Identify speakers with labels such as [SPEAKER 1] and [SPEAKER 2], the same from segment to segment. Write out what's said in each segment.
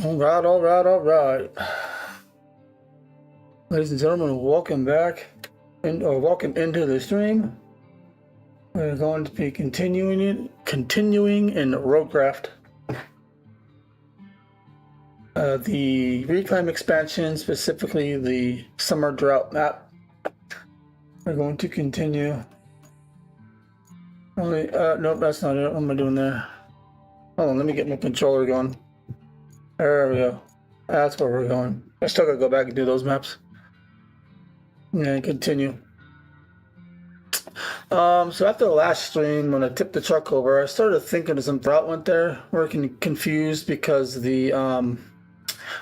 [SPEAKER 1] All right. Ladies and gentlemen, welcome back, welcome into the stream. We're going to be continuing in RoadCraft. The Reclaim expansion, specifically the Summer Drought map. We're going to continue. Nope, that's not it. What am I doing there? Hold on, let me get my controller going. There we go. That's where we're going. I still gotta go back and do those maps. And continue. So after the last stream, when I tipped the truck over, I started thinking of some drought went there. Working confused because the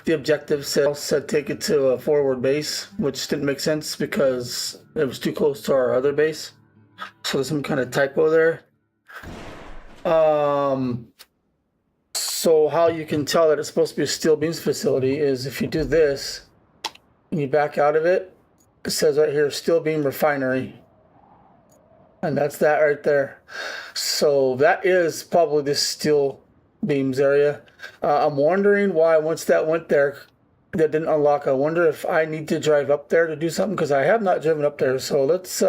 [SPEAKER 1] objective said take it to a forward base, which didn't make sense because it was too close to our other base. So there's some kind of typo there. So how you can tell that it's supposed to be a steel beams facility is if you do this and you back out of it, it says right here, steel beam refinery. And that's that right there. So that is probably this steel beams area. I'm wondering why once that went there, that didn't unlock. I wonder if I need to drive up there to do something because I have not driven up there. So let's,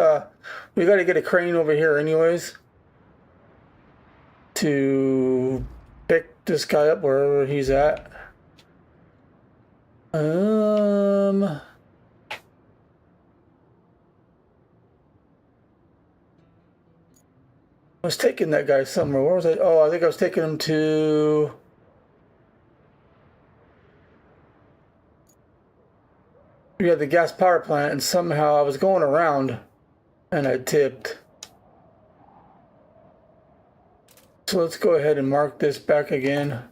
[SPEAKER 1] we got to get a crane over here anyways to pick this guy up wherever he's at. I was taking that guy somewhere. Where was I? Oh, I think I was taking him to... We had the gas power plant, and somehow I was going around, and I tipped. So let's go ahead and mark this back again.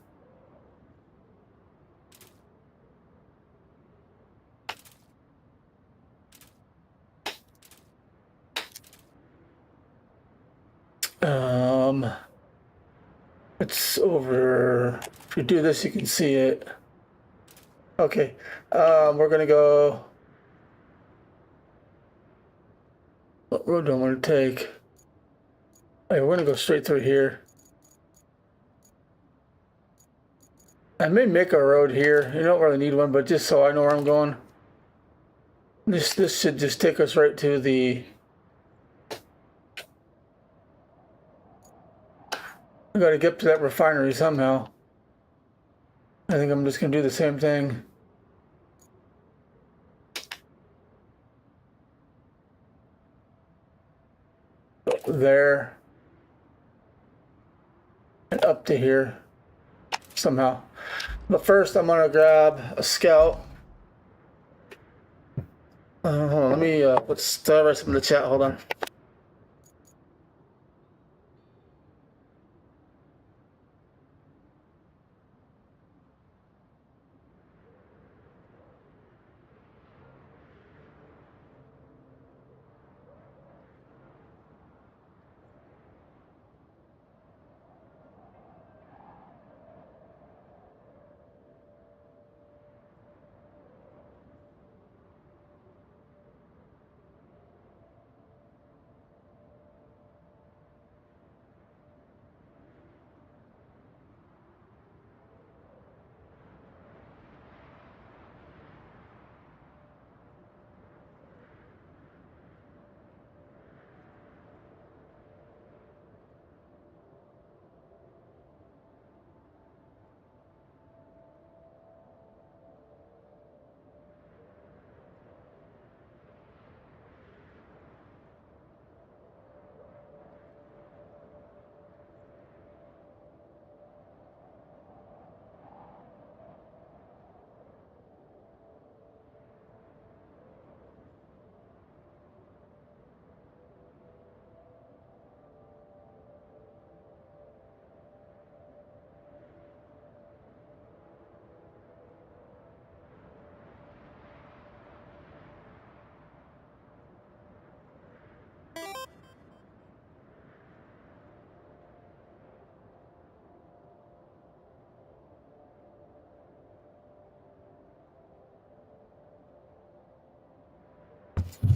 [SPEAKER 1] It's over. If you do this, you can see it. Okay, we're gonna go. What road do I want to take? Okay, we're gonna go straight through here. I may make a road here. You don't really need one, but just so I know where I'm going. This should just take us right to the... We gotta get to that refinery somehow. I think I'm just gonna do the same thing. There. And up to here. Somehow. But first I'm gonna grab a scout. Hold on, let me let's write some in the chat, hold on.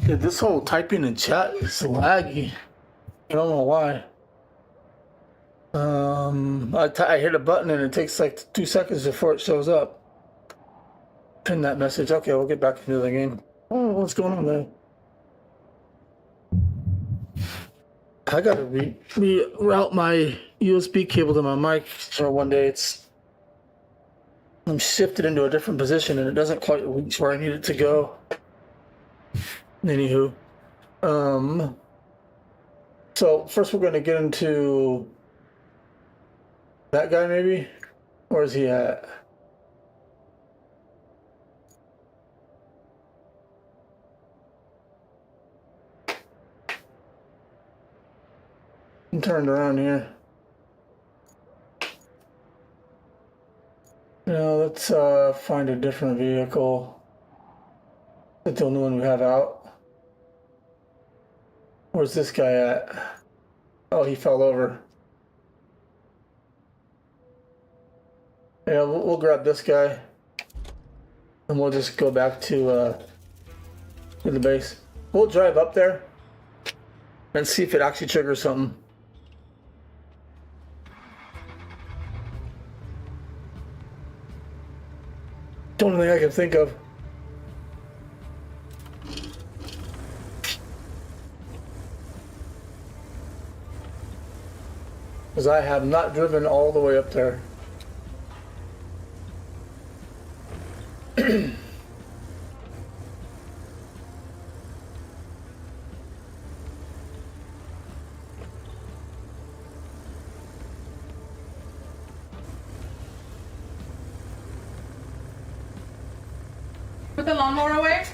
[SPEAKER 1] Dude, this whole typing in chat is laggy. I don't know why. I hit a button and it takes like 2 seconds before it shows up. Pin that message. Okay, we'll get back into the game. Oh, what's going on there? I gotta reroute my USB cable to my mic. So one day I'm shifted into a different position and it doesn't quite reach where I need it to go. Anywho, so first we're gonna get into that guy maybe. Where's he at? I'm turned around here. Now let's find a different vehicle. That's the only one we have out. Where's this guy at? Oh, he fell over. Yeah, we'll grab this guy. And we'll just go back to the base. We'll drive up there and see if it actually triggers something. The only thing I can think of. Because I have not driven all the way up there.
[SPEAKER 2] Put the lawnmower away.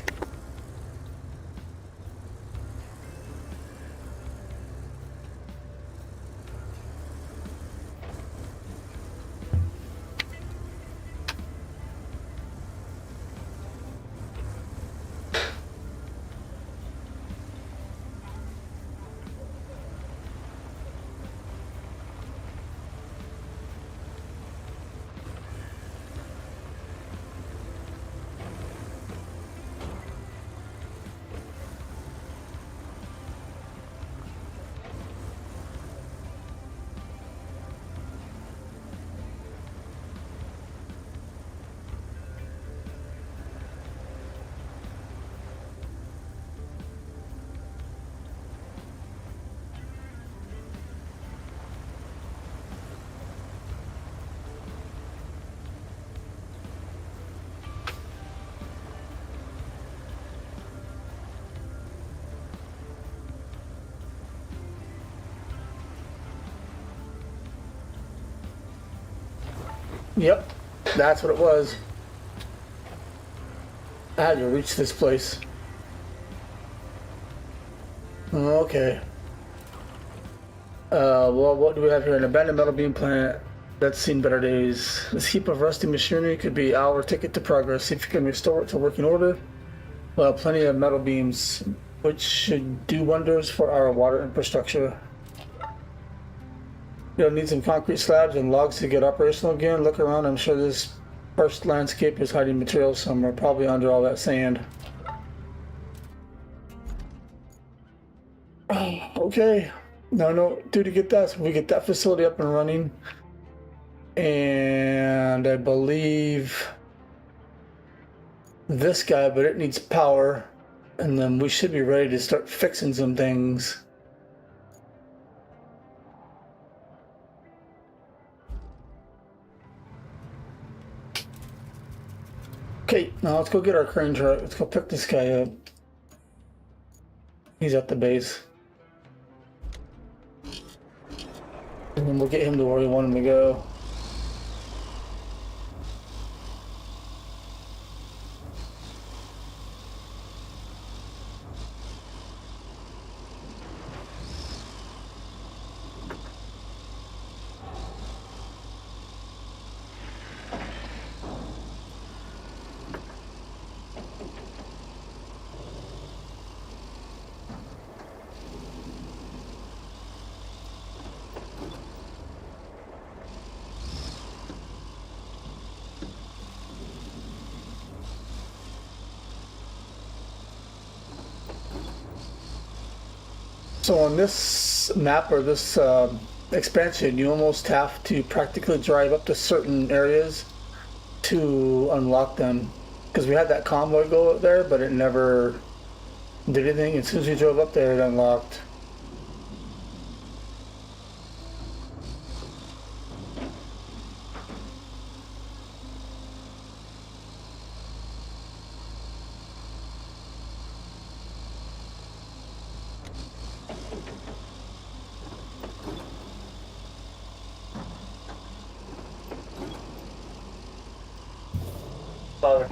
[SPEAKER 1] Yep, that's what it was. I had to reach this place. Okay. Well, what do we have here? An abandoned metal beam plant that's seen better days. This heap of rusty machinery could be our ticket to progress. See if you can restore it to working order. Well, plenty of metal beams, which should do wonders for our water infrastructure. You'll need some concrete slabs and logs to get operational again. Look around, I'm sure this first landscape is hiding materials somewhere, probably under all that sand. Okay. No, to get that, so we get that facility up and running. And I believe this guy, but it needs power. And then we should be ready to start fixing some things. Okay, now let's go get our crane truck. Let's go pick this guy up. He's at the base. And then we'll get him to where we want him to go. So on this map or this expansion, you almost have to practically drive up to certain areas to unlock them. Because we had that convoy go up there, but it never did anything. As soon as we drove up there, it unlocked. Father.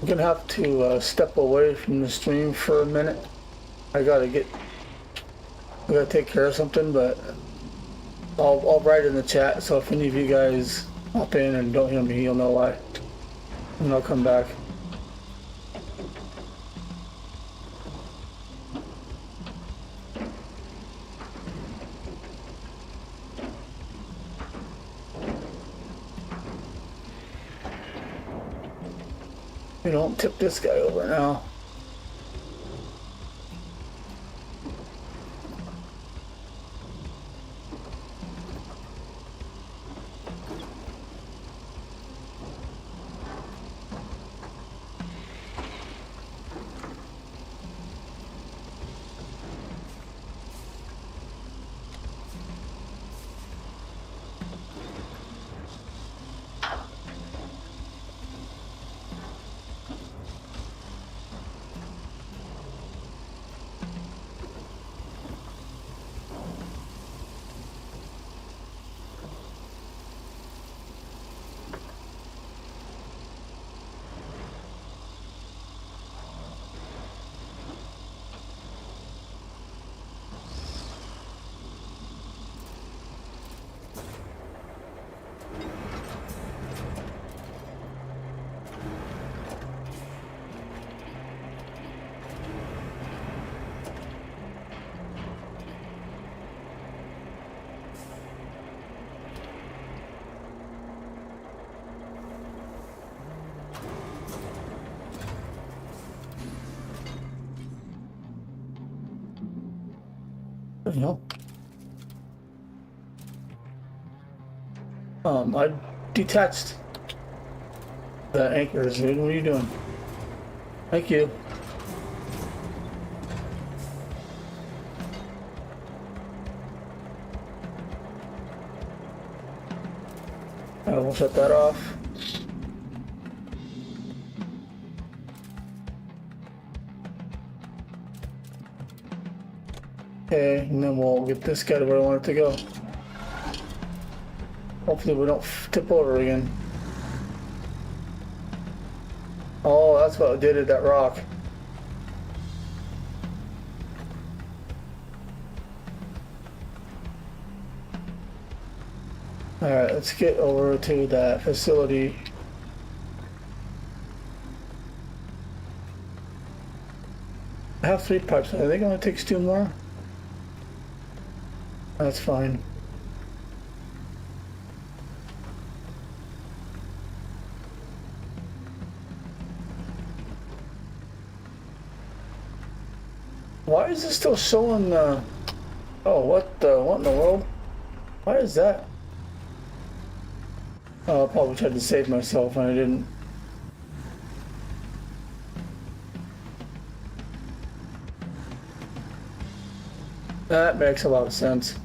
[SPEAKER 1] I'm gonna have to step away from the stream for a minute. I gotta take care of something, but I'll write in the chat, so if any of you guys hop in and don't hear me, you'll know why. And I'll come back. We don't tip this guy over now. You know. I detached the anchors, dude. What are you doing? Thank you. I will shut that off. Okay, and then we'll get this guy to where I want it to go. Hopefully we don't tip over again. Oh, that's what did it, that rock. Alright, let's get over to that facility. I have 3 pipes. Are they going to take 2 more? That's fine. Why is this still showing oh, what in the world? Why is that? Oh, I probably tried to save myself and I didn't. That makes a lot of sense.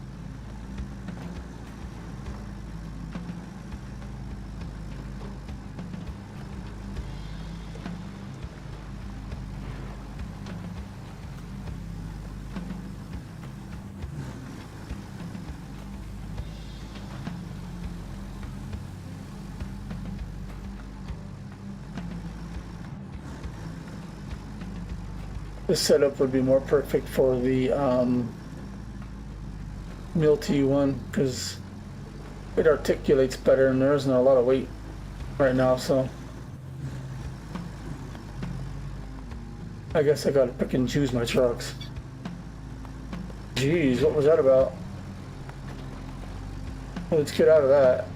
[SPEAKER 1] This setup would be more perfect for the Milty one because it articulates better and there isn't a lot of weight right now, so I guess I gotta pick and choose my trucks. Jeez, what was that about? Let's get out of that.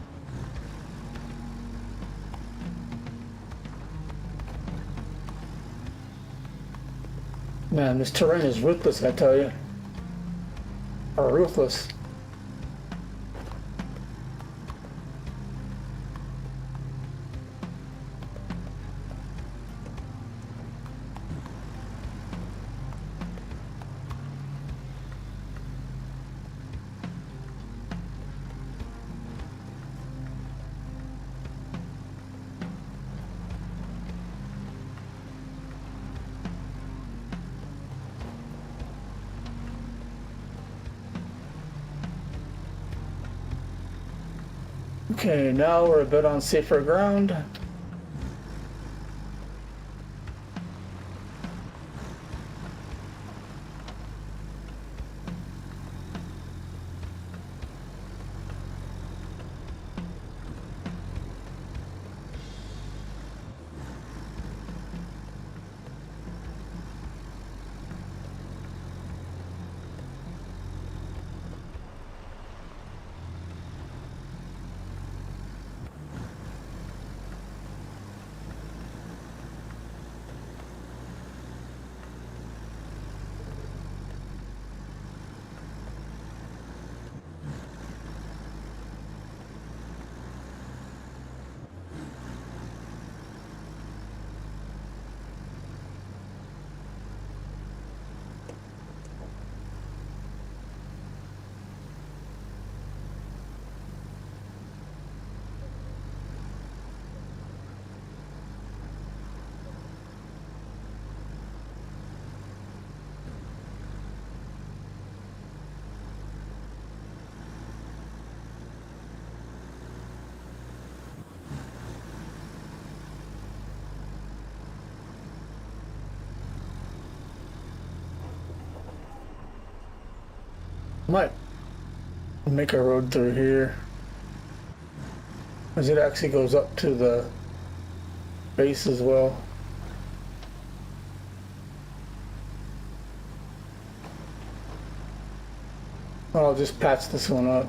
[SPEAKER 1] Man, this terrain is ruthless, I tell you. Or ruthless. Okay, now we're a bit on safer ground. Might make a road through here. As it actually goes up to the base as well. I'll just patch this one up.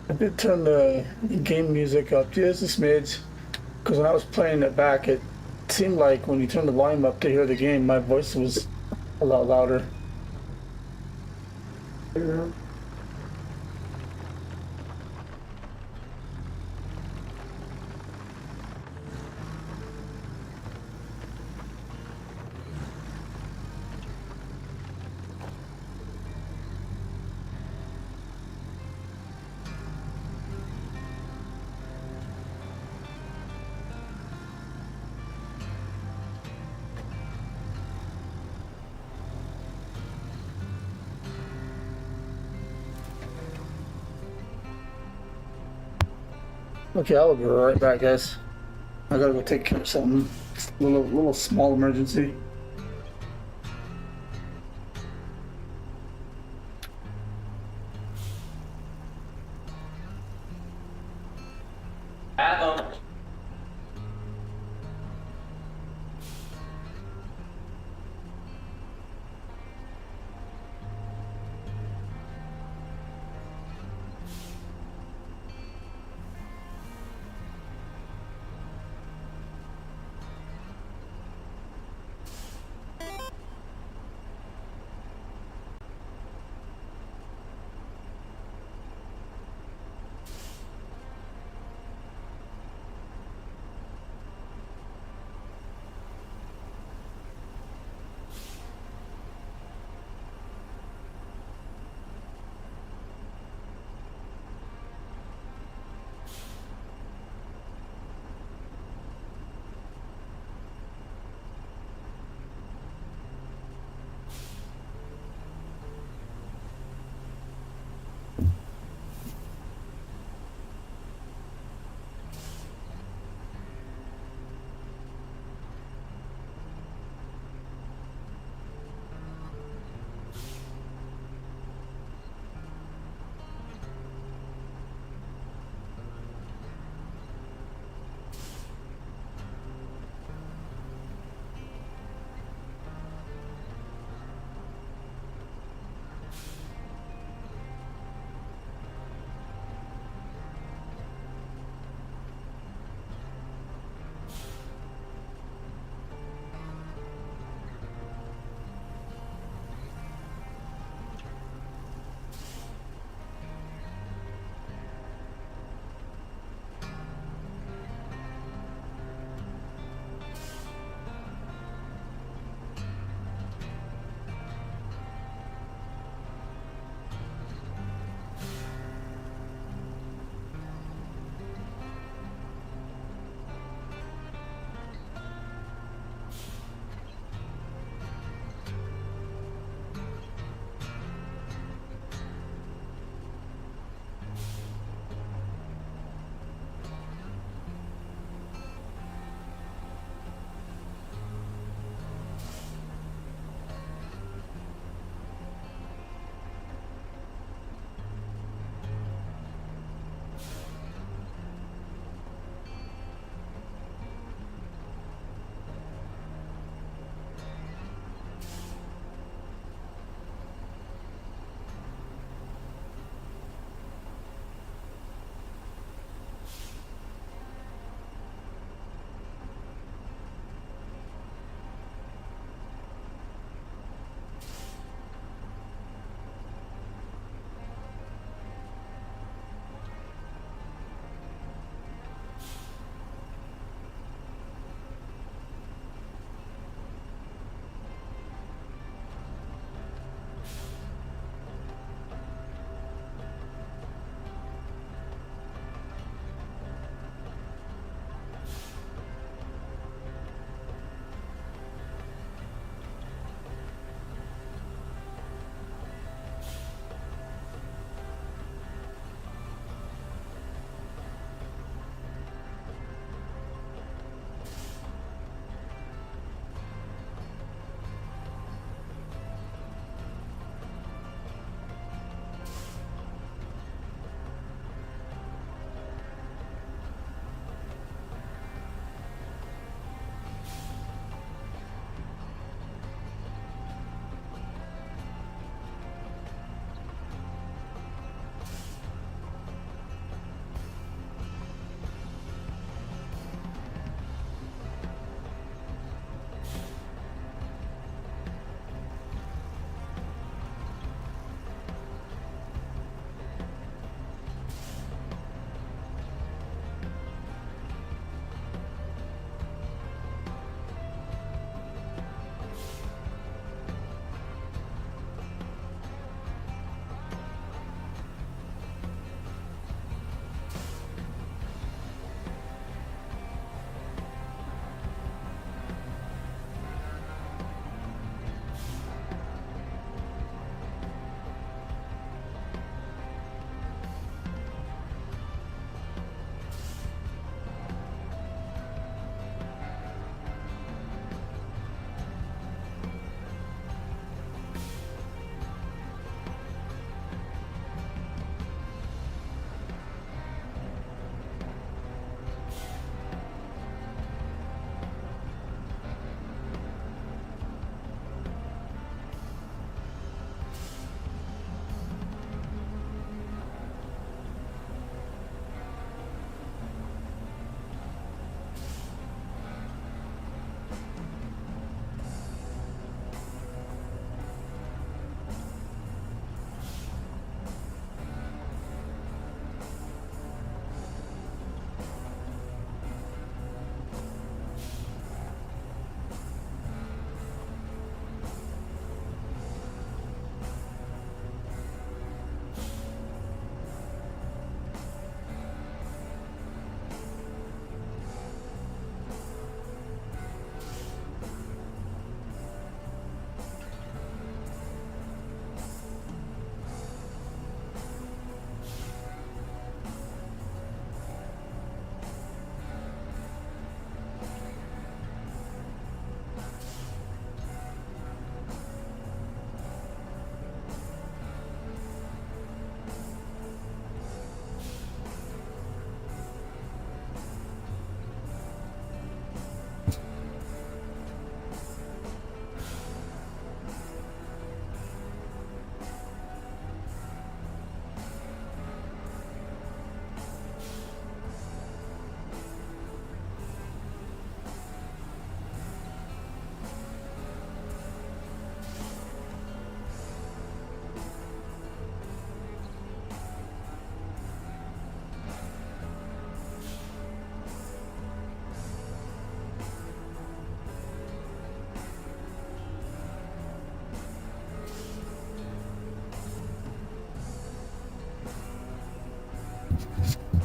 [SPEAKER 1] I did turn the game music up just a smidge, because when I was playing it back, it seemed like when you turn the volume up to hear the game, my voice was a lot louder. Okay, I'll be right back, guys. I gotta go take care of something. Little small emergency.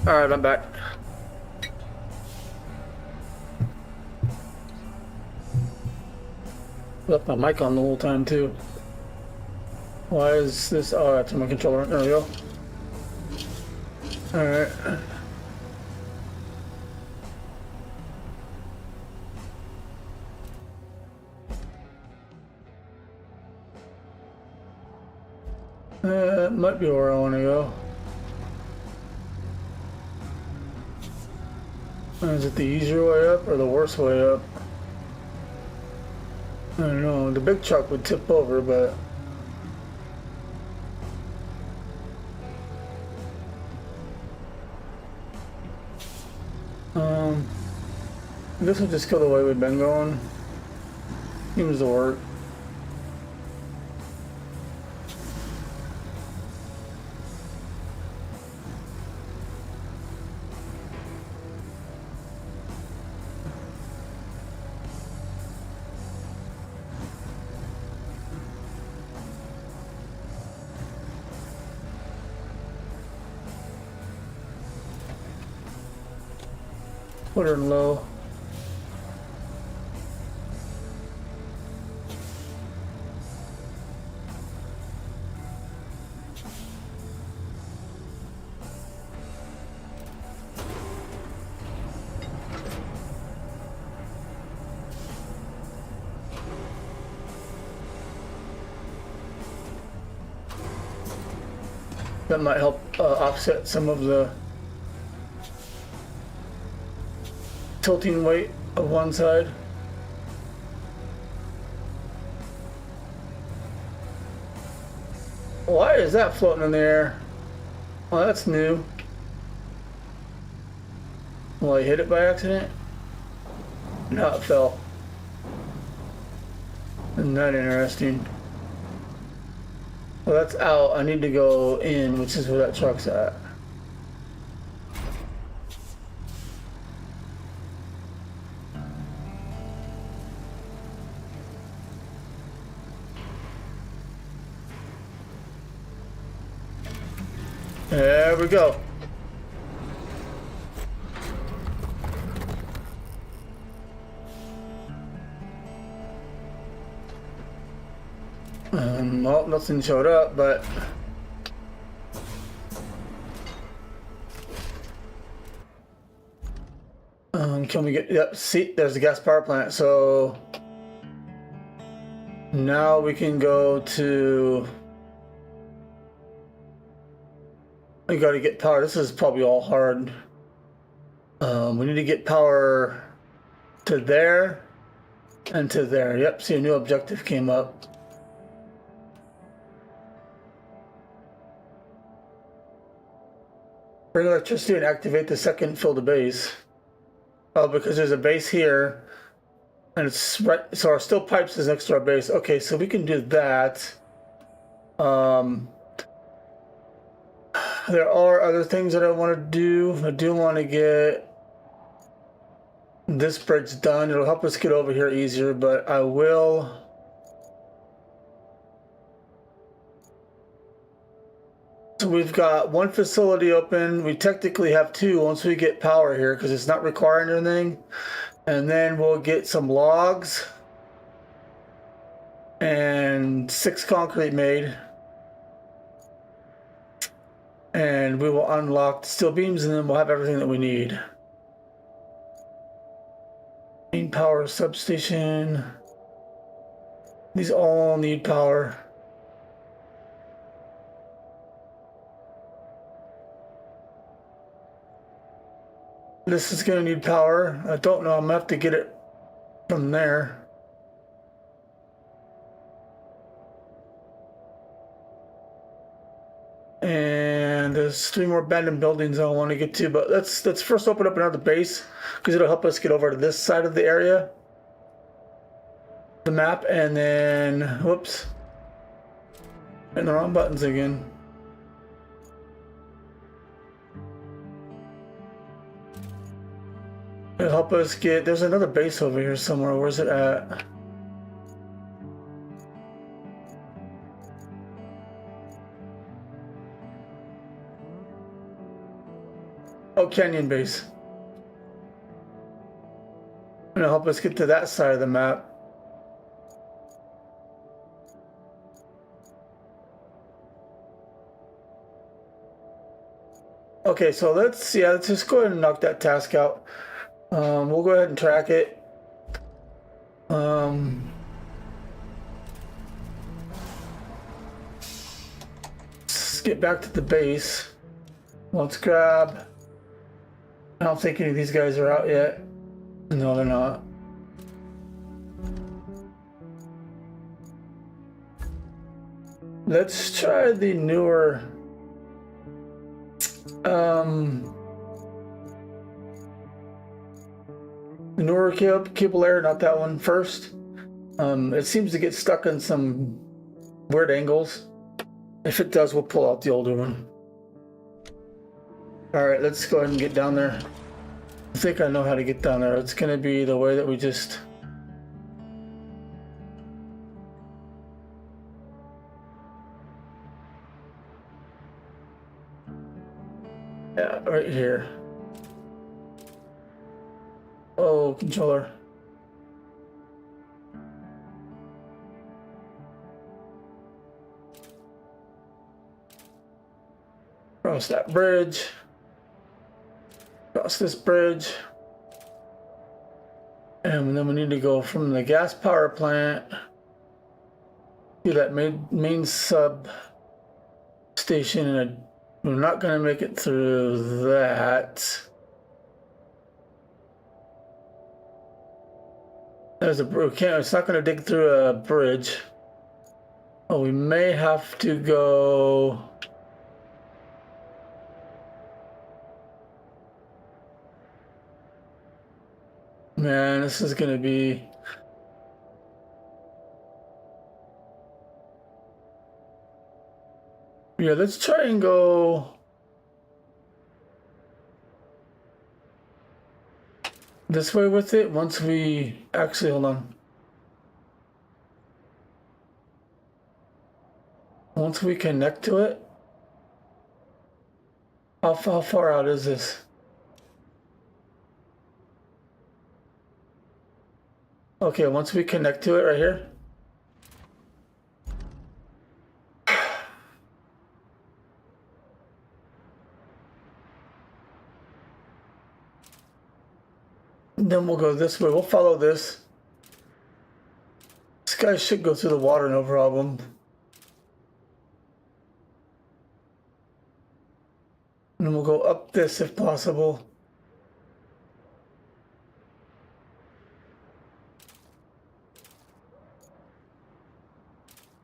[SPEAKER 1] Alright, I'm back. Left my mic on the whole time too. Why is this? Oh, that's my controller. There we go. Alright. Might be where I want to go. Is it the easier way up or the worse way up? I don't know. The big truck would tip over, but I guess we'll just go the way we've been going. Seems to work. Put her in low. That might help offset some of the tilting weight of one side. Why is that floating in the air? Oh, that's new. Well, I hit it by accident? No, it fell. Isn't that interesting? Well, that's out. I need to go in, which is where that truck's at. There we go. Well, nothing showed up, but can we get? Yep. See, there's the gas power plant. So now we can go to. We got to get power. This is probably all hard. We need to get power to there and to there. Yep. See, a new objective came up. Bring electricity and activate the second fill the base. Oh, because there's a base here, and it's right. So our still pipes is next to our base. Okay, so we can do that. There are other things that I want to do. I do want to get this bridge done. It'll help us get over here easier, but I will. So we've got one facility open. We technically have two once we get power here because it's not requiring anything. And then we'll get some logs and 6 concrete made. And we will unlock the steel beams and then we'll have everything that we need. Main power substation. These all need power. This is going to need power. I don't know. I'm going to have to get it from there. And there's 3 more abandoned buildings I want to get to, but let's first open up another base because it'll help us get over to this side of the area, the map, and then whoops, hitting the wrong buttons again. It'll help us get. There's another base over here somewhere. Where's it at? Oh, canyon base. Gonna help us get to that side of the map. Okay, so let's just go ahead and knock that task out. We'll go ahead and track it. Let's get back to the base. Let's grab. I don't think any of these guys are out yet. No, they're not. Let's try the newer. The newer cable layer, not that one first. It seems to get stuck in some weird angles. If it does, we'll pull out the older one. All right, let's go ahead and get down there. I think I know how to get down there. It's gonna be the way that we just. Yeah, right here. Oh, controller. Cross that bridge. Cross this bridge. And then we need to go from the gas power plant to that main sub station, and we're not going to make it through that. There's a bridge. It's not going to dig through a bridge. Oh, we may have to go. Man, this is going to be. Yeah, let's try and go this way with it once we actually, hold on. Once we connect to it, how far out is this? Okay, once we connect to it right here. Then we'll go this way. We'll follow this. This guy should go through the water, no problem. And then we'll go up this if possible.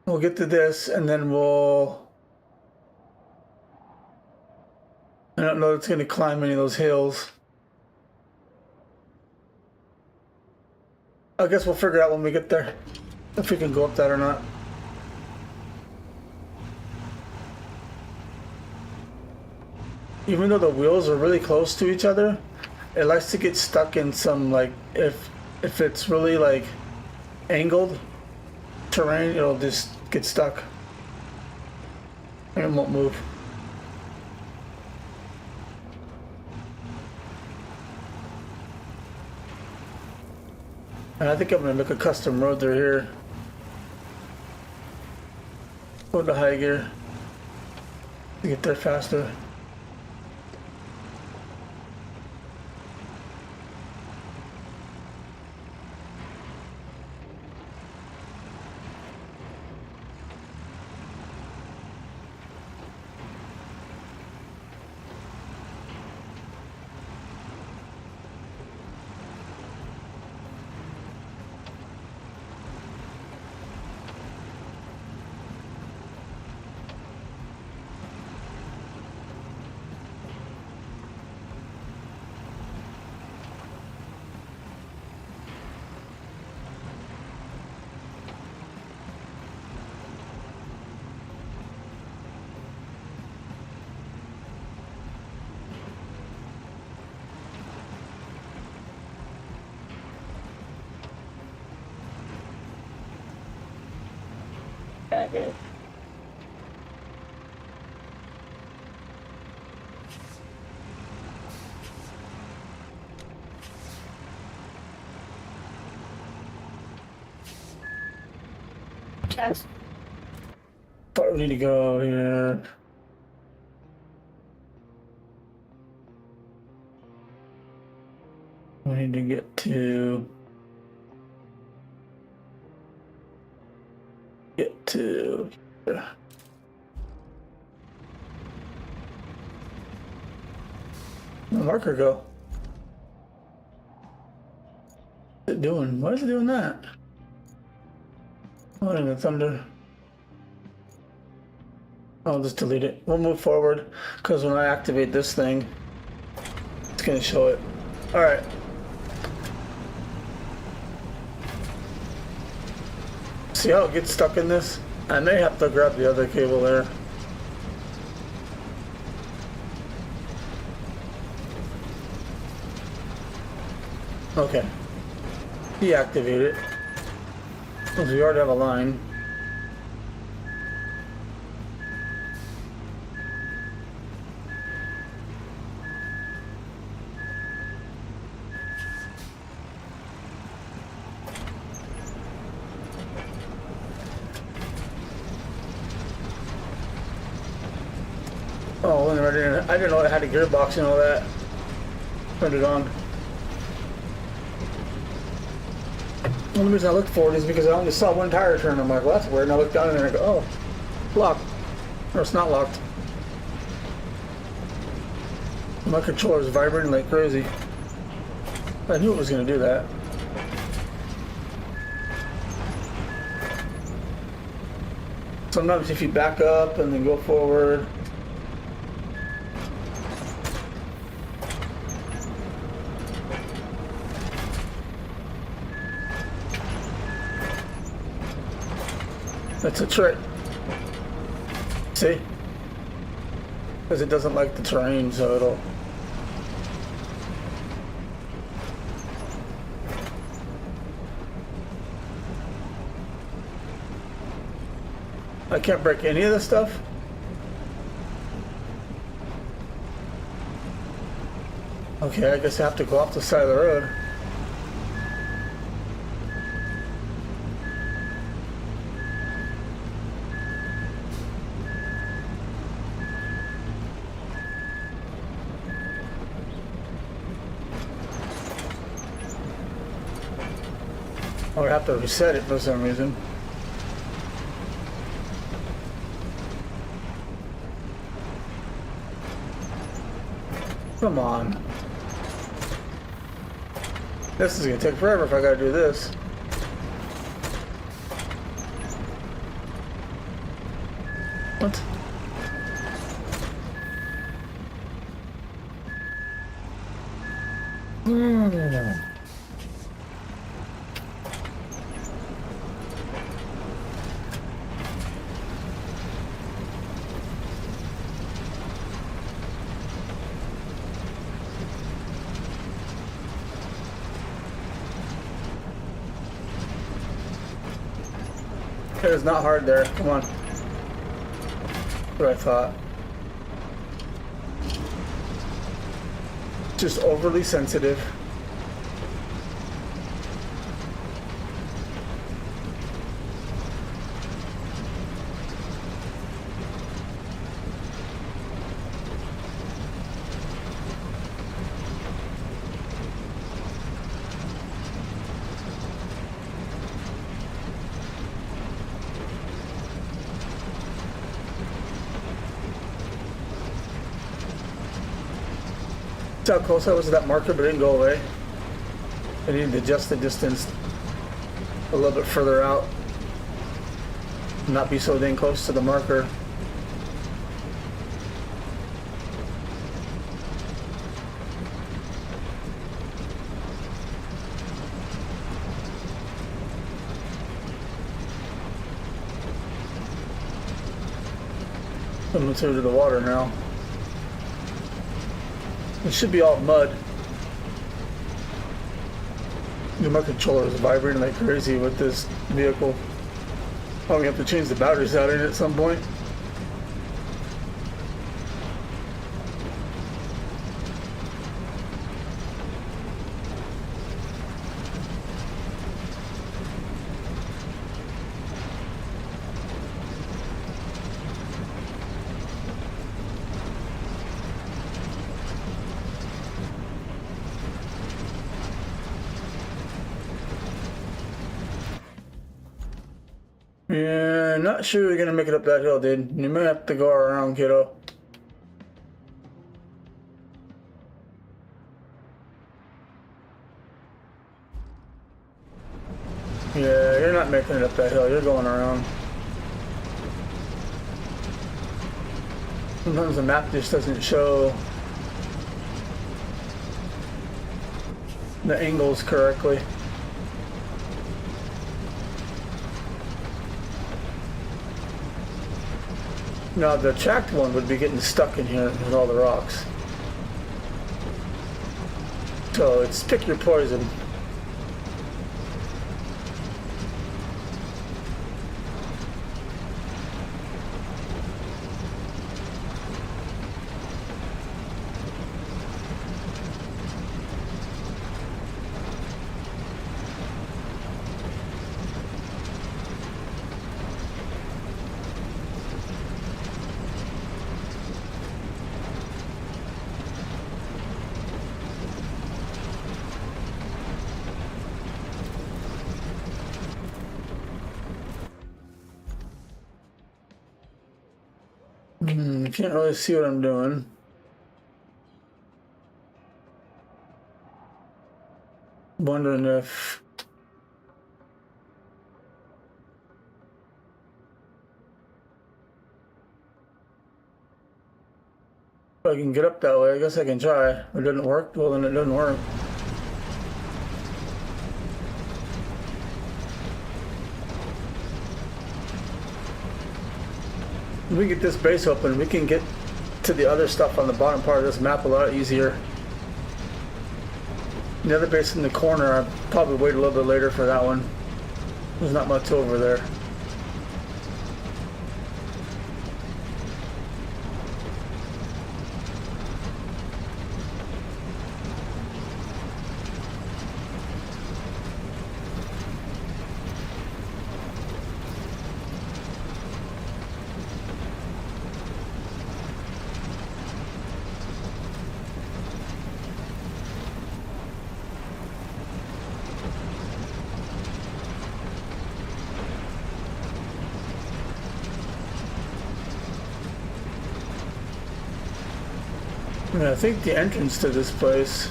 [SPEAKER 1] We'll get to this, and then we'll. I don't know if it's going to climb any of those hills. I guess we'll figure out when we get there if we can go up that or not. Even though the wheels are really close to each other, it likes to get stuck in some, like, if it's really like angled terrain, it'll just get stuck and it won't move. And I think I'm gonna make a custom road through here. Go to high gear to get there faster.
[SPEAKER 2] Yes.
[SPEAKER 1] But we need to go here. We need to get to here. The marker go. What's it doing? Why is it doing that? Oh, and it's under. I'll just delete it. We'll move forward because when I activate this thing, it's going to show it. All right. See how it gets stuck in this? I may have to grab the other cable there. Okay. Deactivate it. Because we already have a line. Oh, I didn't know it had a gearbox and all that. Turned it on. The only reason I looked for it is because I only saw one tire turn. I'm like, well, that's weird. And I looked down there and I go, oh, locked. Or it's not locked. My controller is vibrating like crazy. I knew it was going to do that. Sometimes if you back up and then go forward. That's a trick. See? Because it doesn't like the terrain, so it'll... I can't break any of this stuff? Okay, I guess I have to go off the side of the road. Or I have to reset it for some reason. Come on. This is gonna take forever if I gotta do this. What? It is not hard there. Come on. That's what I thought. Just overly sensitive. See how close I was to that marker, but it didn't go away. I needed to adjust the distance a little bit further out. Not be so dang close to the marker. I'm gonna turn to the water now. It should be all mud. My controller is vibrating like crazy with this vehicle. Probably have to change the batteries out in it at some point. Yeah, not sure you're gonna make it up that hill, dude. You may have to go around, kiddo. Yeah, you're not making it up that hill. You're going around. Sometimes the map just doesn't show the angles correctly. Now the tracked one would be getting stuck in here with all the rocks. So it's pick your poison. Can't really see what I'm doing. Wondering if I can get up that way. I guess I can try. If it didn't work, well then it doesn't work. If we get this base open, we can get to the other stuff on the bottom part of this map a lot easier. The other base in the corner, I'll probably wait a little bit later for that one. There's not much over there. Yeah, I think the entrance to this place.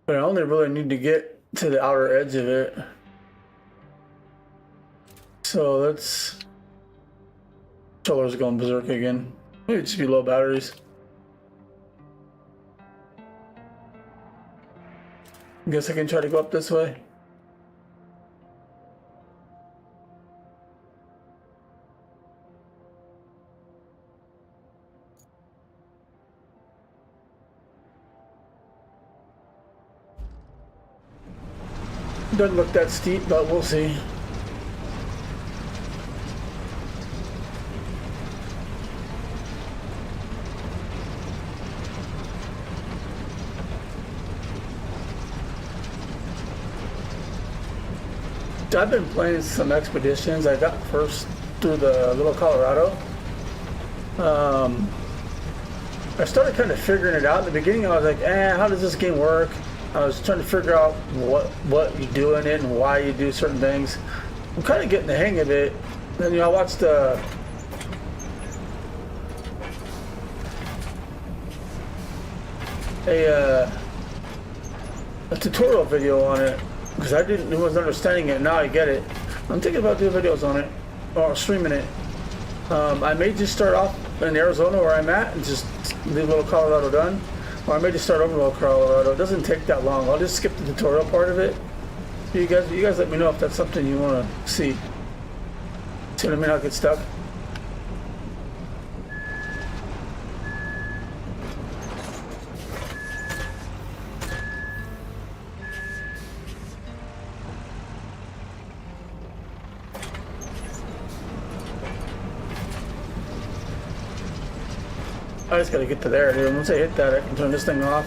[SPEAKER 1] But I only really need to get to the outer edge of it. So let's... Controller's going berserk again. Maybe it should be low batteries. Guess I can try to go up this way. Doesn't look that steep, but we'll see. I've been playing some expeditions. I got first through the Little Colorado. I started kind of figuring it out. In the beginning, I was like, how does this game work? I was trying to figure out what you do in it and why you do certain things. I'm kind of getting the hang of it. Then, I watched a tutorial video on it because I wasn't understanding it. Now I get it. I'm thinking about doing videos on it or streaming it. I may just start off in Arizona where I'm at and just leave Little Colorado done. Or I may just start over Little Colorado. It doesn't take that long. I'll just skip the tutorial part of it. You guys let me know if that's something you want to see. See what I mean? I'll get stuck. I just gotta get to there, dude. Once I hit that, I can turn this thing off.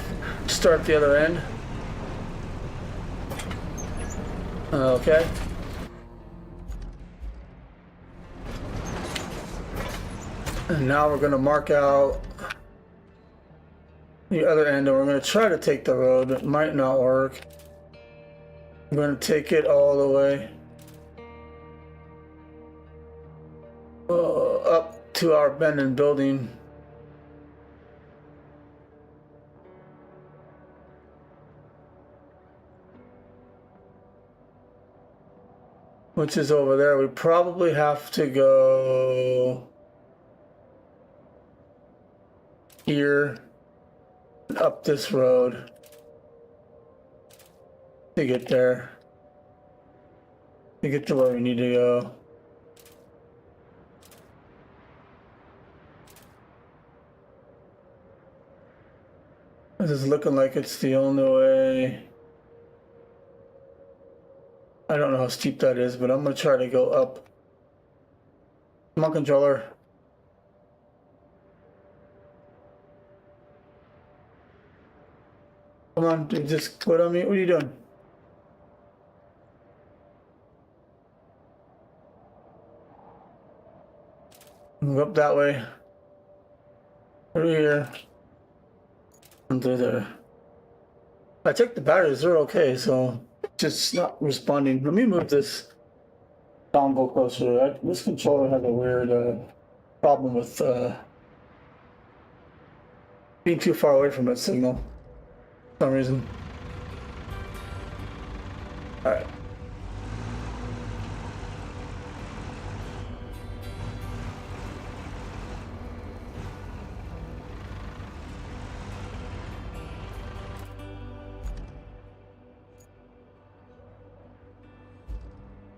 [SPEAKER 1] Start the other end. Okay. And now we're gonna mark out the other end, and we're gonna try to take the road. It might not work. I'm going to take it all the way up to our abandoned building. Which is over there. We probably have to go here and up this road to get there. To get to where we need to go. This is looking like it's the only way. I don't know how steep that is, but I'm gonna try to go up. Come on, controller. Come on, dude, just quit on me. What are you doing? Move up that way. Through here. And through there. I checked the batteries, they're okay, so just not responding. Let me move this dongle closer. This controller has a weird problem with being too far away from that signal for some reason. Alright.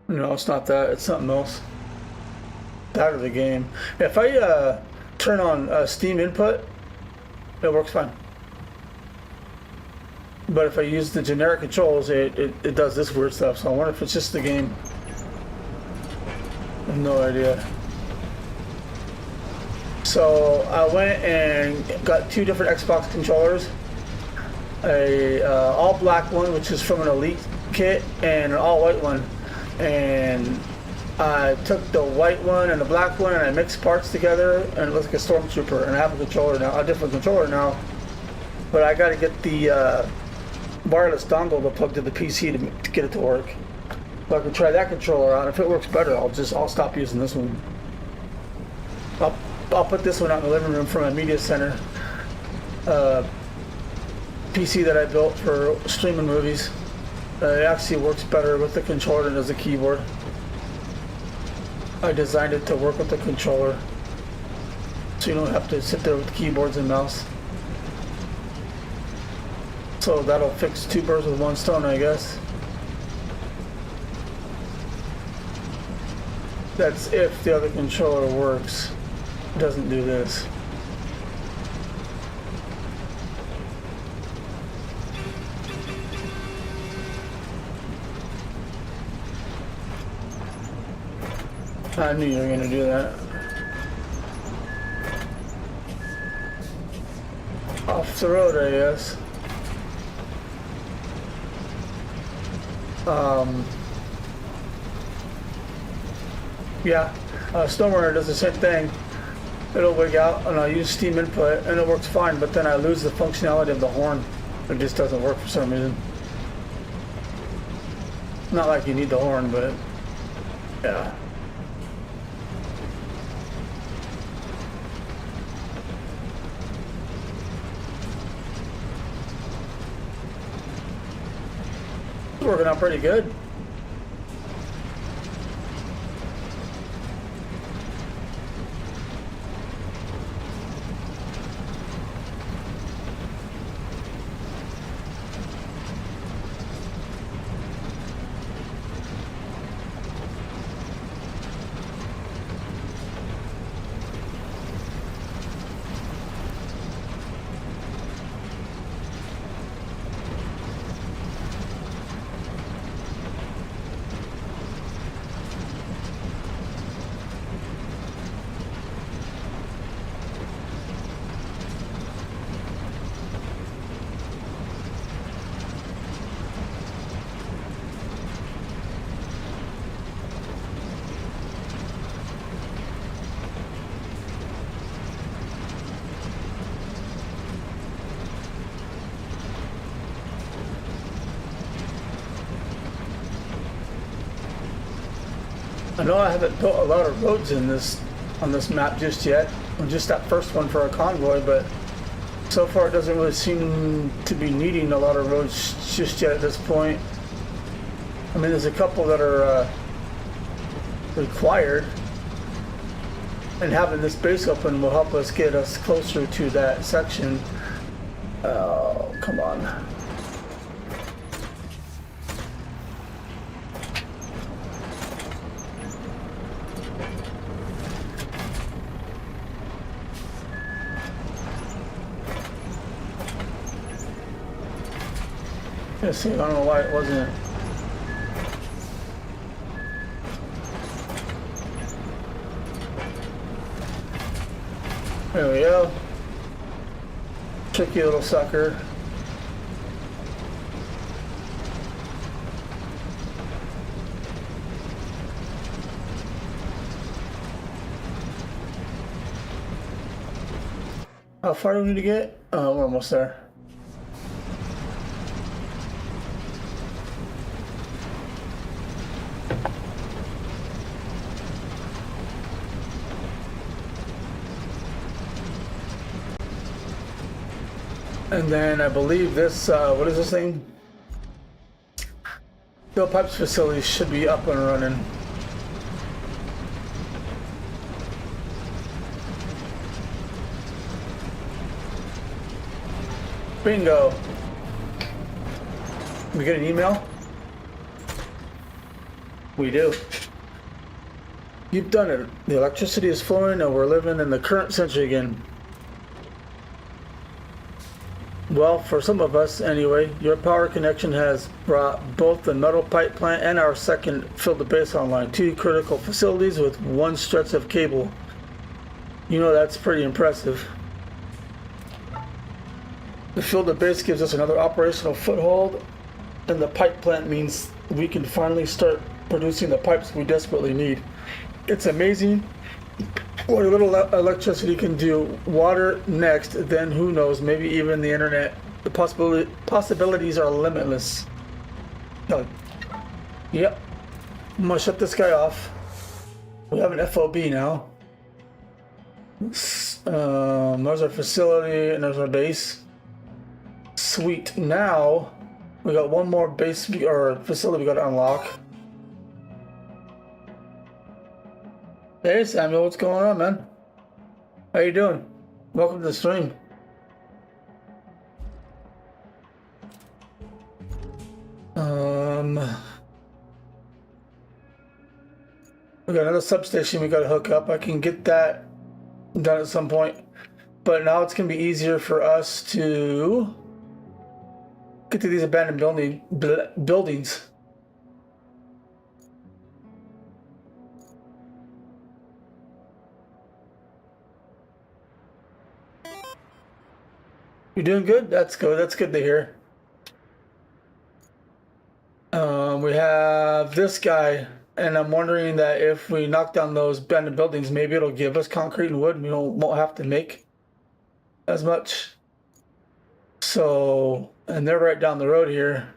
[SPEAKER 1] No, it's not that. It's something else. Out of the game. If I turn on Steam input, it works fine. But if I use the generic controls, it does this weird stuff. So I wonder if it's just the game. I have no idea. So I went and got 2 different Xbox controllers. A all black one, which is from an Elite kit, and an all white one. And I took the white one and the black one and I mixed parts together and it looks like a stormtrooper, and I have a controller now, a different controller now. But I gotta get the wireless dongle to plug to the PC to get it to work. So I can try that controller out. If it works better, I'll stop using this one. I'll put this one out in the living room for my media center PC that I built for streaming movies. It actually works better with the controller than as a keyboard. I designed it to work with the controller, so you don't have to sit there with keyboards and mouse. So that'll fix 2 birds with 1 stone, I guess. That's if the other controller works. It doesn't do this. I knew you were going to do that. Off the road, I guess. Yeah, SnowRunner does the same thing. It'll wig out and I'll use Steam input and it works fine, but then I lose the functionality of the horn. It just doesn't work for some reason. Not like you need the horn, but yeah. It's working out pretty good. I know I haven't built a lot of roads on this map just yet. Just that first one for a convoy, but so far it doesn't really seem to be needing a lot of roads just yet at this point. I mean, there's a couple that are required, and having this base open will help us get us closer to that section. Oh, come on. Yeah, see, I don't know why it wasn't. There we go. Tricky little sucker. How far do we need to get? Oh, we're almost there. And then I believe this, what is this thing? Steel pipes facility should be up and running. Bingo. We get an email? We do. You've done it. The electricity is flowing and we're living in the current century again. Well, for some of us anyway, your power connection has brought both the metal pipe plant and our second field to base online. 2 critical facilities with 1 stretch of cable. You know, that's pretty impressive. The field to base gives us another operational foothold, and the pipe plant means we can finally start producing the pipes we desperately need. It's amazing what a little electricity can do. Water next, then who knows, maybe even the internet. The possibilities are limitless. No. Yep. I'm gonna shut this guy off. We have an FOB now. There's our facility and there's our base. Sweet. Now we got one more base or facility we got to unlock. Hey Samuel, what's going on, man? How you doing? Welcome to the stream. We got another substation we got to hook up. I can get that done at some point, but now it's gonna be easier for us to get to these abandoned buildings. You're doing good? That's good. That's good to hear. We have this guy, and I'm wondering that if we knock down those abandoned buildings, maybe it'll give us concrete and wood, and we won't have to make as much. So, and they're right down the road here.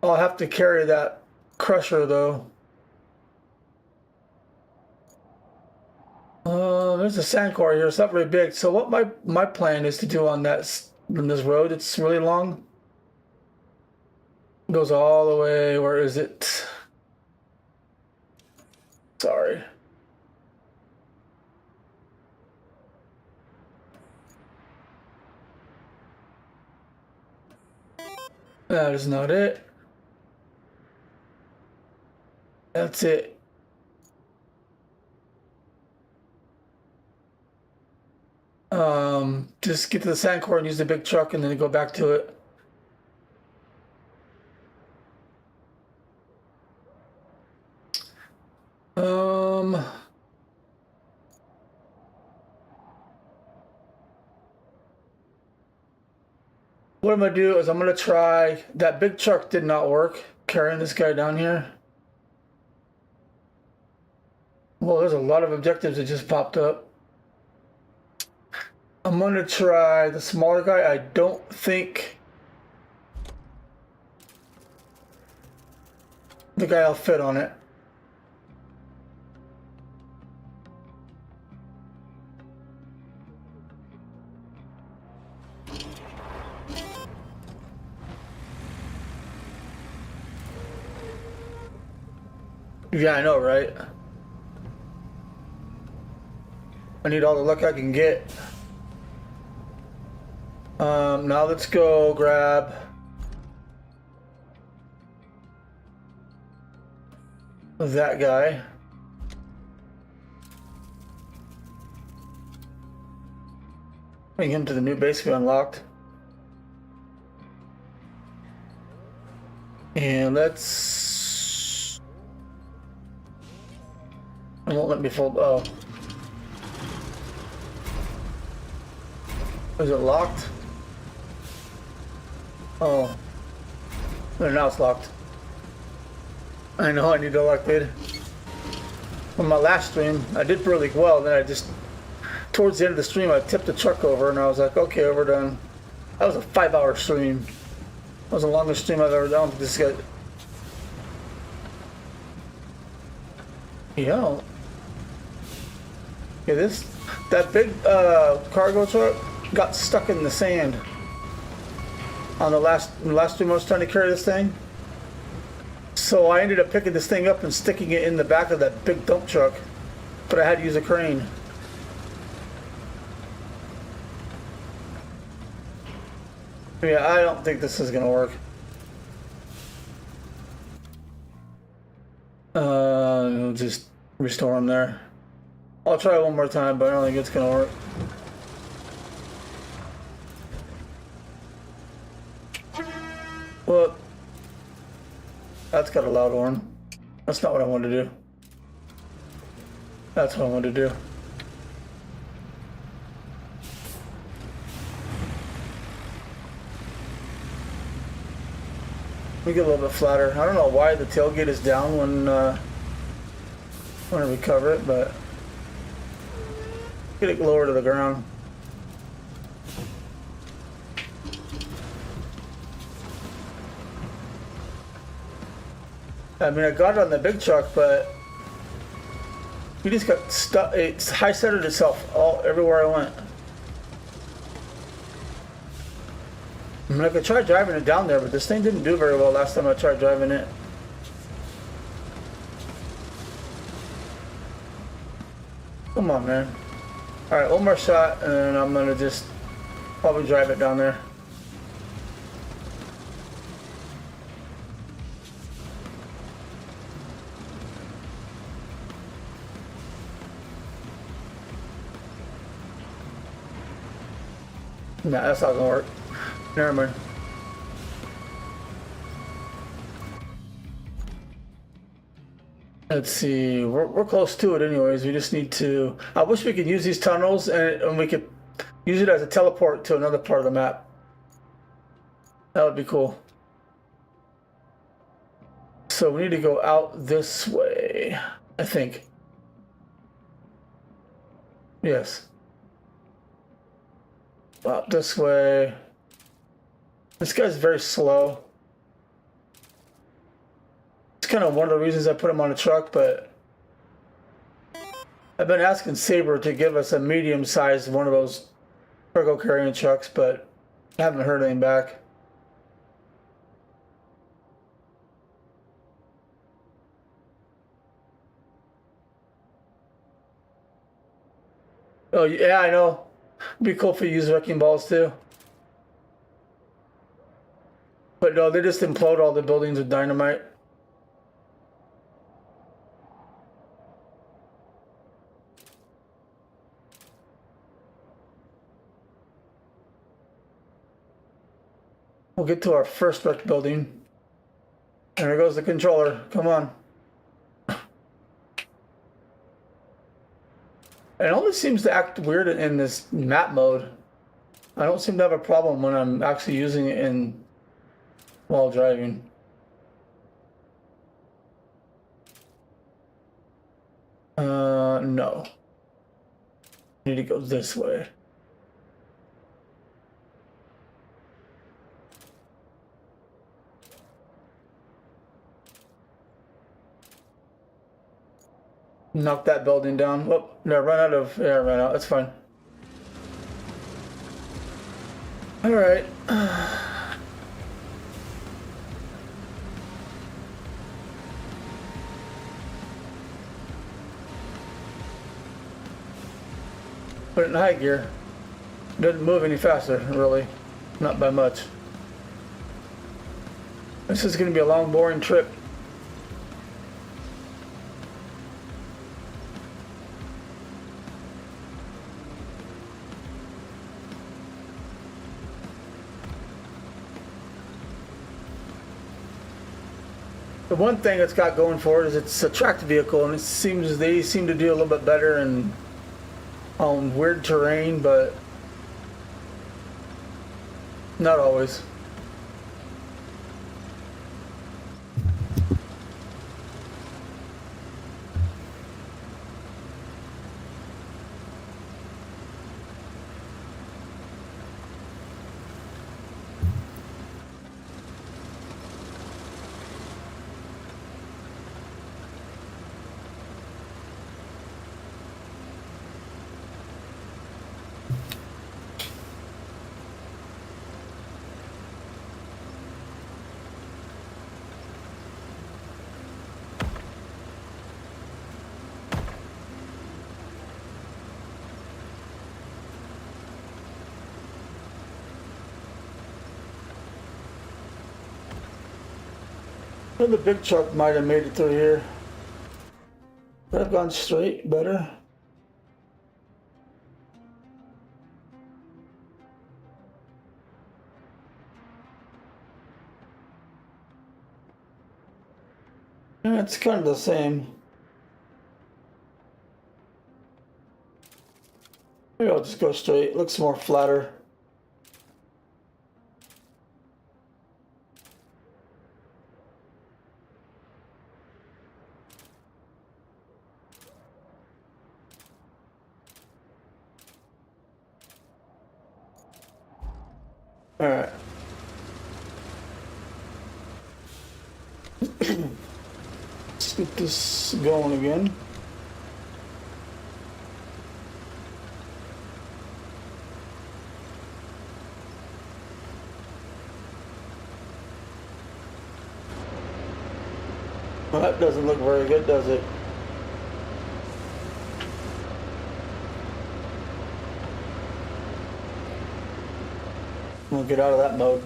[SPEAKER 1] I'll have to carry that crusher though. There's a sand quarry here. It's not very big. So what my plan is to do on this road, it's really long. It goes all the way. Where is it? Sorry. That is not it. That's it. Just get to the sand core and use the big truck and then go back to it. What I'm gonna do is I'm gonna try, that big truck did not work, carrying this guy down here. Well, there's a lot of objectives that just popped up. I'm gonna try the smaller guy. I don't think The guy will fit on it. Yeah, I know, right? I need all the luck I can get. Now let's go grab that guy. Bring him to the new base we unlocked. And let's... It won't let me fold... Oh. Is it locked? Oh. No, now it's locked. I know I need to lock it. On my last stream, I did really well. Then I just... Towards the end of the stream, I tipped the truck over and I was like, okay, we're done. That was a 5-hour stream. That was the longest stream I've ever done with this guy. Yeah. Yeah, that big cargo truck got stuck in the sand on the last stream I was trying to carry this thing. So I ended up picking this thing up and sticking it in the back of that big dump truck, but I had to use a crane. Yeah, I don't think this is gonna work. We'll just restore him there. I'll try one more time, but I don't think it's gonna work. Well, that's got a loud horn. That's not what I wanted to do. That's what I wanted to do. Let me get a little bit flatter. I don't know why the tailgate is down when we cover it, but get it lower to the ground. I mean, I got it on the big truck, but we just got stuck. It's high centered itself everywhere I went. I mean, I could try driving it down there, but this thing didn't do very well last time I tried driving it. Come on, man. Alright, one more shot, and then I'm gonna just probably drive it down there. Nah, that's not gonna work. Never mind. Let's see, we're close to it anyways. We just need to... I wish we could use these tunnels and we could use it as a teleport to another part of the map. That would be cool. So we need to go out this way, I think. Yes. Out this way. This guy's very slow. It's kind of one of the reasons I put him on a truck, but I've been asking Saber to give us a medium-sized one of those cargo carrying trucks, but I haven't heard anything back. Oh yeah, I know. It'd be cool if we use wrecking balls too. But no, they just implode all the buildings with dynamite. We'll get to our first wrecked building. And there goes the controller. Come on. It only seems to act weird in this map mode. I don't seem to have a problem when I'm actually using it while driving. No. I need to go this way. Knock that building down. Whoop, no, run out of, yeah, run out, that's fine. All right. Put it in high gear. Doesn't move any faster, really. Not by much. This is going to be a long, boring trip. The one thing it's got going for it is it's a tracked vehicle, and it seems they seem to do a little bit better in on weird terrain, but not always. Well, the big truck might have made it through here. Could have gone straight better. Yeah, it's kind of the same. Maybe I'll just go straight. It looks more flatter. All right. Let's get this going again. Well, that doesn't look very good, does it? I'm gonna get out of that mode.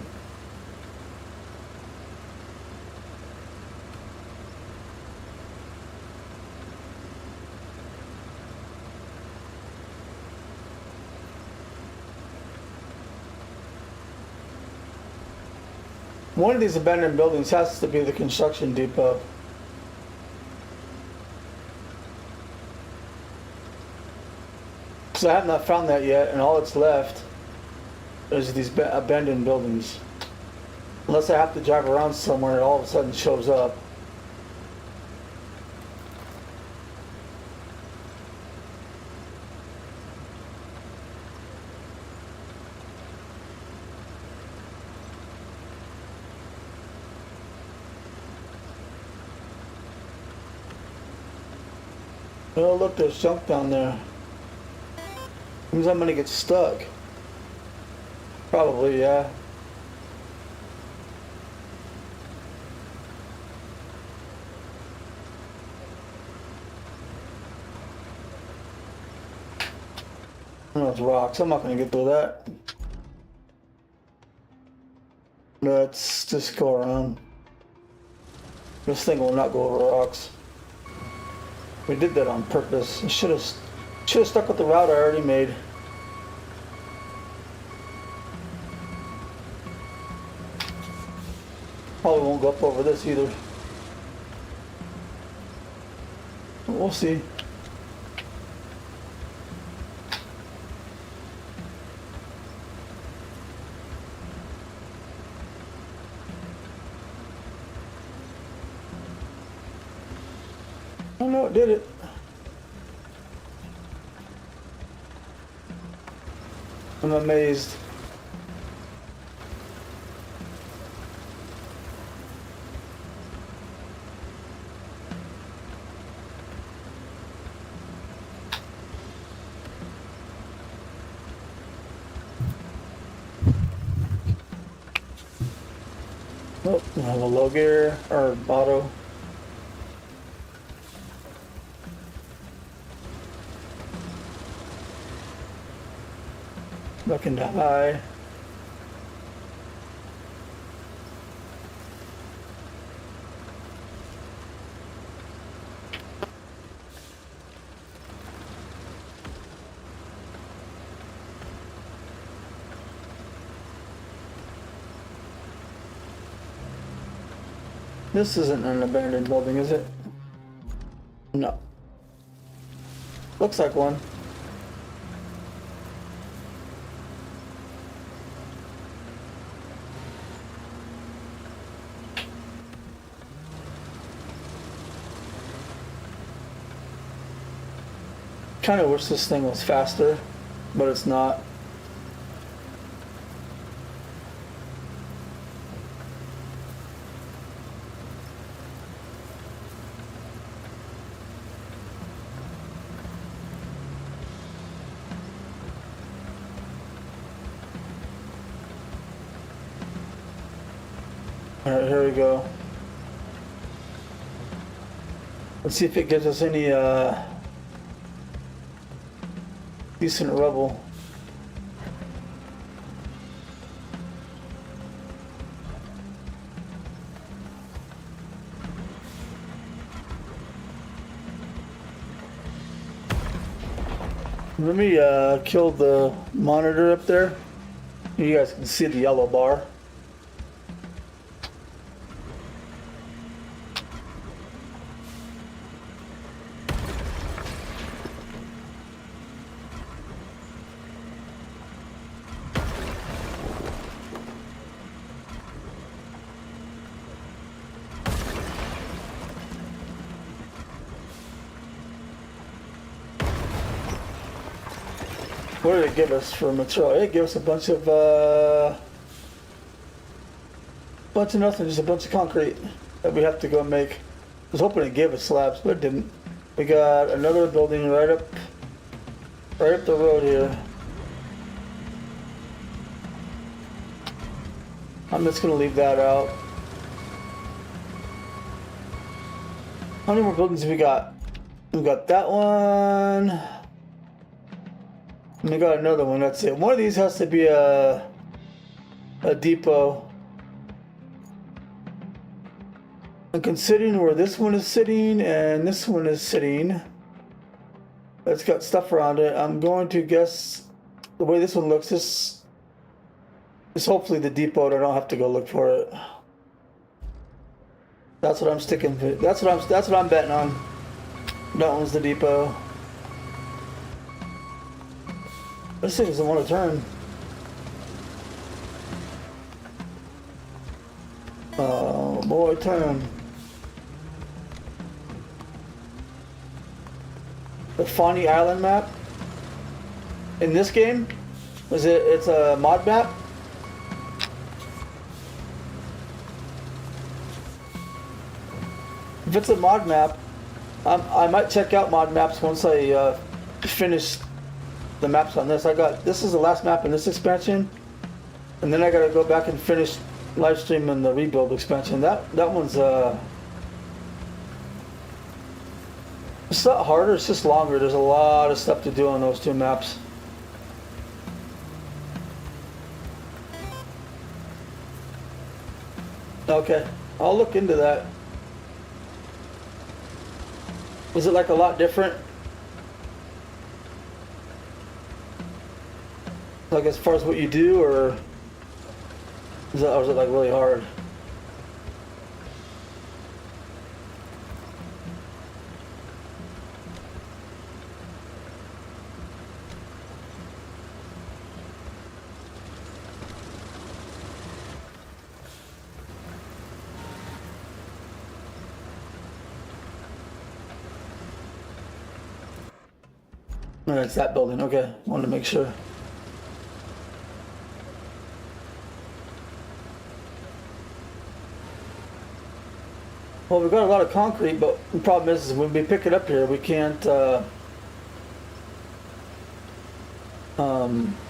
[SPEAKER 1] One of these abandoned buildings has to be the construction depot. Because I have not found that yet, and all that's left is these abandoned buildings. Unless I have to drive around somewhere and it all of a sudden shows up. Oh look, there's junk down there. Means I'm gonna get stuck. Probably, yeah. Oh, it's rocks. I'm not gonna get through that. Let's just go around. This thing will not go over rocks. We did that on purpose. I should have stuck with the route I already made. Probably won't go up over this either. We'll see. Oh no, it did it. I'm amazed. Oh, we have a low gear or auto. Back into high. This isn't an abandoned building, is it? No. Looks like one. Kind of wish this thing was faster, but it's not. Alright, here we go. Let's see if it gives us any decent rubble. Let me kill the monitor up there. You guys can see the yellow bar. What did it give us for material? It gave us a bunch of nothing, just a bunch of concrete that we have to go make. I was hoping it gave us slabs, but it didn't. We got another building right up the road here. I'm just gonna leave that out. How many more buildings have we got? We got that one. And we got another one, that's it. One of these has to be a depot. And considering where this one is sitting and this one is sitting, it's got stuff around it. I'm going to guess the way this one looks, this is hopefully the depot and I don't have to go look for it. That's what I'm sticking to. That's what I'm betting on. That one's the depot. This thing doesn't want to turn. Oh boy, turn. The Fawny Island map in this game, it's a mod map. If it's a mod map, I might check out mod maps once I finish the maps on this. This is the last map in this expansion, and then I gotta go back and finish livestream and the rebuild expansion. That one's it's not harder, it's just longer. There's a lot of stuff to do on those two maps. Okay, I'll look into that. Is it like a lot different? Like as far as what you do, or is it like really hard? No, it's that building. Okay, wanted to make sure. Well, we've got a lot of concrete, but the problem is when we pick it up here, we can't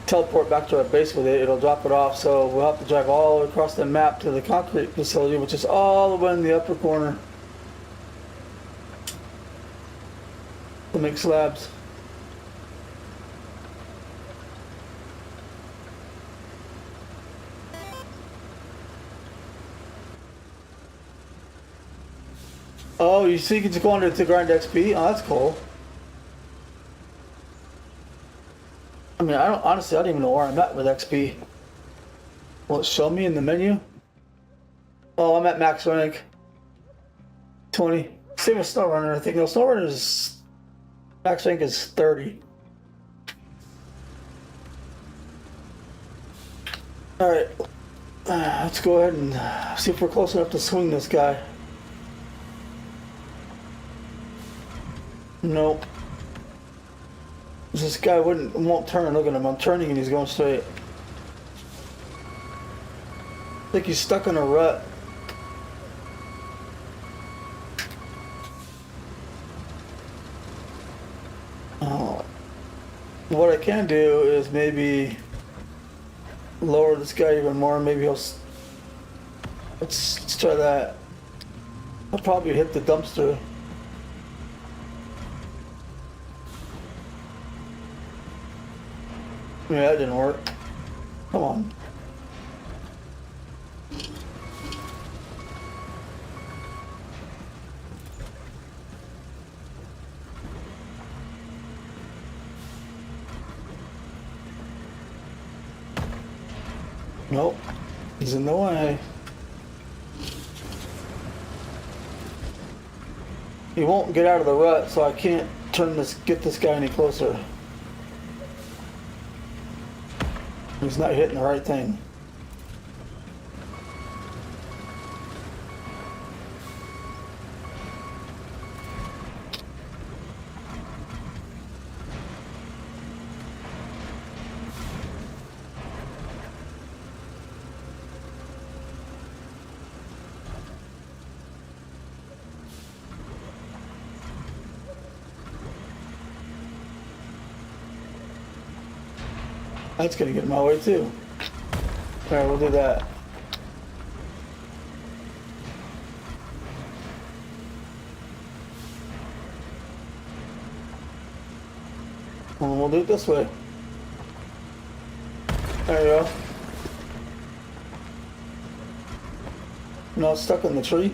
[SPEAKER 1] teleport back to our base with it. It'll drop it off, so we'll have to drive all the way across the map to the concrete facility, which is all the way in the upper corner to make slabs. Oh, you see, you can just go under to grind XP. Oh, that's cool. I mean, honestly, I don't even know where I'm at with XP. Will it show me in the menu? Oh, I'm at max rank. 20. Same with SnowRunner, I think. No, SnowRunner's max rank is 30. Alright. Let's go ahead and see if we're close enough to swing this guy. Nope. This guy won't turn. Look at him. I'm turning and he's going straight. I think he's stuck in a rut. Oh. What I can do is maybe lower this guy even more. Maybe he'll. Let's try that. I'll probably hit the dumpster. Yeah, that didn't work. Come on. Nope. He's in the way. He won't get out of the rut, so I can't get this guy any closer. He's not hitting the right thing. That's gonna get in my way too. Alright, we'll do that. And we'll do it this way. There you go. Now it's stuck in the tree.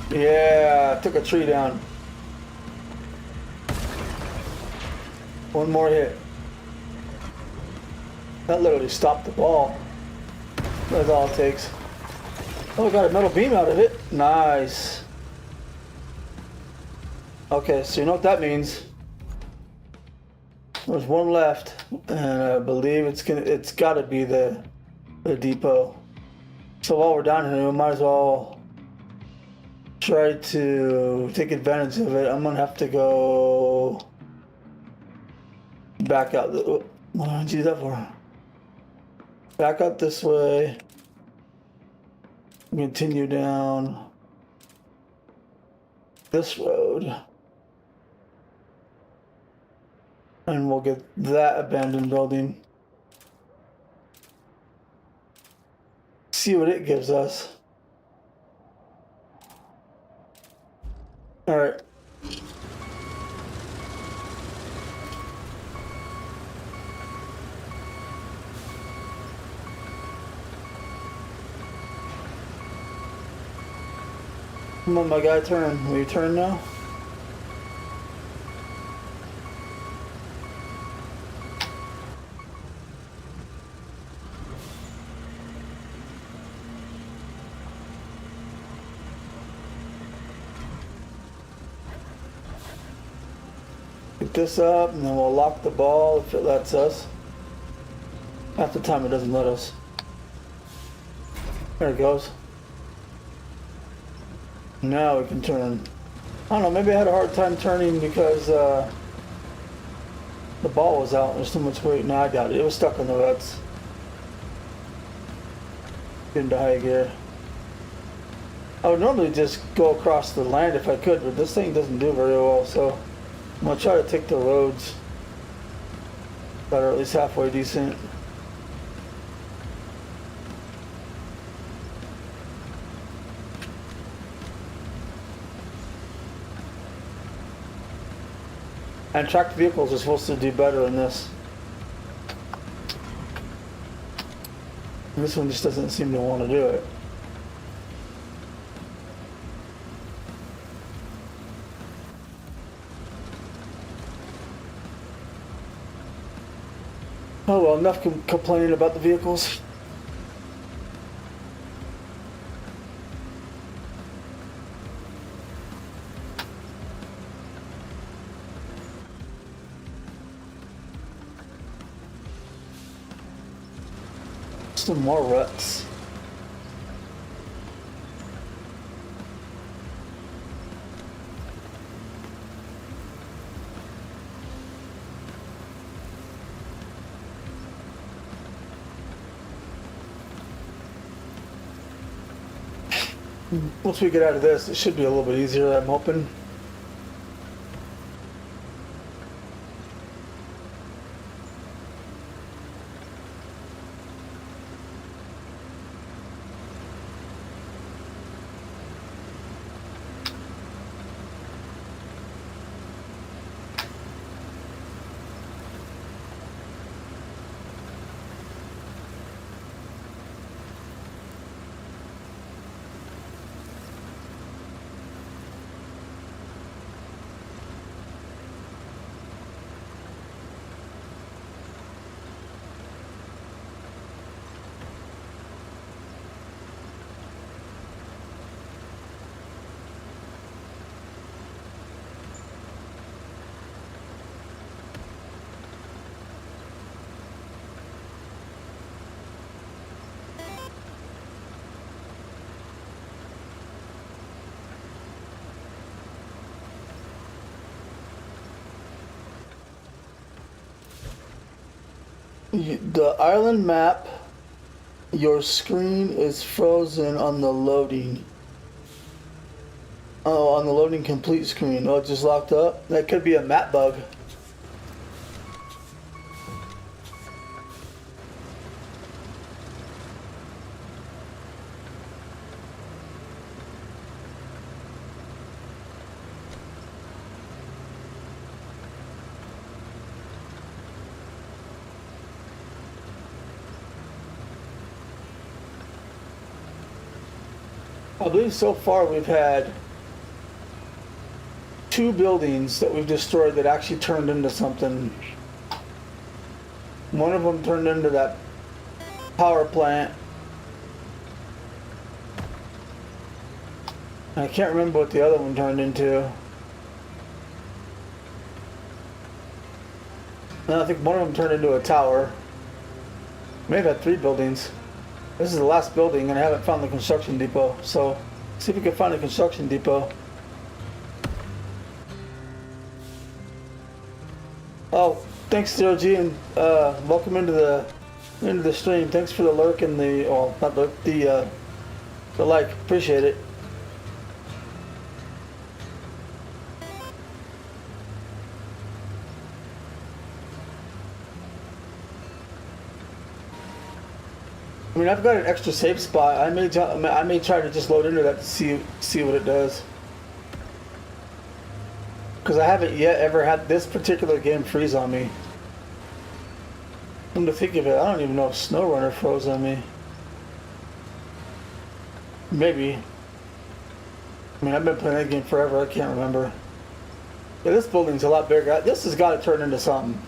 [SPEAKER 1] Yeah, took a tree down. One more hit. That literally stopped the ball. That's all it takes. Oh, I got a metal beam out of it. Nice. Okay, so you know what that means. There's one left, and I believe it's gotta be the depot. So while we're down here, we might as well try to take advantage of it. I'm gonna have to go back out. What did I do that for? Back out this way. Continue down this road. And we'll get that abandoned building. See what it gives us. All right. Come on, my guy, turn. Will you turn now? Pick this up, and then we'll lock the ball if it lets us. Half the time it doesn't let us. There it goes. Now we can turn. I don't know, maybe I had a hard time turning because the ball was out. There's too much weight. No, I got it. It was stuck in the ruts. Get into high gear. I would normally just go across the land if I could, but this thing doesn't do very well, so I'm gonna try to take the roads that are at least halfway decent. And tracked vehicles are supposed to do better in this. And this one just doesn't seem to want to do it. Oh well, enough complaining about the vehicles. Some more ruts. Once we get out of this, it should be a little bit easier, I'm hoping. The island map, your screen is frozen on the loading. Oh, on the loading complete screen. Oh, it just locked up? That could be a map bug. I believe so far we've had 2 buildings that we've destroyed that actually turned into something. One of them turned into that power plant. I can't remember what the other one turned into. No, I think one of them turned into a tower. May have had 3 buildings. This is the last building, and I haven't found the construction depot. So, see if we can find a construction depot. Oh, thanks, Zero G, and welcome into the stream. Thanks for the lurk and the not lurk, the like. Appreciate it. I mean, I've got an extra safe spot. I may try to just load into that to see what it does. Because I haven't yet ever had this particular game freeze on me. Come to think of it, I don't even know if SnowRunner froze on me. Maybe. I mean, I've been playing that game forever. I can't remember. Yeah, this building's a lot bigger. This has got to turn into something.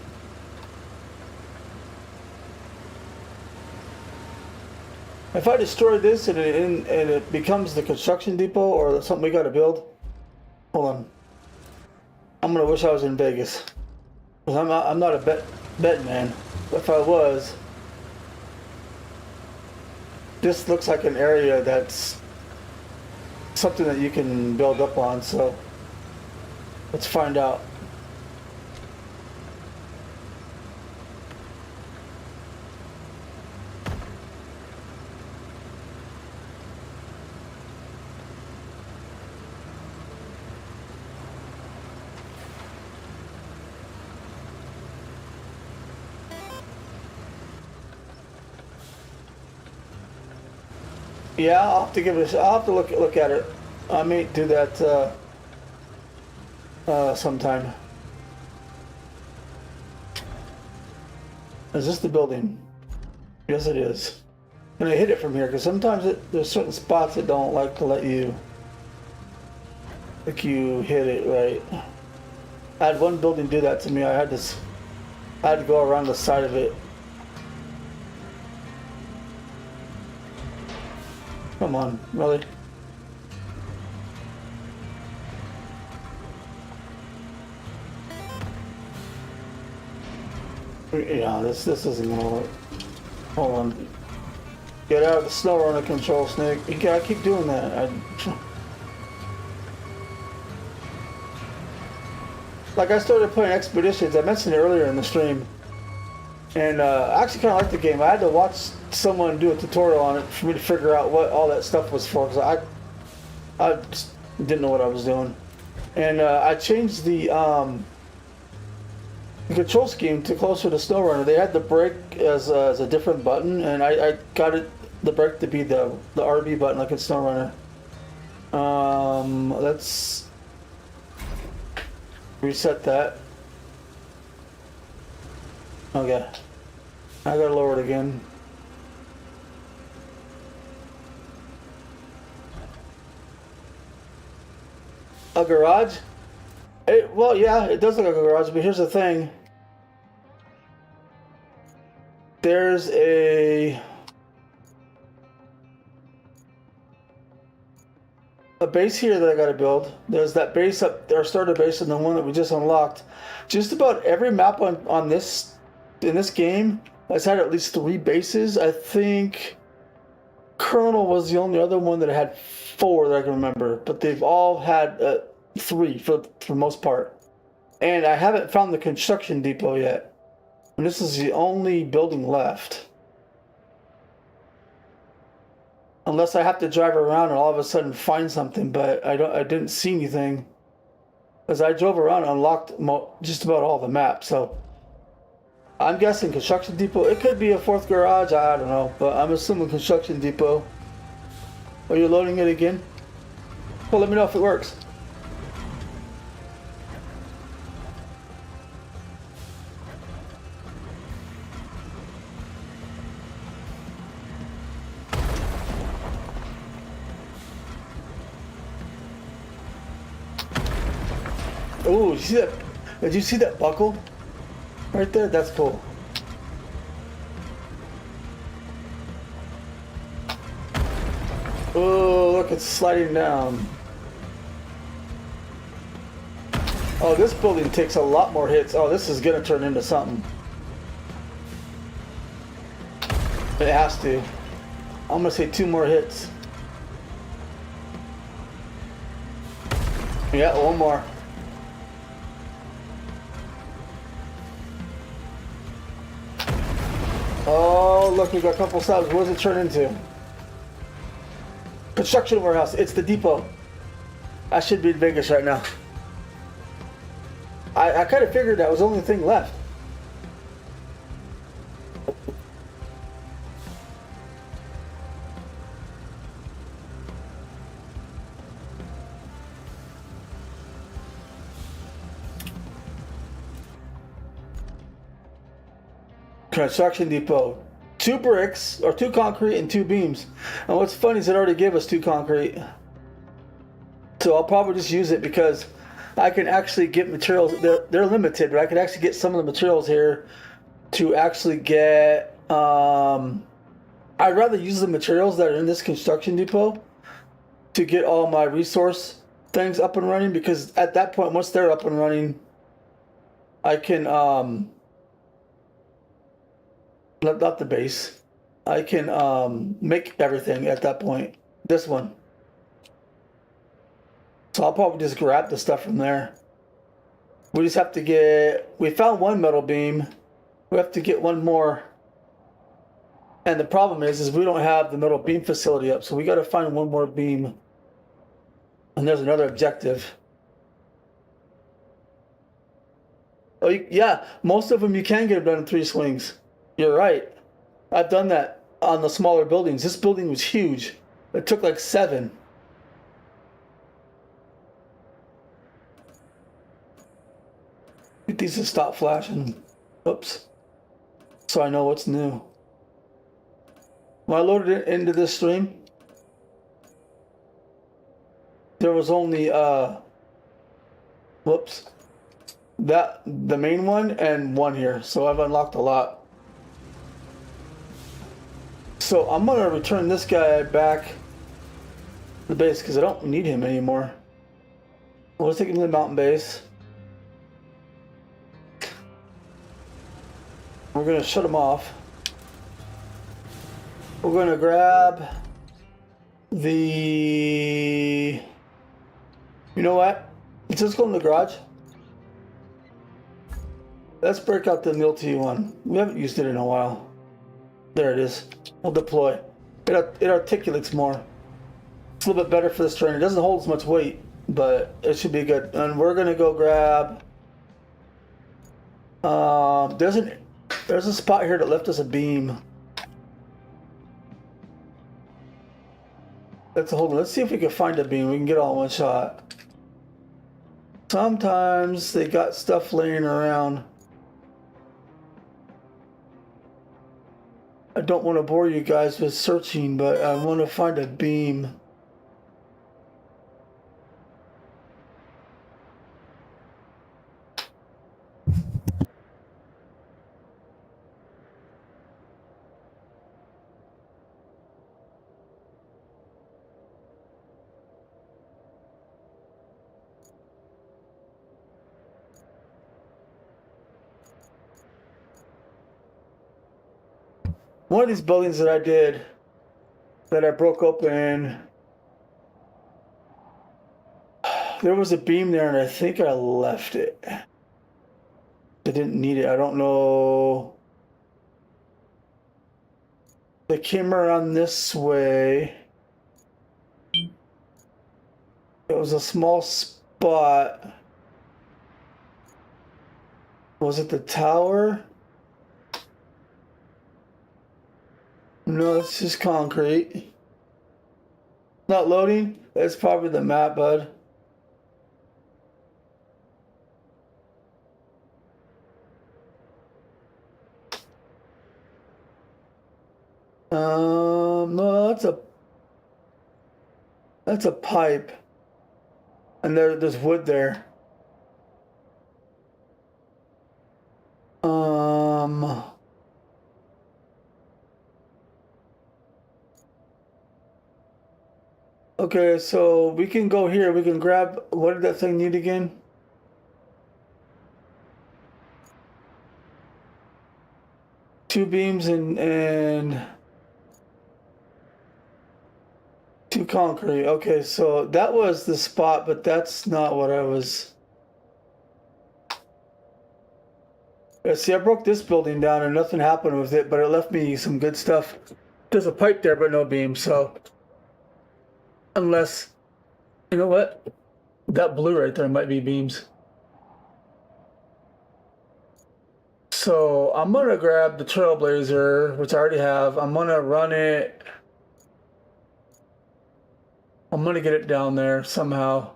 [SPEAKER 1] If I destroy this and it becomes the construction depot or something we got to build, hold on. I'm gonna wish I was in Vegas, because I'm not a bet man. If I was, this looks like an area that's something that you can build up on. So let's find out. Yeah, I'll have to give it. I'll have to look at it. I may do that sometime. Is this the building? Yes, it is. And I hit it from here because sometimes there's certain spots that don't like to let you, like you hit it right. I had one building do that to me. I had to go around the side of it. Come on, really? Yeah, this isn't gonna work. Hold on. Get out of the snow runner control, Snake. You gotta keep doing that. Like I started playing Expeditions. I mentioned it earlier in the stream, and I actually kind of liked the game. I had to watch someone do a tutorial on it for me to figure out what all that stuff was for, because I just didn't know what I was doing. And I changed the control scheme to closer to SnowRunner. They had the brake as a different button, and I got the brake to be the RB button like in SnowRunner. Let's reset that. Okay. I gotta lower it again. A garage? Well, yeah, it does look like a garage, but here's the thing. There's a base here that I gotta build. There's that base up there, starter base, and the one that we just unlocked. Just about every map on this in this game has had at least 3 bases. I think Colonel was the only other one that had 4 that I can remember, but they've all had 3 for the most part. And I haven't found the construction depot yet. And this is the only building left. Unless I have to drive around and all of a sudden find something, but I didn't see anything. As I drove around and unlocked just about all the maps, so I'm guessing construction depot. It could be a 4th garage, I don't know, but I'm assuming construction depot. Are you loading it again? Well, let me know if it works. Oh, you see that? Did you see that buckle? Right there? That's cool. Oh, look, it's sliding down. Oh, this building takes a lot more hits. Oh, this is gonna turn into something. It has to. I'm gonna say 2 more hits. Yeah, 1 more. Oh, look, we got a couple stops. What does it turn into? Construction warehouse. It's the depot. I should be in Vegas right now. I kind of figured that was the only thing left. Construction depot. 2 bricks, or 2 concrete and 2 beams. And what's funny is it already gave us 2 concrete. So I'll probably just use it because I can actually get materials. They're limited, but I can actually get some of the materials here to actually get. I'd rather use the materials that are in this construction depot to get all my resource things up and running, because at that point, once they're up and running, I can not the base. I can make everything at that point. This one. So I'll probably just grab the stuff from there. We just have to get... We found 1 metal beam. We have to get 1 more. And the problem is we don't have the metal beam facility up. So we got to find 1 more beam. And there's another objective. Oh, yeah. Most of them you can get them done in 3 swings. You're right. I've done that on the smaller buildings. This building was huge. It took like 7. Get these to stop flashing. Oops. So I know what's new. When I loaded it into this stream, there was only whoops. The main one and one here. So I've unlocked a lot. So I'm gonna return this guy back to the base because I don't need him anymore. Let's take him to the mountain base. We're gonna shut him off. We're gonna grab the... You know what? Let's just go in the garage. Let's break out the Milty one. We haven't used it in a while. There it is. We'll deploy. It articulates more. It's a little bit better for this terrain. It doesn't hold as much weight, but it should be good. And we're gonna go grab... There's a spot here that left us a beam. Hold on. Let's see if we can find a beam. We can get all in one shot. Sometimes they got stuff laying around. I don't want to bore you guys with searching, but I want to find a beam. One of these buildings that I did, that I broke open, there was a beam there and I think I left it. I didn't need it. I don't know. They came around this way. It was a small spot. Was it the tower? No, it's just concrete. Not loading? That's probably the map, bud. No, that's a pipe. And there's wood there. Okay, so we can go here. We can grab, what did that thing need again? Two beams and 2 concrete. Okay, so that was the spot, but that's not what I was... Yeah, see, I broke this building down and nothing happened with it, but it left me some good stuff. There's a pipe there, but no beam, so... Unless... You know what? That blue right there might be beams. So I'm gonna grab the Trailblazer, which I already have. I'm gonna run it. I'm gonna get it down there somehow.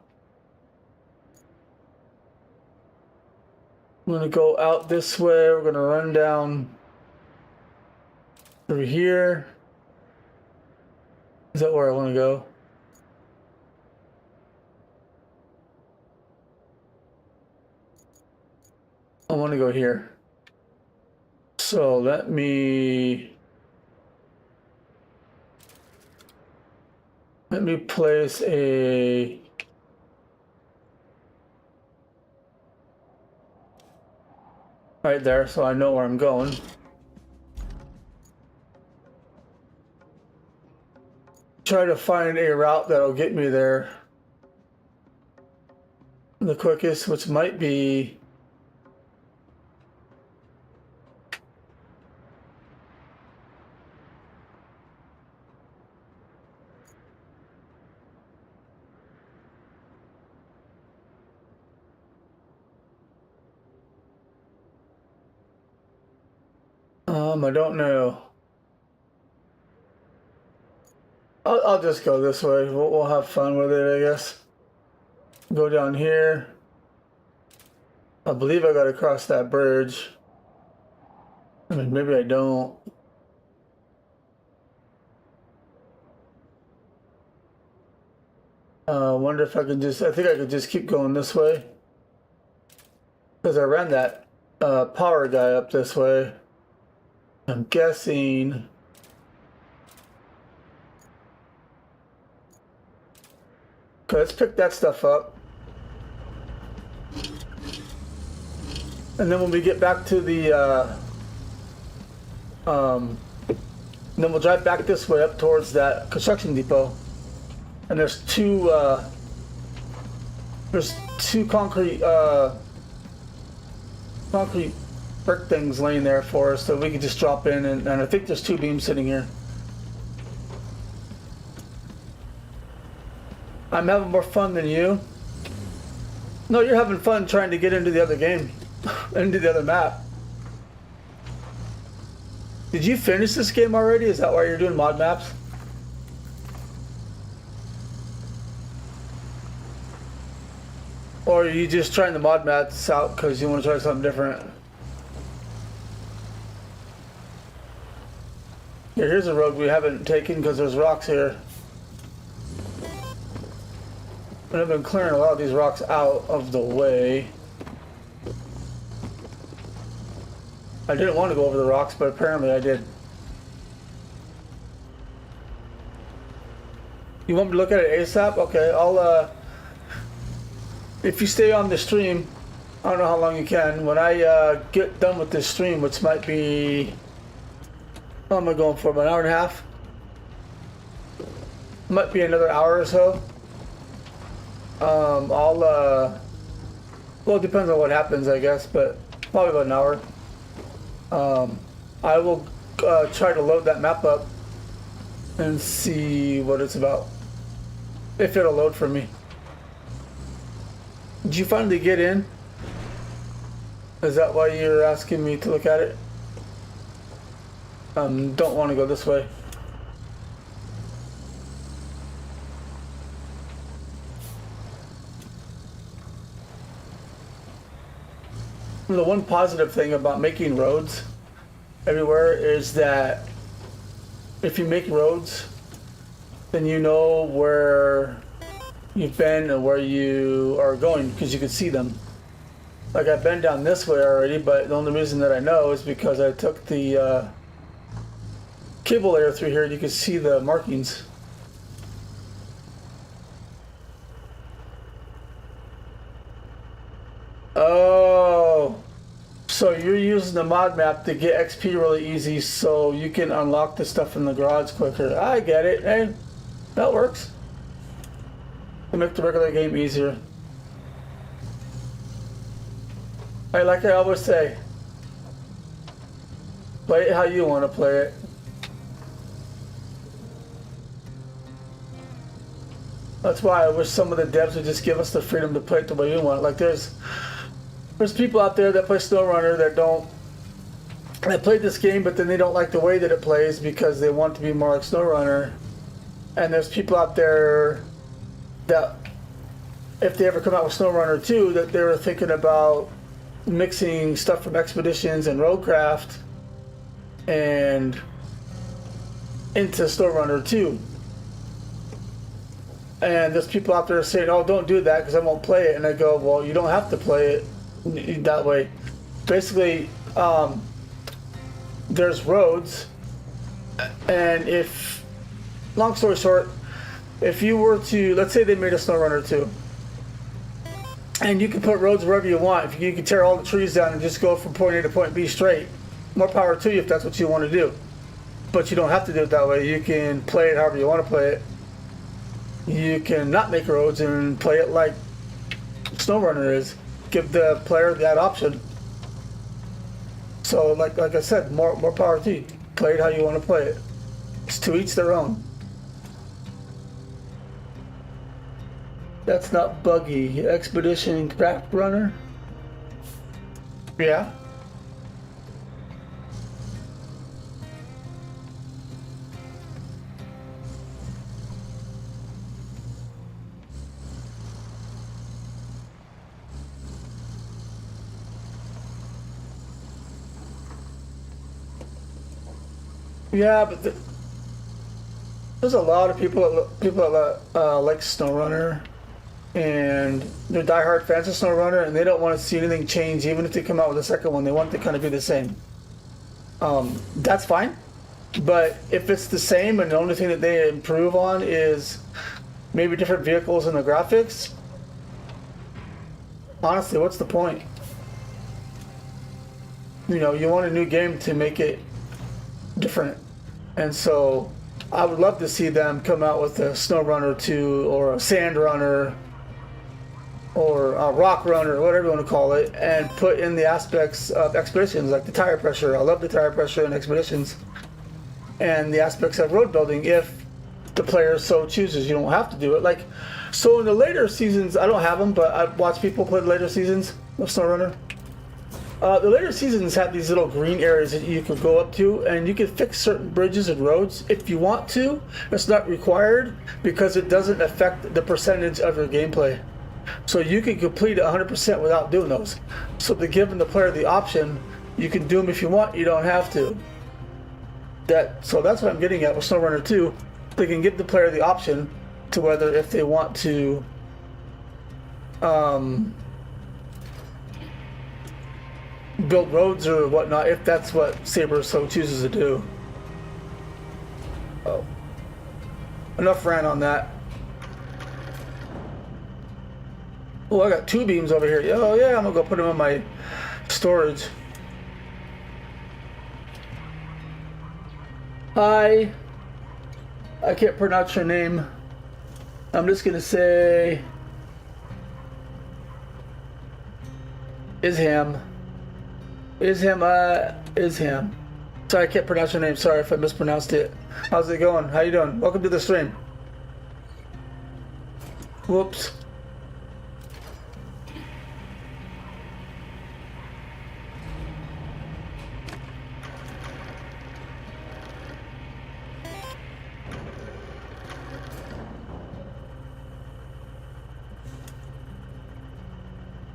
[SPEAKER 1] I'm gonna go out this way. We're gonna run down through here. Is that where I want to go? I want to go here. So let me place a right there so I know where I'm going. Try to find a route that'll get me there the quickest, which might be I don't know. I'll just go this way. We'll have fun with it, I guess. Go down here. I believe I gotta cross that bridge. I mean, maybe I don't. Wonder if I can just, I think I could just keep going this way. Because I ran that power guy up this way. I'm guessing. Okay, let's pick that stuff up. And then when we get back to the, then we'll drive back this way up towards that construction depot. And there's two concrete brick things laying there for us, so we can just drop in, and I think there's 2 beams sitting here. I'm having more fun than you. No, you're having fun trying to get into the other game, into the other map. Did you finish this game already? Is that why you're doing mod maps? Or are you just trying the mod maps out because you want to try something different? Yeah, here's a road we haven't taken because there's rocks here. And I've been clearing a lot of these rocks out of the way. I didn't want to go over the rocks, but apparently I did. You want me to look at it ASAP? Okay, I'll, if you stay on the stream, I don't know how long you can. When I get done with this stream, which might be, how am I going for, about an hour and a half? Might be another hour or so. Well, it depends on what happens, I guess, but probably about an hour. I will try to load that map up and see what it's about. If it'll load for me. Did you finally get in? Is that why you're asking me to look at it? Don't want to go this way. The one positive thing about making roads everywhere is that if you make roads, then you know where you've been and where you are going because you can see them. Like I've been down this way already, but the only reason that I know is because I took the cable layer through here and you can see the markings. Oh, so you're using the mod map to get XP really easy so you can unlock the stuff in the garage quicker. I get it. Hey, that works. To make the regular game easier. Hey, like I always say, play it how you want to play it. That's why I wish some of the devs would just give us the freedom to play it the way we want. Like there's people out there that play SnowRunner that play this game, but then they don't like the way that it plays because they want to be more like SnowRunner. And there's people out there that, if they ever come out with SnowRunner 2, that they were thinking about mixing stuff from Expeditions and RoadCraft and into SnowRunner 2. And there's people out there saying, oh, don't do that because I won't play it. And I go, well, you don't have to play it that way. Basically, there's roads, and if, long story short, if you were to, let's say they made a SnowRunner 2, and you can put roads wherever you want. If you can tear all the trees down and just go from point A to point B straight, more power to you if that's what you want to do. But you don't have to do it that way. You can play it however you want to play it. You can not make roads and play it like SnowRunner is. Give the player that option. So like I said, more power to you. Play it how you want to play it. It's to each their own. That's not buggy. Expedition Craft Runner? Yeah. Yeah, but there's a lot of people that like SnowRunner, and they're diehard fans of SnowRunner, and they don't want to see anything change, even if they come out with a second one. They want to kind of be the same. That's fine, but if it's the same and the only thing that they improve on is maybe different vehicles and the graphics, honestly, what's the point? You know, you want a new game to make it different, and so I would love to see them come out with a SnowRunner 2 or a Sand Runner or a Rock Runner, whatever you want to call it, and put in the aspects of Expeditions, like the tire pressure. I love the tire pressure in Expeditions, and the aspects of road building if the player so chooses. You don't have to do it. Like, so in the later seasons, I don't have them, but I watch people play the later seasons of SnowRunner. The later seasons have these little green areas that you can go up to, and you can fix certain bridges and roads if you want to. It's not required because it doesn't affect the percentage of your gameplay. So you can complete it 100% without doing those. So they're giving the player the option. You can do them if you want. You don't have to. So that's what I'm getting at with SnowRunner 2. They can give the player the option to whether if they want to build roads or whatnot, if that's what Saber so chooses to do. Oh, enough rant on that. Oh, I got 2 beams over here. Oh yeah, I'm gonna go put them in my storage. Hi. I can't pronounce your name. I'm just gonna say Isham. Isham. Sorry, I can't pronounce your name. Sorry if I mispronounced it. How's it going? How you doing? Welcome to the stream. Whoops.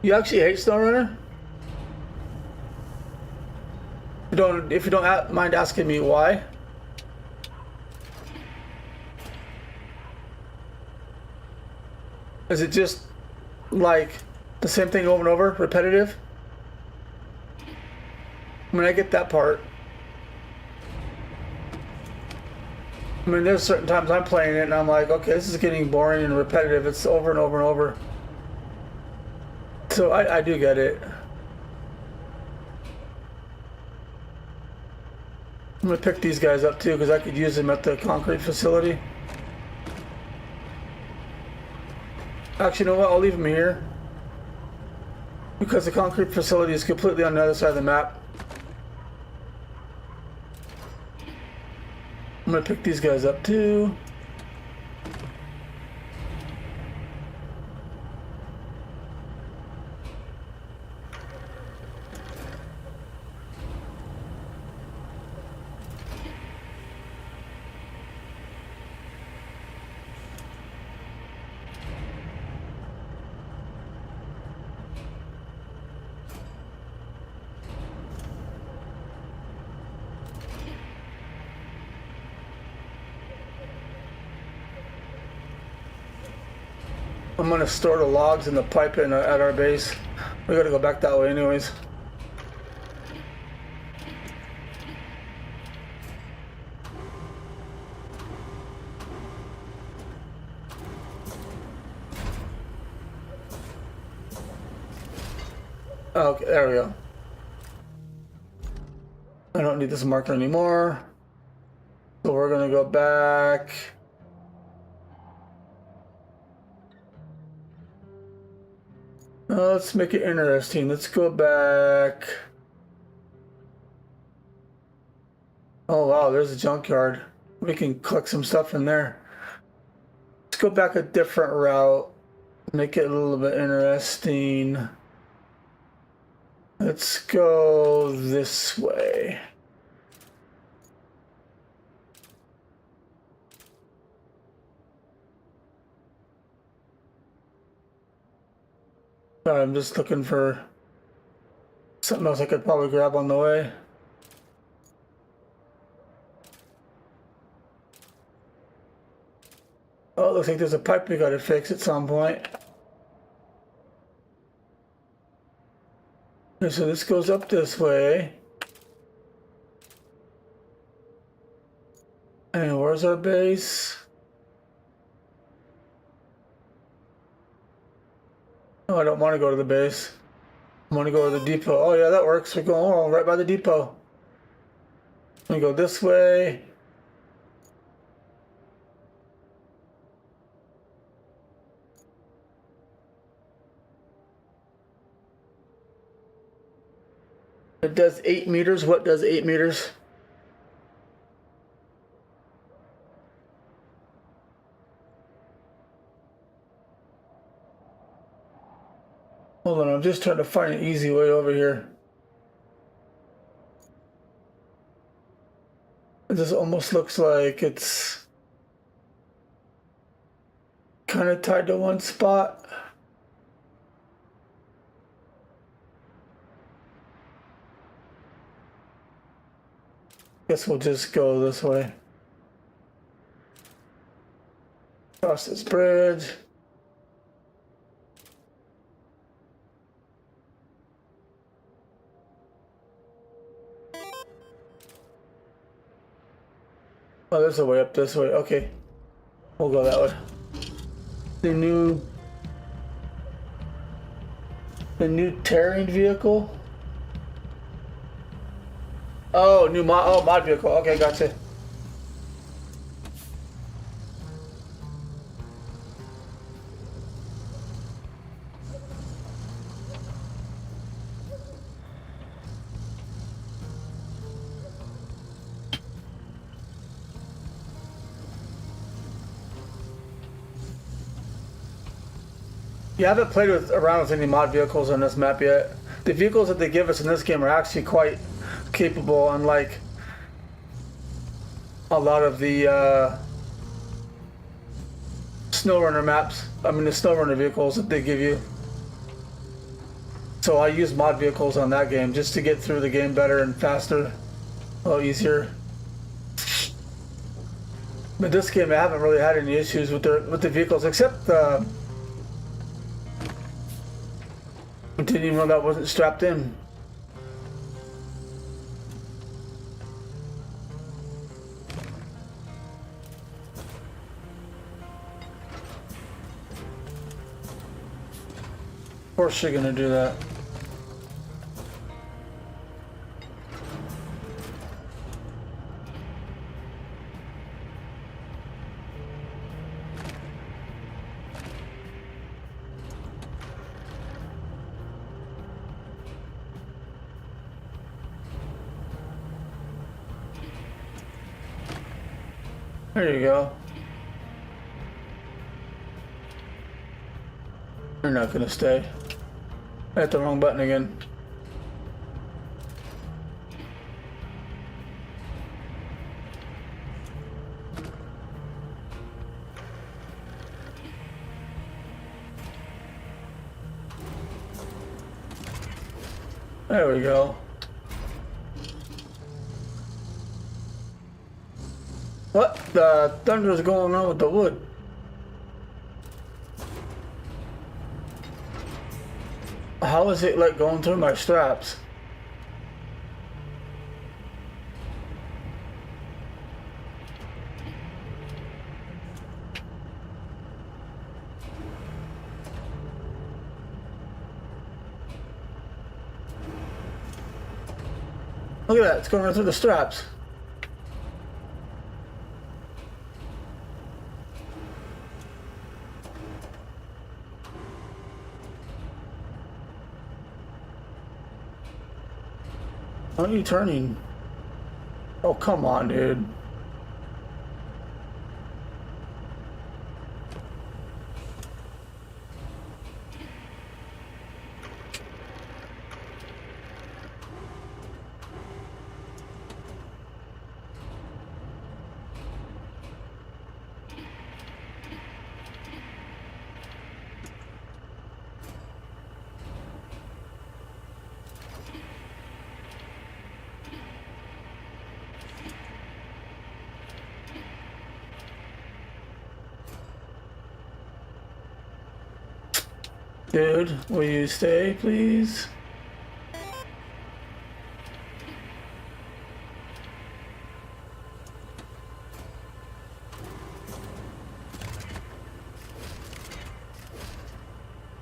[SPEAKER 1] You actually hate SnowRunner? If you don't mind asking me why. Is it just like the same thing over and over, repetitive? I mean, I get that part. I mean, there's certain times I'm playing it and I'm like, okay, this is getting boring and repetitive. It's over and over and over. So I do get it. I'm gonna pick these guys up too because I could use them at the concrete facility. Actually, you know what? I'll leave them here because the concrete facility is completely on the other side of the map. I'm gonna pick these guys up too. I'm gonna store the logs in the pipe at our base. We gotta go back that way anyways. Okay, there we go. I don't need this marker anymore. So we're gonna go back. Let's make it interesting. Let's go back. Oh wow, there's a junkyard. We can collect some stuff in there. Let's go back a different route. Make it a little bit interesting. Let's go this way. Sorry, I'm just looking for something else I could probably grab on the way. Oh, it looks like there's a pipe we gotta fix at some point. Okay, so this goes up this way. And where's our base? Oh, I don't want to go to the base. I want to go to the depot. Oh yeah, that works. We're going right by the depot. We go this way. It does 8 meters. What does 8 meters? Hold on, I'm just trying to find an easy way over here. This almost looks like it's kind of tied to one spot. Guess we'll just go this way. Cross this bridge. Oh, there's a way up this way. Okay. We'll go that way. The new tearing vehicle. Oh, mod vehicle. Okay, gotcha. Yeah, I haven't played around with any mod vehicles on this map yet. The vehicles that they give us in this game are actually quite capable, unlike a lot of the SnowRunner maps. I mean, the SnowRunner vehicles that they give you. So I use mod vehicles on that game just to get through the game better and faster, a little easier. But this game, I haven't really had any issues with the vehicles, except I didn't even know that wasn't strapped in. Of course you're gonna do that. There you go. You're not gonna stay. I hit the wrong button again. There we go. What the thunder is going on with the wood? How is it like going through my straps? Look at that, it's going right through the straps. Why are you turning? Oh, come on, dude. Dude, will you stay, please?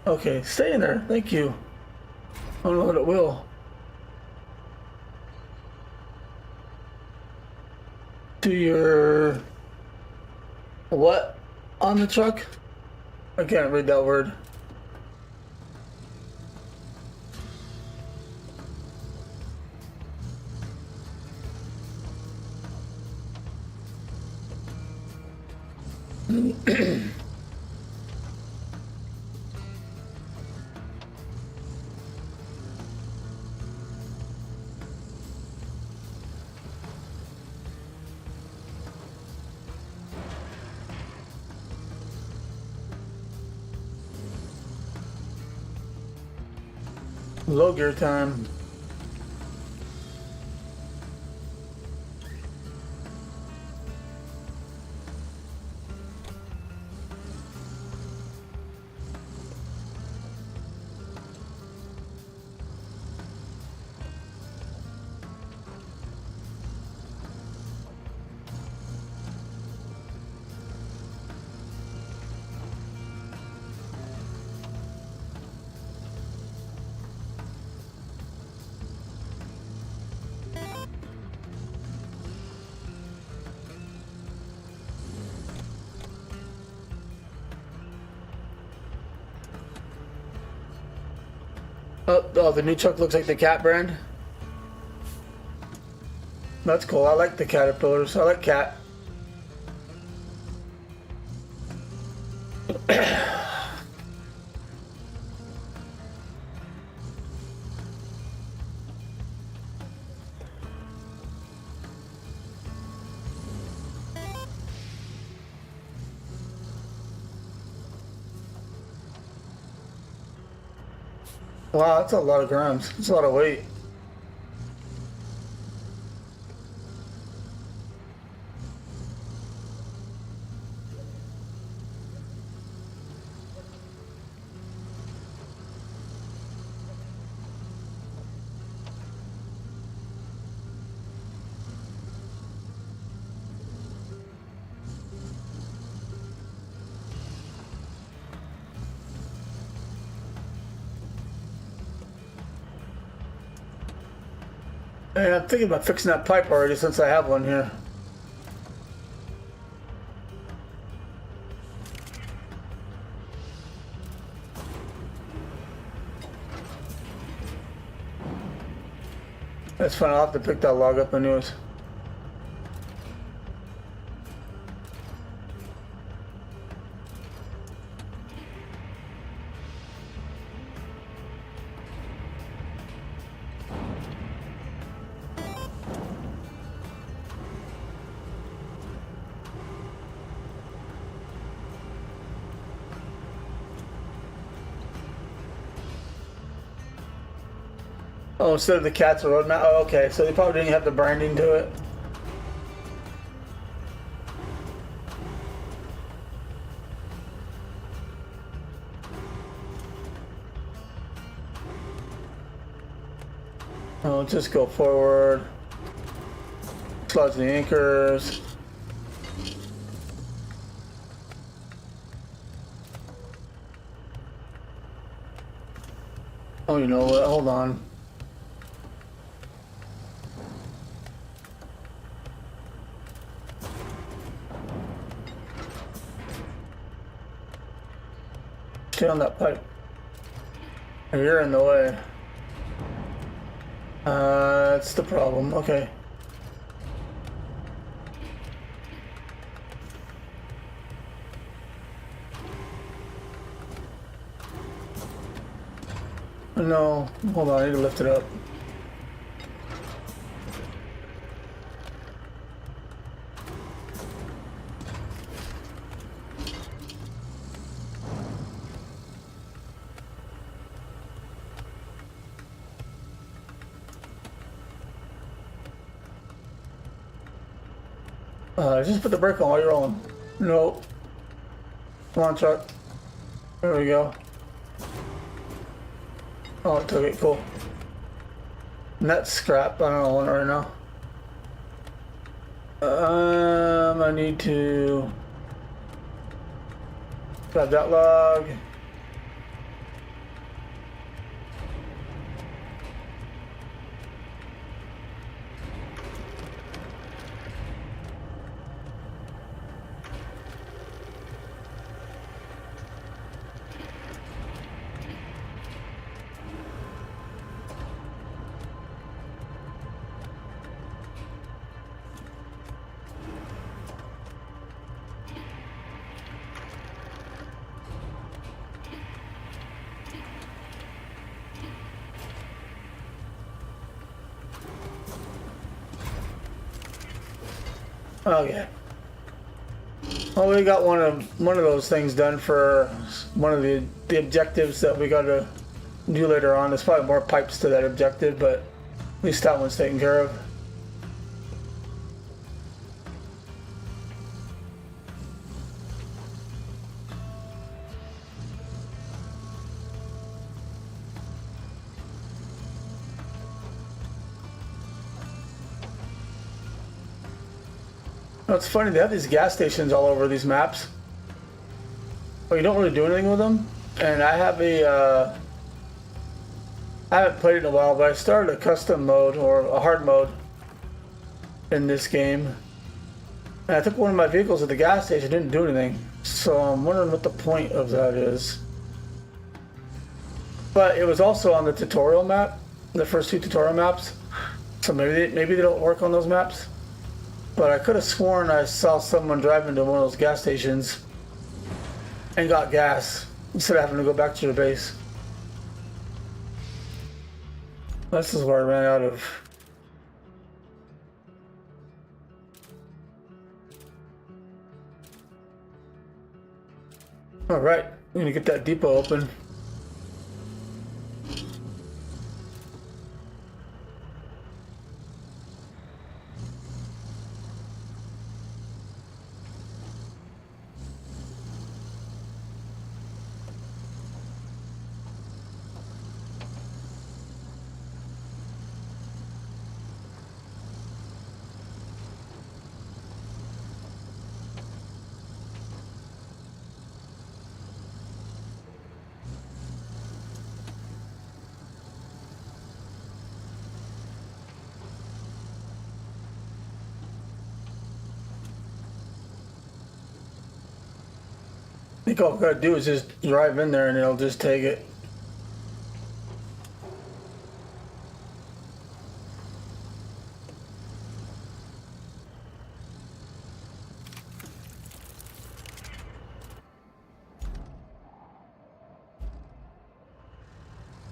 [SPEAKER 1] Okay, stay in there. Thank you. I don't know what it will. Do your what on the truck? I can't read that word. Low gear time. Oh, the new truck looks like the Cat brand. That's cool. I like the Caterpillars. I like Cat. Wow, that's a lot of grams. That's a lot of weight. Hey, I'm thinking about fixing that pipe already since I have one here. That's fine, I'll have to pick that log up anyways. Oh, instead of the Cat's a road map? Oh, okay, so they probably didn't have the branding to it. Oh, just go forward. Sludge the anchors. Oh, you know what? Hold on. Stay on that pipe. You're in the way. That's the problem. Okay. No, hold on, I need to lift it up. Just put the brake on while you're rolling. No. Come on, truck. There we go. Oh, it took it. Cool. And that's scrap. I don't want it right now. I need to grab that log. Okay. Well, we got one of those things done for one of the objectives that we got to do later on. There's probably more pipes to that objective, but at least that one's taken care of. No, it's funny, they have these gas stations all over these maps, but you don't really do anything with them. And I have I haven't played it in a while, but I started a custom mode or a hard mode in this game. And I took one of my vehicles at the gas station, didn't do anything. So I'm wondering what the point of that is. But it was also on the tutorial map, the first 2 tutorial maps. So maybe they don't work on those maps. But I could have sworn I saw someone driving to one of those gas stations and got gas instead of having to go back to their base. This is where I ran out of. All right, I'm gonna get that depot open. I think all I've got to do is just drive in there and it'll just take it.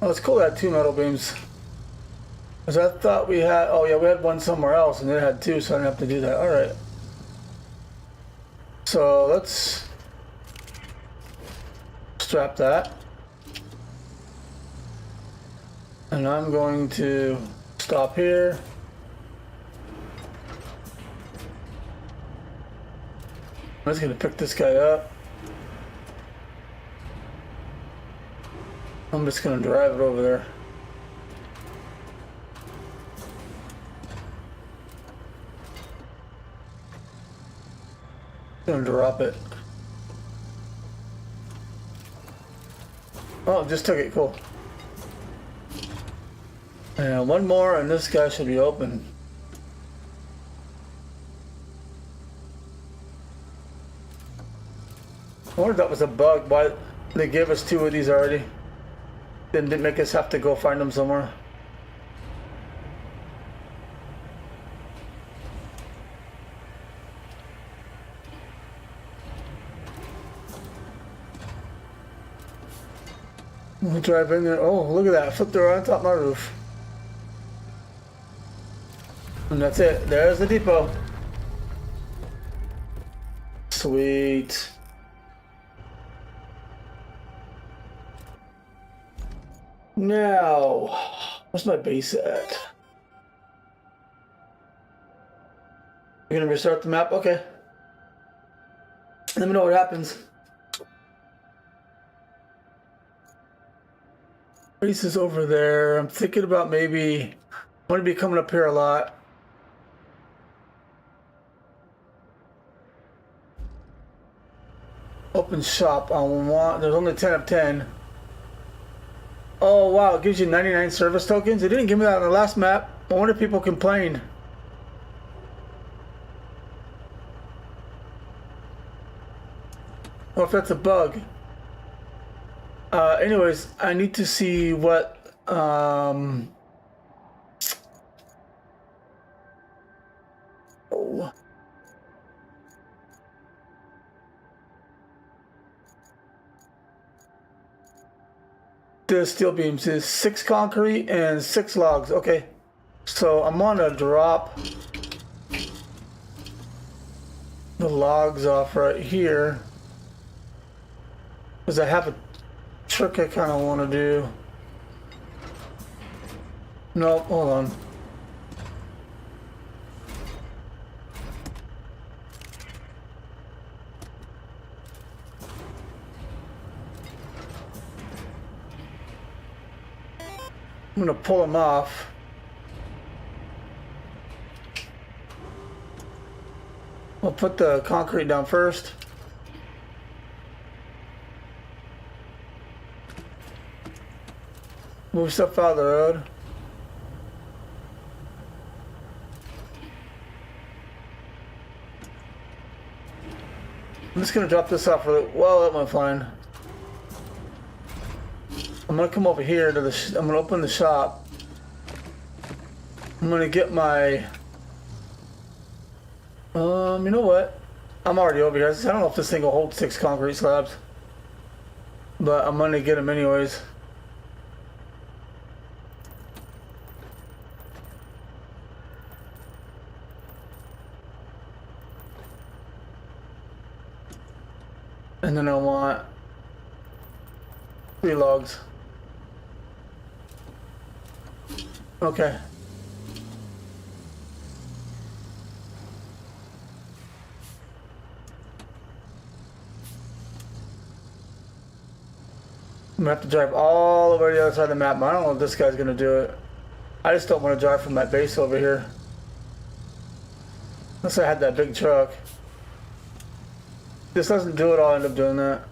[SPEAKER 1] Oh, it's cool that 2 metal beams. Because I thought we had, oh yeah, we had one somewhere else and it had 2, so I didn't have to do that. All right. So let's strap that. And I'm going to stop here. I'm just going to pick this guy up. I'm just going to drive it over there. Going to drop it. Oh, it just took it. Cool. And one more, and this guy should be open. I wonder if that was a bug. Why they gave us 2 of these already? Then didn't make us have to go find them somewhere. We'll drive in there. Oh, look at that. Flipped her on top of my roof. And that's it. There's the depot. Sweet. Now, where's my base at? You're gonna restart the map? Okay. Let me know what happens. Base is over there. I'm thinking about maybe I'm going to be coming up here a lot. Open shop. I want. There's only 10 of 10. Oh wow! It gives you 99 service tokens. It didn't give me that on the last map. I wonder if people complained. Or if that's a bug. Anyways, I need to see what oh. The steel beams is 6 concrete and 6 logs. Okay, so I'm gonna drop the logs off right here because I have a trick I kind of want to do. Nope, hold on. I'm gonna pull them off. We'll put the concrete down first. Move stuff out of the road. I'm just gonna drop this off really well. That went fine. I'm gonna come over here to the. I'm gonna open the shop. I'm gonna get my. You know what? I'm already over here. I don't know if this thing will hold 6 concrete slabs, but I'm gonna get them anyways. And then I want 3 logs. Okay. I'm gonna have to drive all the way to the other side of the map. I don't know if this guy's gonna do it. I just don't want to drive from my base over here. Unless I had that big truck. This doesn't do it, I'll end up doing that.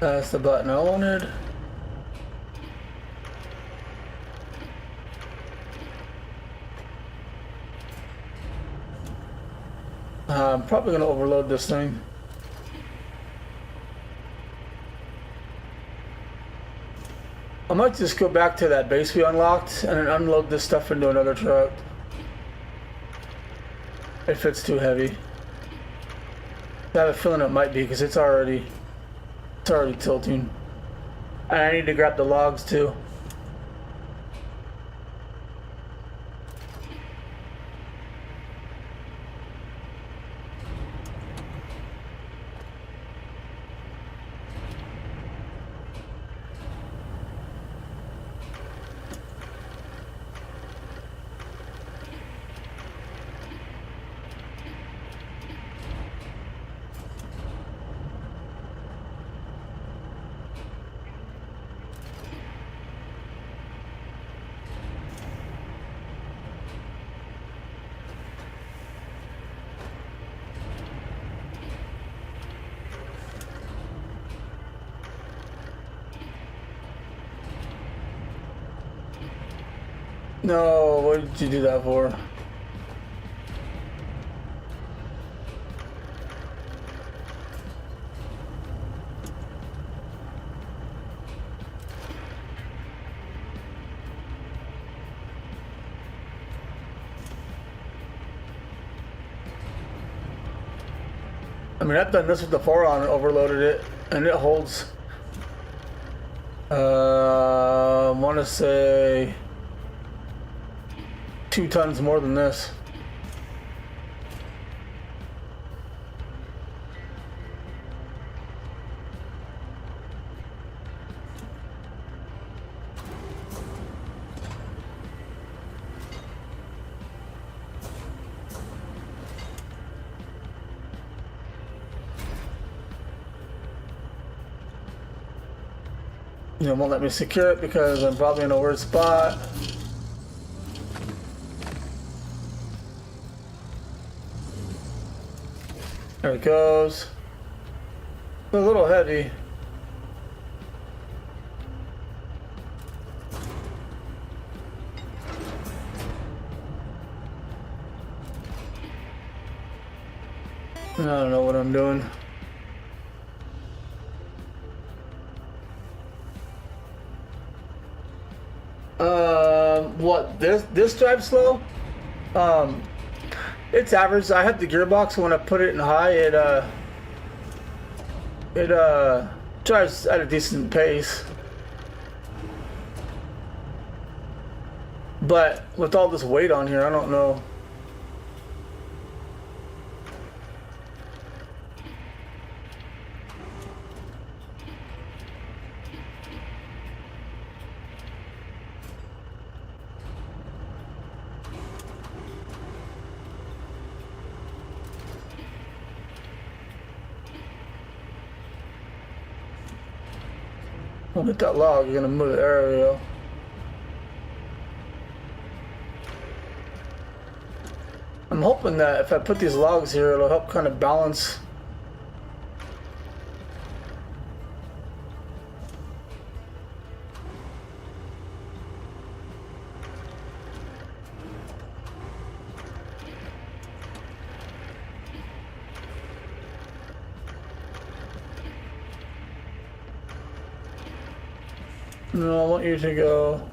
[SPEAKER 1] That's the button I wanted. I'm probably going to overload this thing. I might just go back to that base we unlocked and then unload this stuff into another truck. If it's too heavy. I have a feeling it might be because it's already tilting. And I need to grab the logs too. No, what did you do that for? I mean, I've done this with the 4-on and overloaded it, and it holds. I want to say 2 tons more than this. It won't let me secure it because I'm probably in a weird spot. There it goes. A little heavy. I don't know what I'm doing. What this drives slow? It's average. I have the gearbox. When I put it in high, it drives at a decent pace. But with all this weight on here, I don't know. Look at that log. You're gonna move the aerial. I'm hoping that if I put these logs here, it'll help kind of balance. No, I want you to go.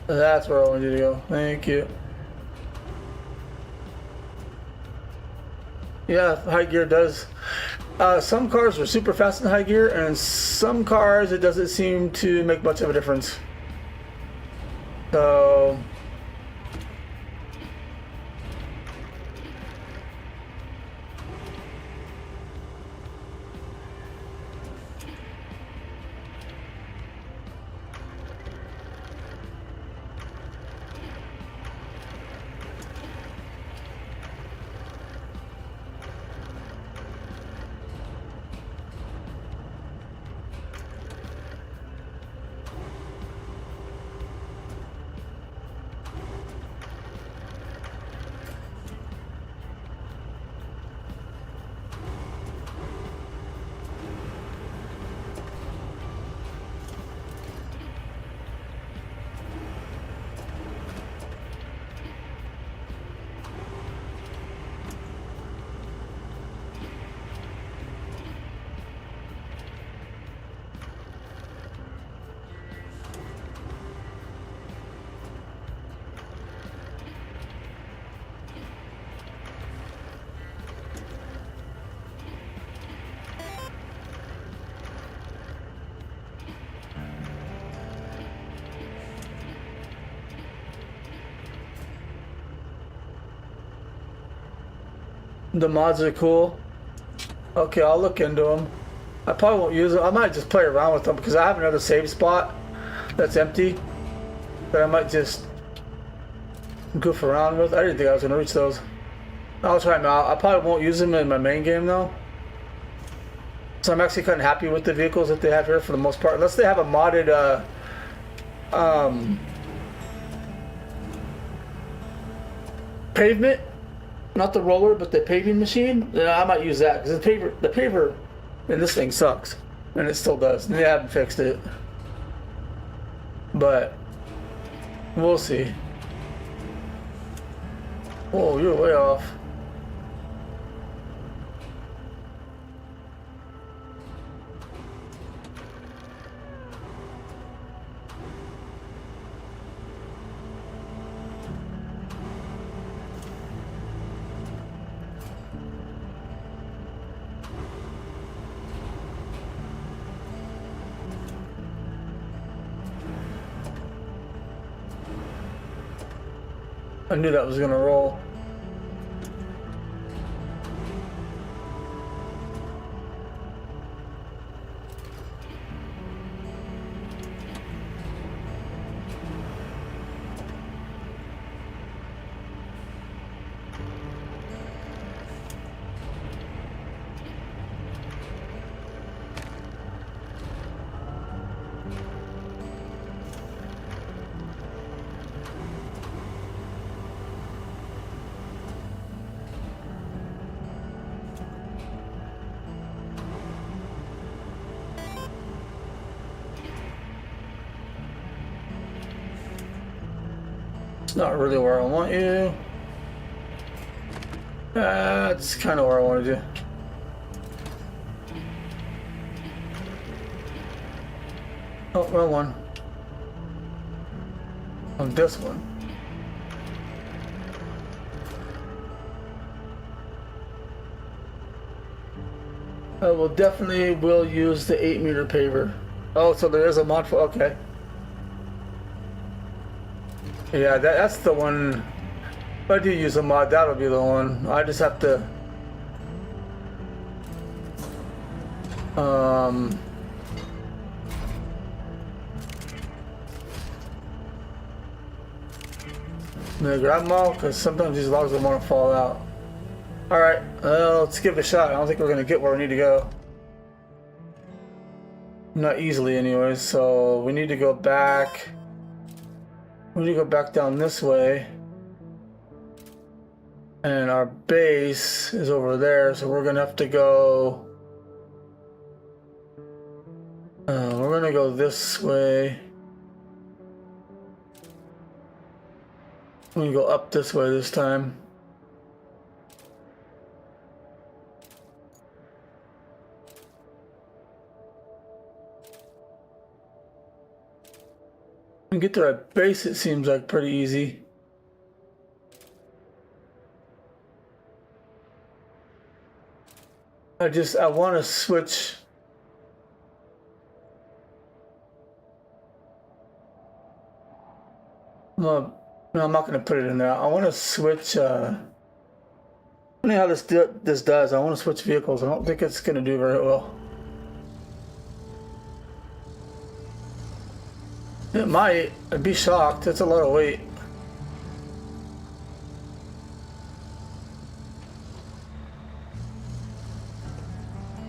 [SPEAKER 1] That's where I want you to go. Thank you. Yeah, high gear does. Some cars are super fast in high gear, and some cars it doesn't seem to make much of a difference. So. The mods are cool. Okay, I'll look into them. I probably won't use them. I might just play around with them because I have another save spot that's empty that I might just goof around with. I didn't think I was gonna reach those. I'll try them out. I probably won't use them in my main game though. So I'm actually kind of happy with the vehicles that they have here for the most part. Unless they have a modded pavement. Not the roller, but the paving machine. Then I might use that because the paver in this thing sucks, and it still does. And they haven't fixed it, but we'll see. Whoa, you're way off. I knew that was gonna roll. It's not really where I want you. That's kind of where I wanted you. Oh, wrong one. On this one. I will definitely use the 8-meter paver. Oh, so there is a mod for, okay. Yeah, that's the one. If I do use a mod, that'll be the one. I just have to I'm gonna grab them all because sometimes these logs will want to fall out. Alright, let's give it a shot. I don't think we're gonna get where we need to go. Not easily anyways, so we need to go back. We need to go back down this way. And our base is over there, so we're gonna have to go. We're gonna go this way. We're gonna go up this way this time. We get to our base, it seems like pretty easy. I want to switch. No, I'm not going to put it in there. I want to switch. Funny how this does. I want to switch vehicles. I don't think it's going to do very well. It might. I'd be shocked. It's a lot of weight.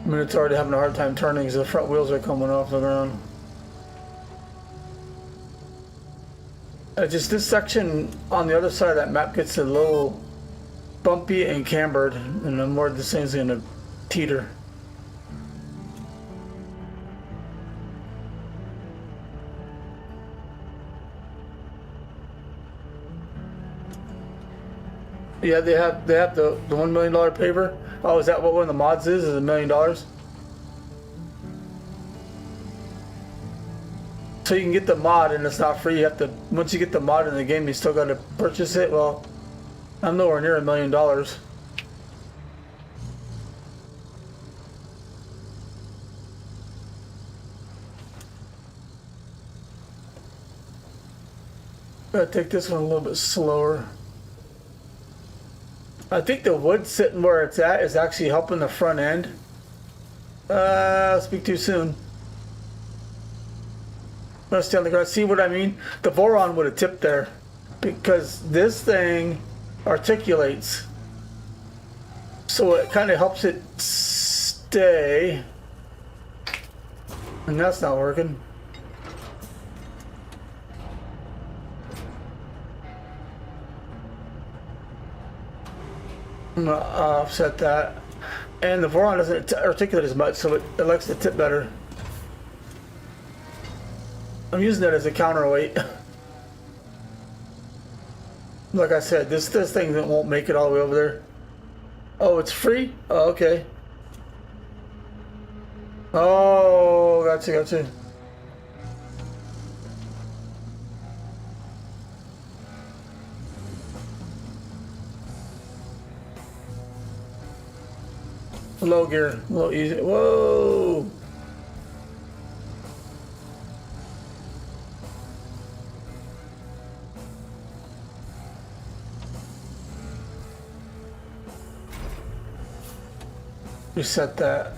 [SPEAKER 1] I mean, it's already having a hard time turning because the front wheels are coming off the ground. Just this section on the other side of that map gets a little bumpy and cambered, and I'm worried this thing's gonna teeter. Yeah, they have the $1 million paver. Oh, is that what one of the mods is? Is $1 million? So you can get the mod and it's not free. You have to, once you get the mod in the game, you still got to purchase it. Well, I'm nowhere near $1 million. Gotta take this one a little bit slower. I think the wood sitting where it's at is actually helping the front end. Speak too soon. I'm gonna stay on the ground. See what I mean? The Voron would have tipped there because this thing articulates, so it kind of helps it stay. And that's not working. I'm gonna offset that. And the Voron doesn't articulate as much, so it likes to tip better. I'm using that as a counterweight. Like I said, this thing that won't make it all the way over there. Oh, it's free? Oh, okay. Oh, gotcha. Low gear, a little easy. Whoa! reset that.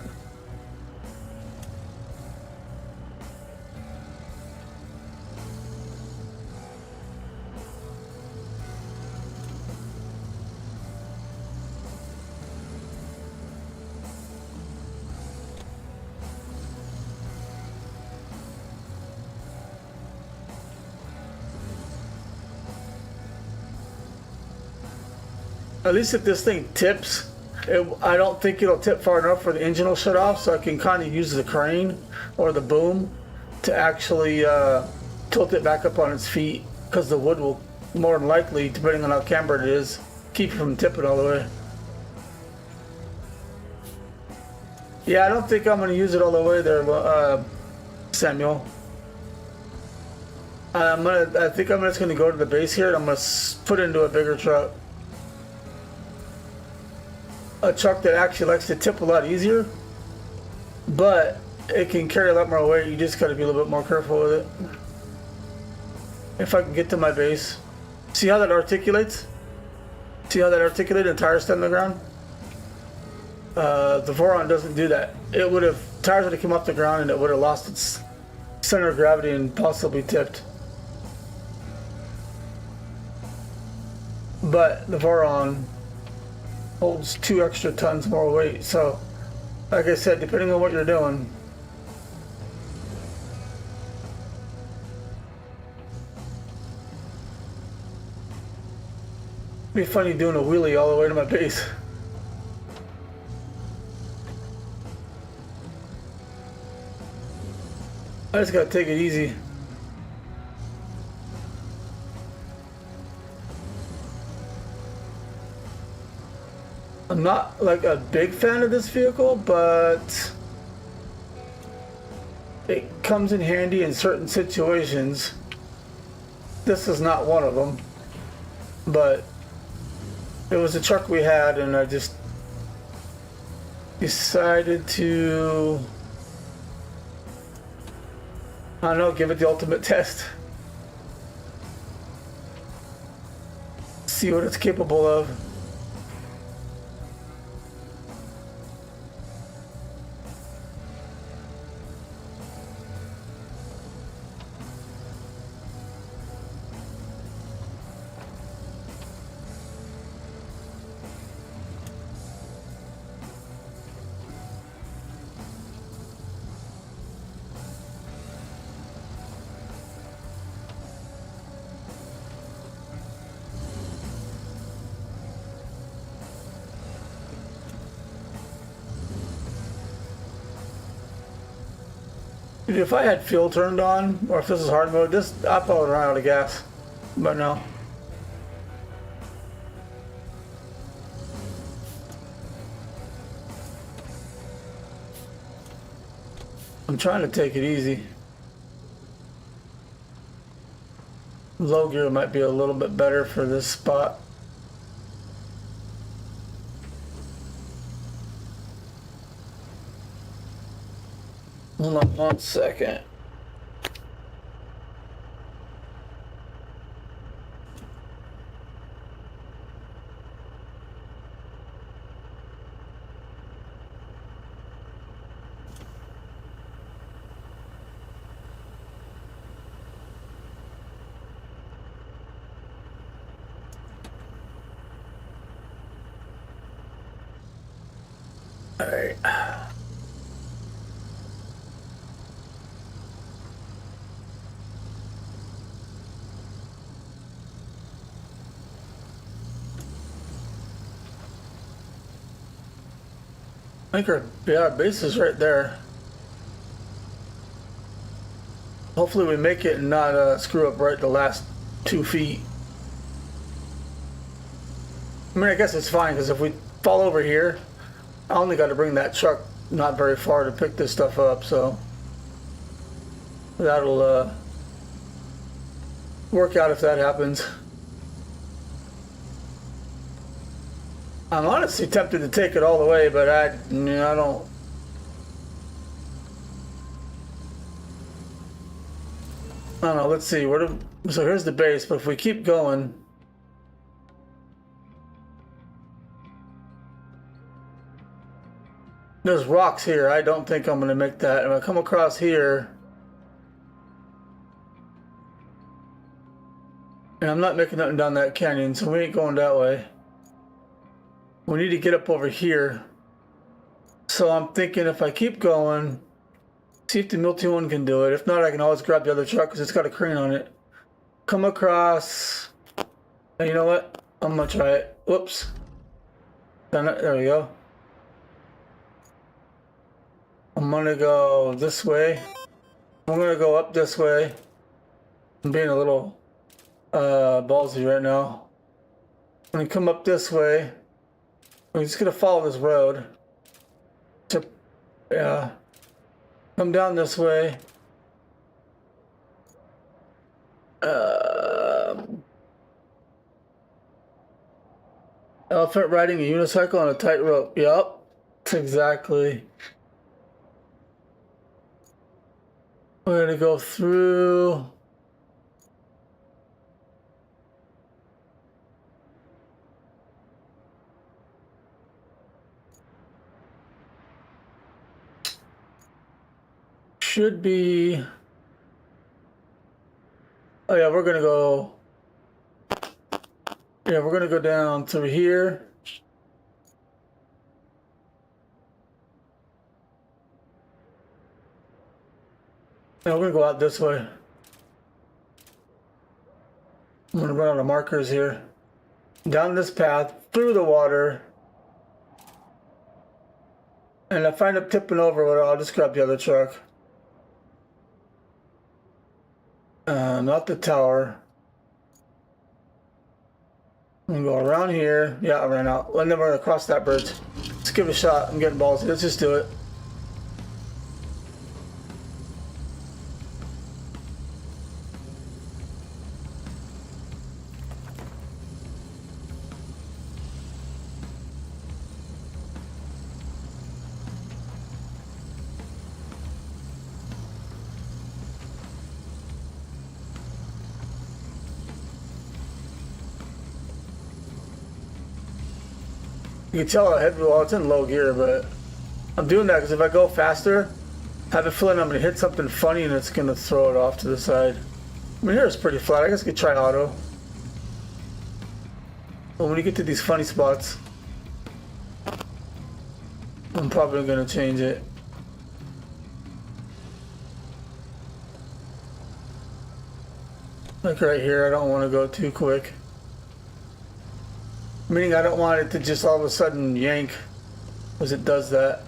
[SPEAKER 1] At least if this thing tips, I don't think it'll tip far enough for the engine will shut off, so I can kind of use the crane or the boom to actually tilt it back up on its feet, because the wood will more than likely, depending on how cambered it is, keep it from tipping all the way. Yeah, I don't think I'm going to use it all the way there, Samuel. I think I'm just going to go to the base here and I'm going to put it into a bigger truck. A truck that actually likes to tip a lot easier, but it can carry a lot more weight. You just got to be a little bit more careful with it. If I can get to my base. See how that articulates? See how that articulated and tires stay on the ground? The Voron doesn't do that. It would have, tires would have come off the ground and it would have lost its center of gravity and possibly tipped. But the Voron holds 2 extra tons more weight, so like I said, depending on what you're doing, it'd be funny doing a wheelie all the way to my base. I just gotta take it easy. I'm not like a big fan of this vehicle, but it comes in handy in certain situations. This is not one of them, but it was a truck we had and I just decided to, I don't know, give it the ultimate test. See what it's capable of. If I had fuel turned on, or if this is hard mode, I probably would run out of gas. But no. I'm trying to take it easy. Low gear might be a little bit better for this spot. Hold on 1 second. All right. I think our base is right there. Hopefully we make it and not screw up right the last 2 feet. I mean, I guess it's fine, because if we fall over here, I only got to bring that truck not very far to pick this stuff up, so that'll work out if that happens. I'm honestly tempted to take it all the way, but I don't. I don't know. Let's see. So here's the base, but if we keep going, There's rocks here. I don't think I'm gonna make that. If I come across here, and I'm not making nothing down that canyon, so we ain't going that way. We need to get up over here. So I'm thinking if I keep going, see if the Multi one can do it. If not, I can always grab the other truck because it's got a crane on it. Come across. And you know what? I'm gonna try it. Whoops. There we go. I'm gonna go this way. I'm gonna go up this way. I'm being a little ballsy right now. I'm gonna come up this way. I'm just gonna follow this road. Yeah. Come down this way. Elephant riding a unicycle on a tightrope. Yup. That's exactly. We're gonna go through. Should be. Oh yeah, we're gonna go. Yeah, we're gonna go down through here. And we're gonna go out this way. I'm gonna run out of markers here. Down this path, through the water. And if I end up tipping over, I'll just grab the other truck. Not the tower. I'm gonna go around here. Yeah, I ran out. And then we're gonna cross that bridge. Let's give it a shot. I'm getting ballsy. Let's just do it. You can tell I head well, it's in low gear, but I'm doing that because if I go faster, I have a feeling I'm gonna hit something funny and it's gonna throw it off to the side. I mean, here it's pretty flat. I guess I could try auto. But when you get to these funny spots, I'm probably gonna change it. Like right here, I don't want to go too quick. Meaning I don't want it to just all of a sudden yank as it does that.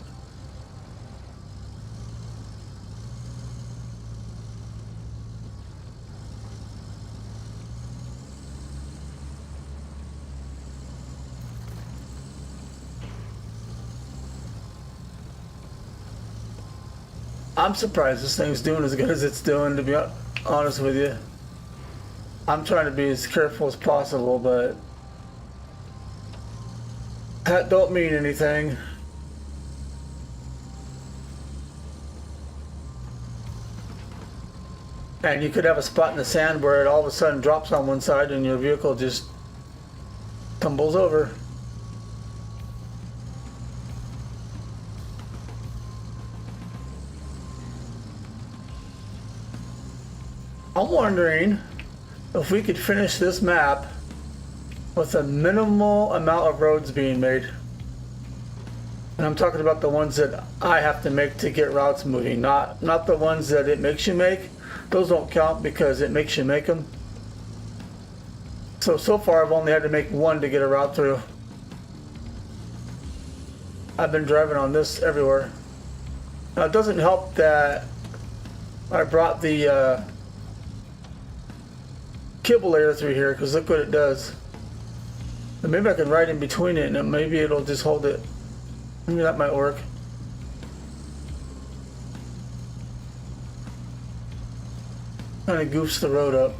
[SPEAKER 1] I'm surprised this thing's doing as good as it's doing, to be honest with you. I'm trying to be as careful as possible, but that don't mean anything. And you could have a spot in the sand where it all of a sudden drops on one side and your vehicle just tumbles over. I'm wondering if we could finish this map with a minimal amount of roads being made. And I'm talking about the ones that I have to make to get routes moving, not the ones that it makes you make. Those don't count because it makes you make them. So far I've only had to make one to get a route through. I've been driving on this everywhere. Now it doesn't help that I brought the kibble layer through here, because look what it does. And maybe I can ride in between it and maybe it'll just hold it. Maybe that might work. Kind of goofs the road up.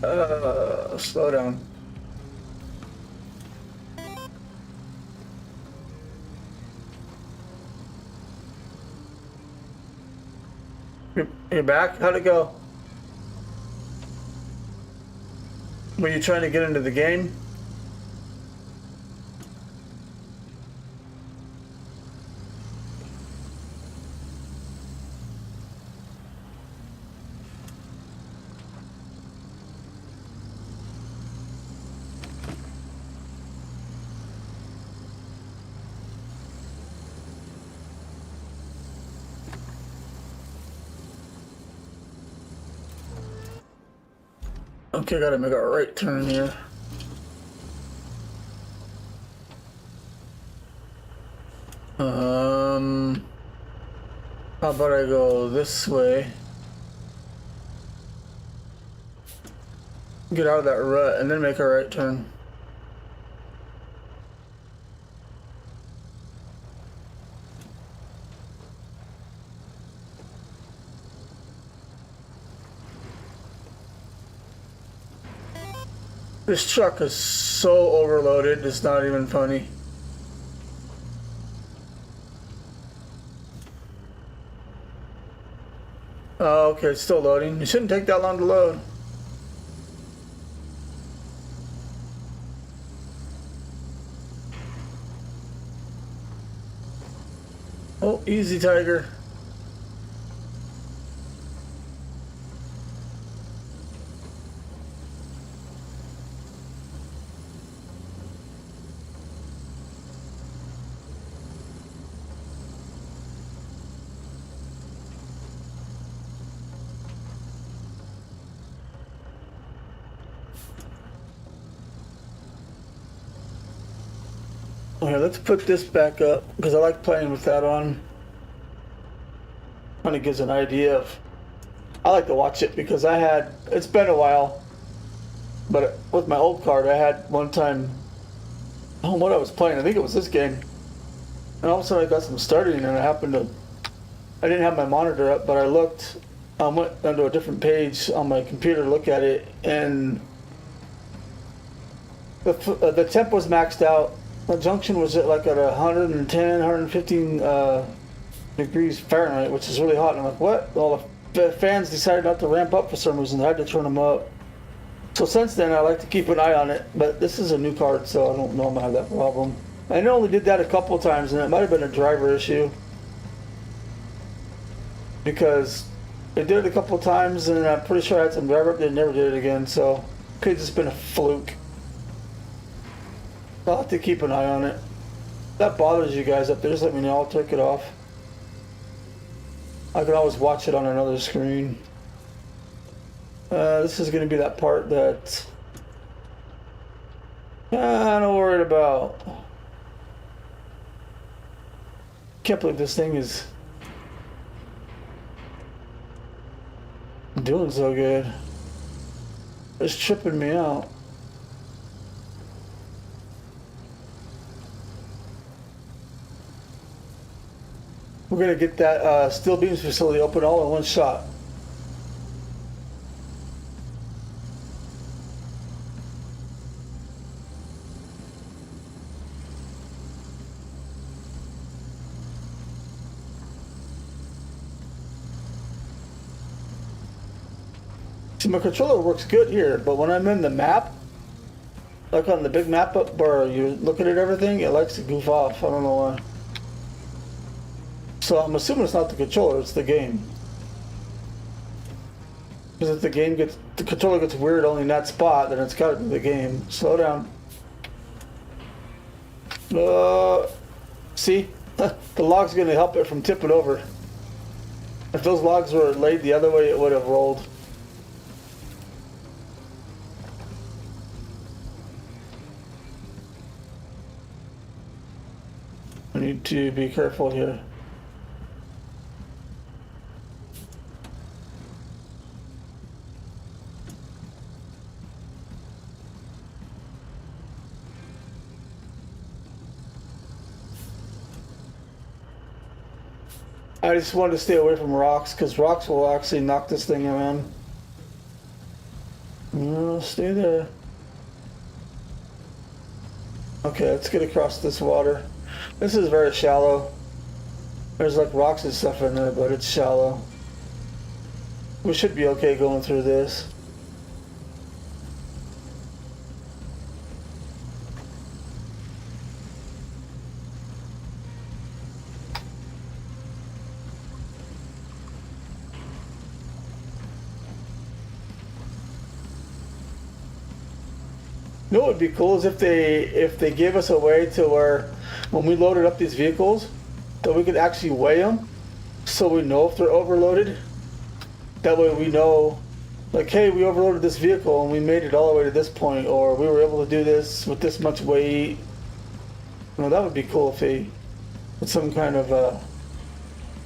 [SPEAKER 1] Slow down. You're back? How'd it go? Were you trying to get into the game? Okay, gotta make a right turn here. How about I go this way? Get out of that rut and then make a right turn. This truck is so overloaded, it's not even funny. Oh, okay, it's still loading. It shouldn't take that long to load. Oh, easy, Tiger. Okay, let's put this back up because I like playing with that on. Kind of gives an idea of. I like to watch it because it's been a while, but with my old card, I had one time. Oh, what I was playing, I think it was this game, and all of a sudden I got some starting, and I didn't have my monitor up, but I looked. I went onto a different page on my computer to look at it, and the temp was maxed out. The junction was at like at 110, 115 degrees Fahrenheit, which is really hot. And I'm like, what? Well, the fans decided not to ramp up for some reason. I had to turn them up. So since then, I like to keep an eye on it. But this is a new card, so I don't know if I have that problem. I only did that a couple of times, and it might have been a driver issue. Because it did it a couple of times, and I'm pretty sure I had some driver up there and never did it again. So it could have just been a fluke. I'll have to keep an eye on it. If that bothers you guys up there, just let me know. I'll take it off. I can always watch it on another screen. This is going to be that part that I'm not worried about. Can't believe this thing is doing so good. It's tripping me out. We're going to get that steel beams facility open all in one shot. See, my controller works good here, but when I'm in the map, like on the big map up where you're looking at everything, it likes to goof off. I don't know why. So I'm assuming it's not the controller, it's the game. Because if the controller gets weird only in that spot, then it's got to be the game. Slow down. See? The log's going to help it from tipping over. If those logs were laid the other way, it would have rolled. I need to be careful here. I just wanted to stay away from rocks because rocks will actually knock this thing around. No, stay there. Okay, let's get across this water. This is very shallow. There's like rocks and stuff in there, but it's shallow. We should be okay going through this. You know what would be cool is if they gave us a way to where when we loaded up these vehicles that we could actually weigh them so we know if they're overloaded. That way we know, like, hey, we overloaded this vehicle and we made it all the way to this point, or we were able to do this with this much weight. You know, that would be cool if they put some kind of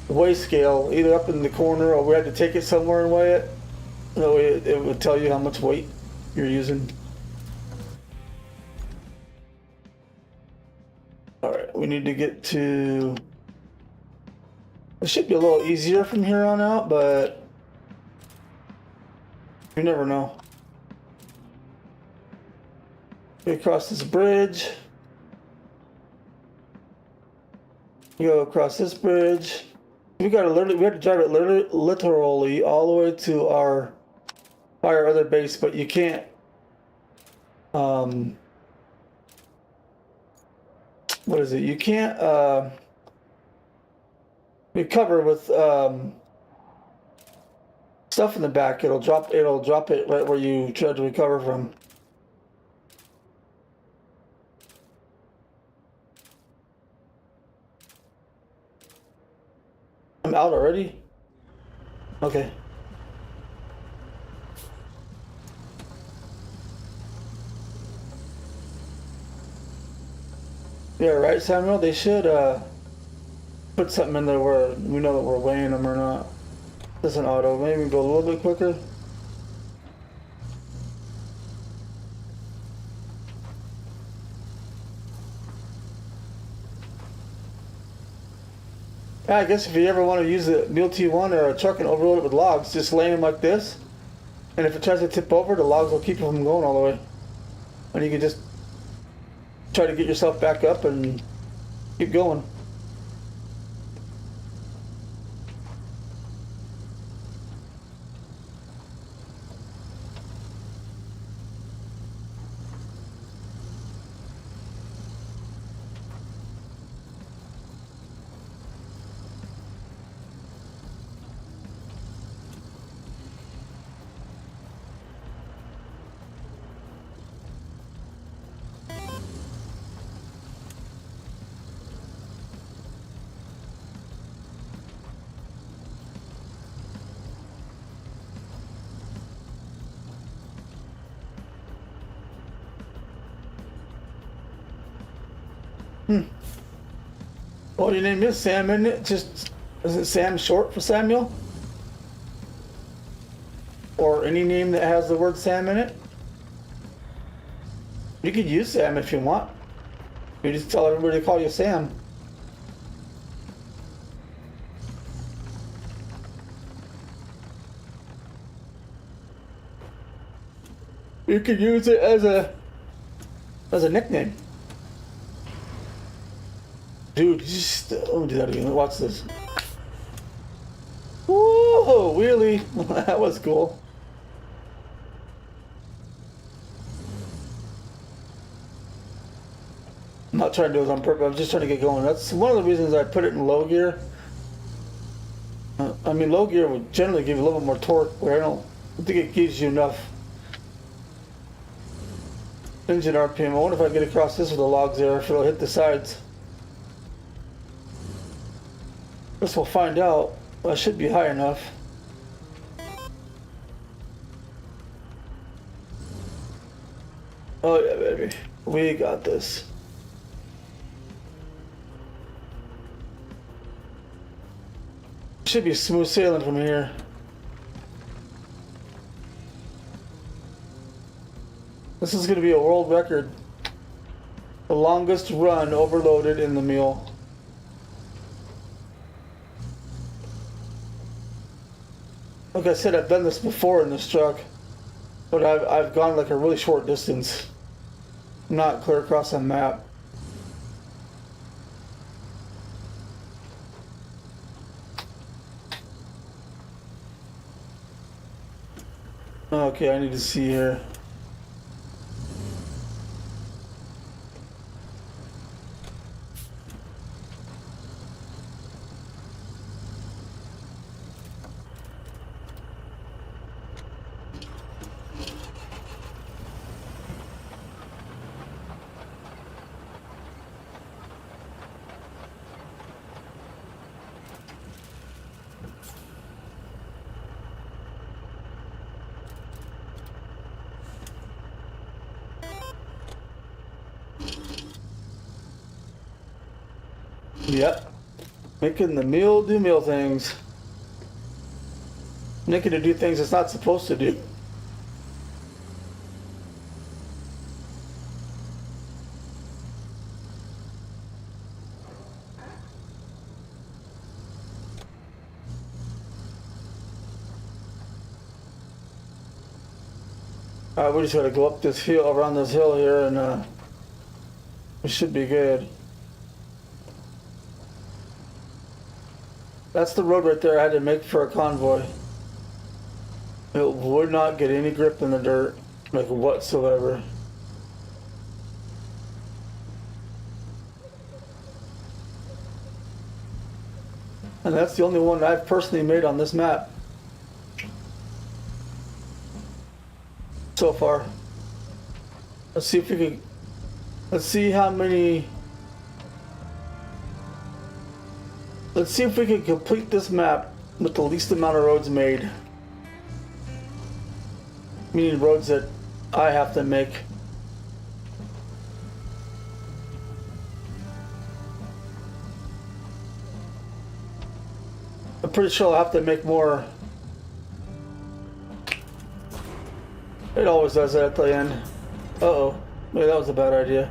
[SPEAKER 1] weigh scale either up in the corner or we had to take it somewhere and weigh it. That way it would tell you how much weight you're using. Alright, we need to get to... It should be a little easier from here on out, but you never know. We across this bridge. We go across this bridge. We have to drive it literally all the way to our other base, but you can't what is it? You can't recover with stuff in the back. It'll drop it right where you tried to recover from. I'm out already? Okay. Yeah, right, Samuel? They should put something in there where we know that we're weighing them or not. This is an auto. Maybe go a little bit quicker. Yeah, I guess if you ever want to use a Mule T1 or a truck and overload it with logs, just lay them like this. And if it tries to tip over, the logs will keep it from going all the way. And you can just try to get yourself back up and keep going. Well, your name is Sam, isn't it? Just, is it Sam short for Samuel? Or any name that has the word Sam in it? You could use Sam if you want. You just tell everybody to call you Sam. You could use it as a nickname. Dude, just let me do that again. Watch this. Whoa, wheelie. That was cool. I'm not trying to do it on purpose. I'm just trying to get going. That's one of the reasons I put it in low gear. I mean, low gear would generally give you a little bit more torque, but I don't think it gives you enough engine RPM. I wonder if I get across this with the logs there, if it'll hit the sides. Guess we'll find out. Well, I should be high enough. Oh yeah, baby. We got this. Should be smooth sailing from here. This is going to be a world record. The longest run overloaded in the mule. Like I said, I've done this before in this truck. But I've gone like a really short distance. Not clear across the map. Okay, I need to see here. Yep. Making the meal do meal things. Making it do things it's not supposed to do. Alright, we just gotta go up this hill, around this hill here, and we should be good. That's the road right there I had to make for a convoy. It would not get any grip in the dirt, like whatsoever. And that's the only one I've personally made on this map so far. Let's see if we can. Let's see how many. Let's see if we can complete this map with the least amount of roads made. Meaning roads that I have to make. I'm pretty sure I'll have to make more. It always does that at the end. Uh-oh. Maybe that was a bad idea.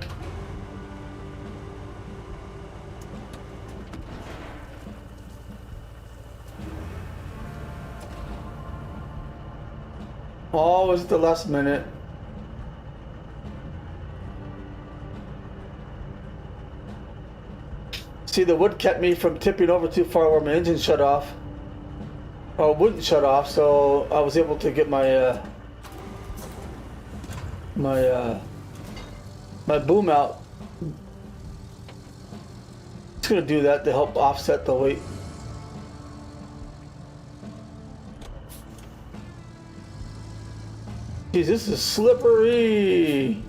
[SPEAKER 1] Always at the last minute. See, the wood kept me from tipping over too far where my engine shut off. Or wouldn't shut off, so I was able to get my my boom out. Just gonna do that to help offset the weight. Geez, this is slippery.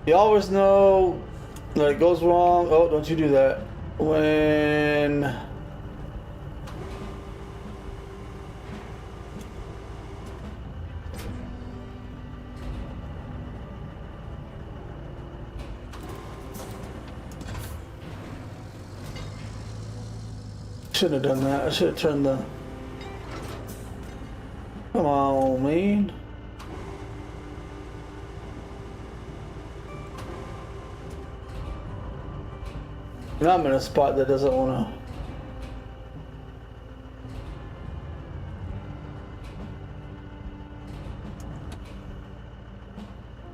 [SPEAKER 1] You always know that it goes wrong. Oh, don't you do that. When shouldn't have done that. I should have turned the. Come on, man. Now I'm in a spot that doesn't want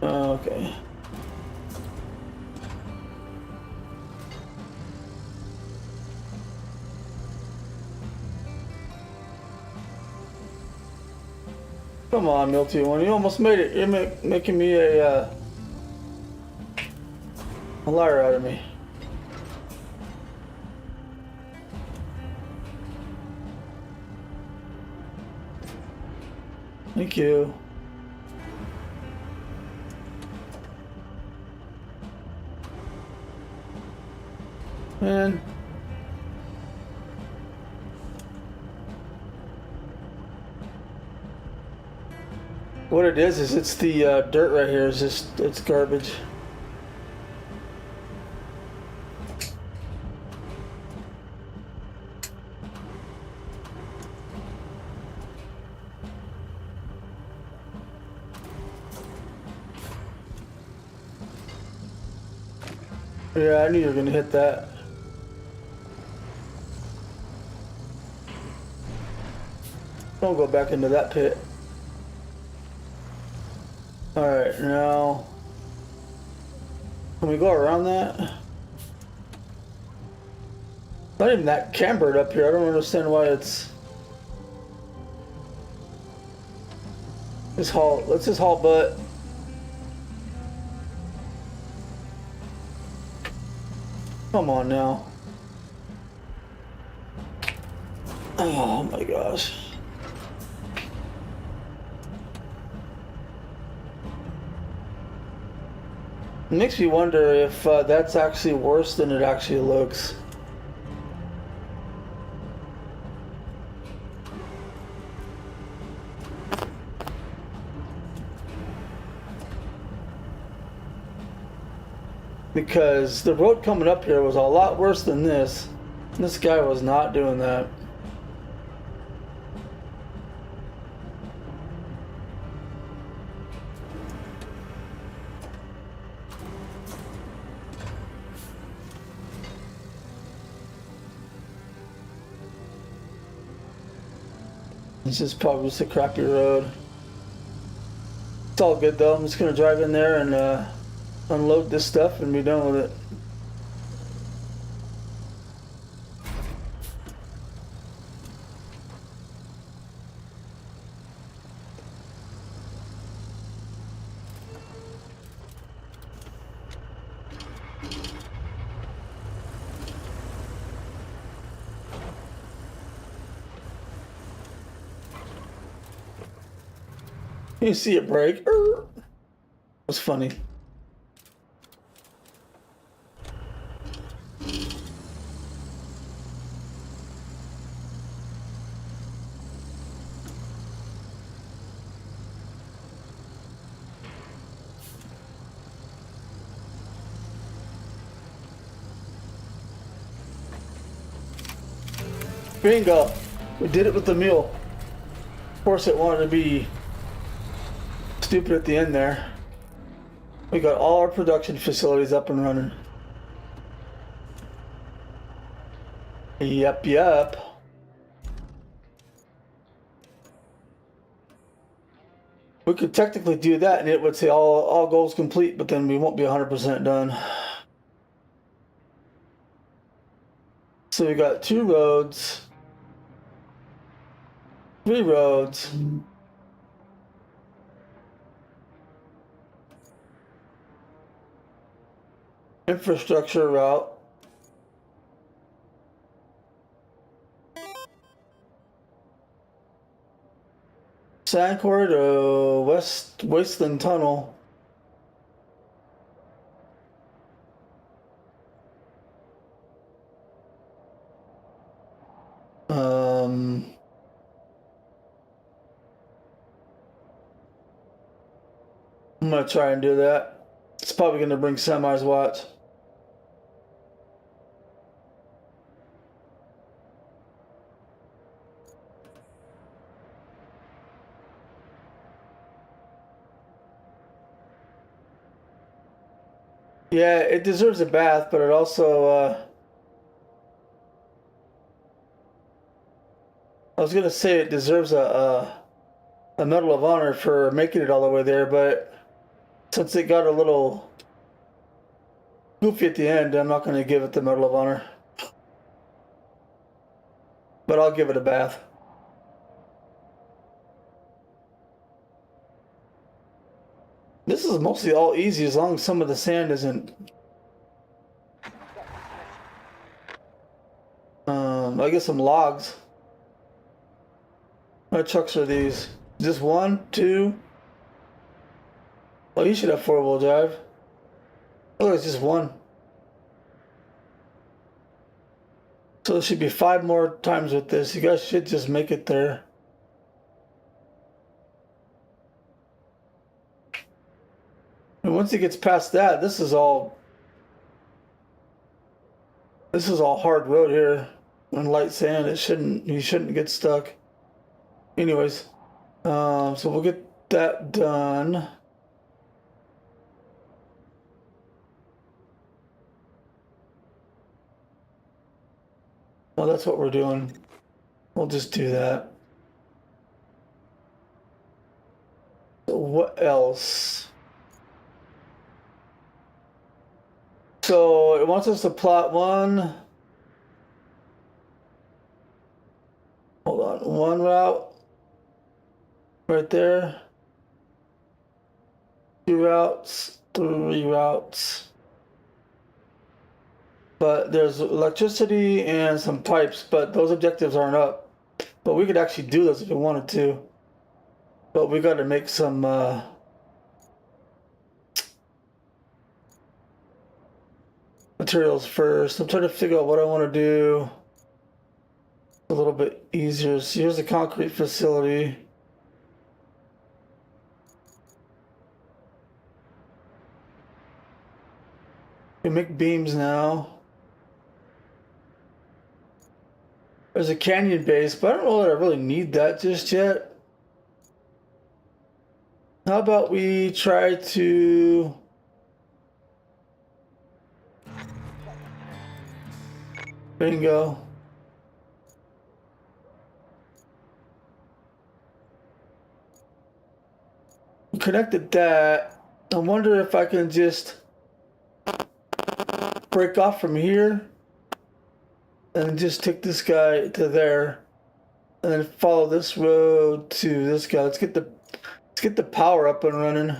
[SPEAKER 1] to. Okay. Come on, Milty One. You almost made it. You're making me a liar out of me. Thank you. Man. What it is it's the dirt right here. It's garbage. Yeah, I knew you were gonna hit that. Don't go back into that pit. Alright, now... Can we go around that? Not even that cambered up here. I don't understand why it's... Let's just halt butt. Come on now. Oh my gosh. It makes me wonder if that's actually worse than it actually looks. Because the road coming up here was a lot worse than this. This guy was not doing that. This is probably just a crappy road. It's all good though. I'm just gonna drive in there and unload this stuff and be done with it. You see it break. It was funny. Bingo! We did it with the mule. Of course it wanted to be stupid at the end there. We got all our production facilities up and running. Yep, yep. We could technically do that and it would say all goals complete, but then we won't be 100% done. So we got 2 roads, 3 roads. Infrastructure route. Sand quarry to West Wasteland Tunnel. I'm gonna try and do that. It's probably gonna bring semis, watch. Yeah, it deserves a bath, but it also, I was gonna say it deserves a Medal of Honor for making it all the way there, but since it got a little goofy at the end, I'm not gonna give it the Medal of Honor. But I'll give it a bath. This is mostly all easy as long as some of the sand isn't... I get some logs. What trucks are these? Just 1, 2? Oh, you should have 4-wheel drive. Oh, it's just 1. So there should be 5 more times with this. You guys should just make it there. And once it gets past that, this is all hard road here. On light sand, you shouldn't get stuck. Anyways, so we'll get that done. Well, that's what we're doing. We'll just do that. So what else? So it wants us to plot one. Hold on, one route right there. 2 routes, 3 routes. But there's electricity and some pipes, but those objectives aren't up. But we could actually do this if we wanted to. But we got to make some materials first. I'm trying to figure out what I want to do a little bit easier. So here's the concrete facility. We make beams now. There's a canyon base, but I don't know that I really need that just yet. How about we try to... Bingo. We connected that. I wonder if I can just break off from here and just take this guy to there and then follow this road to this guy. Let's get the power up and running.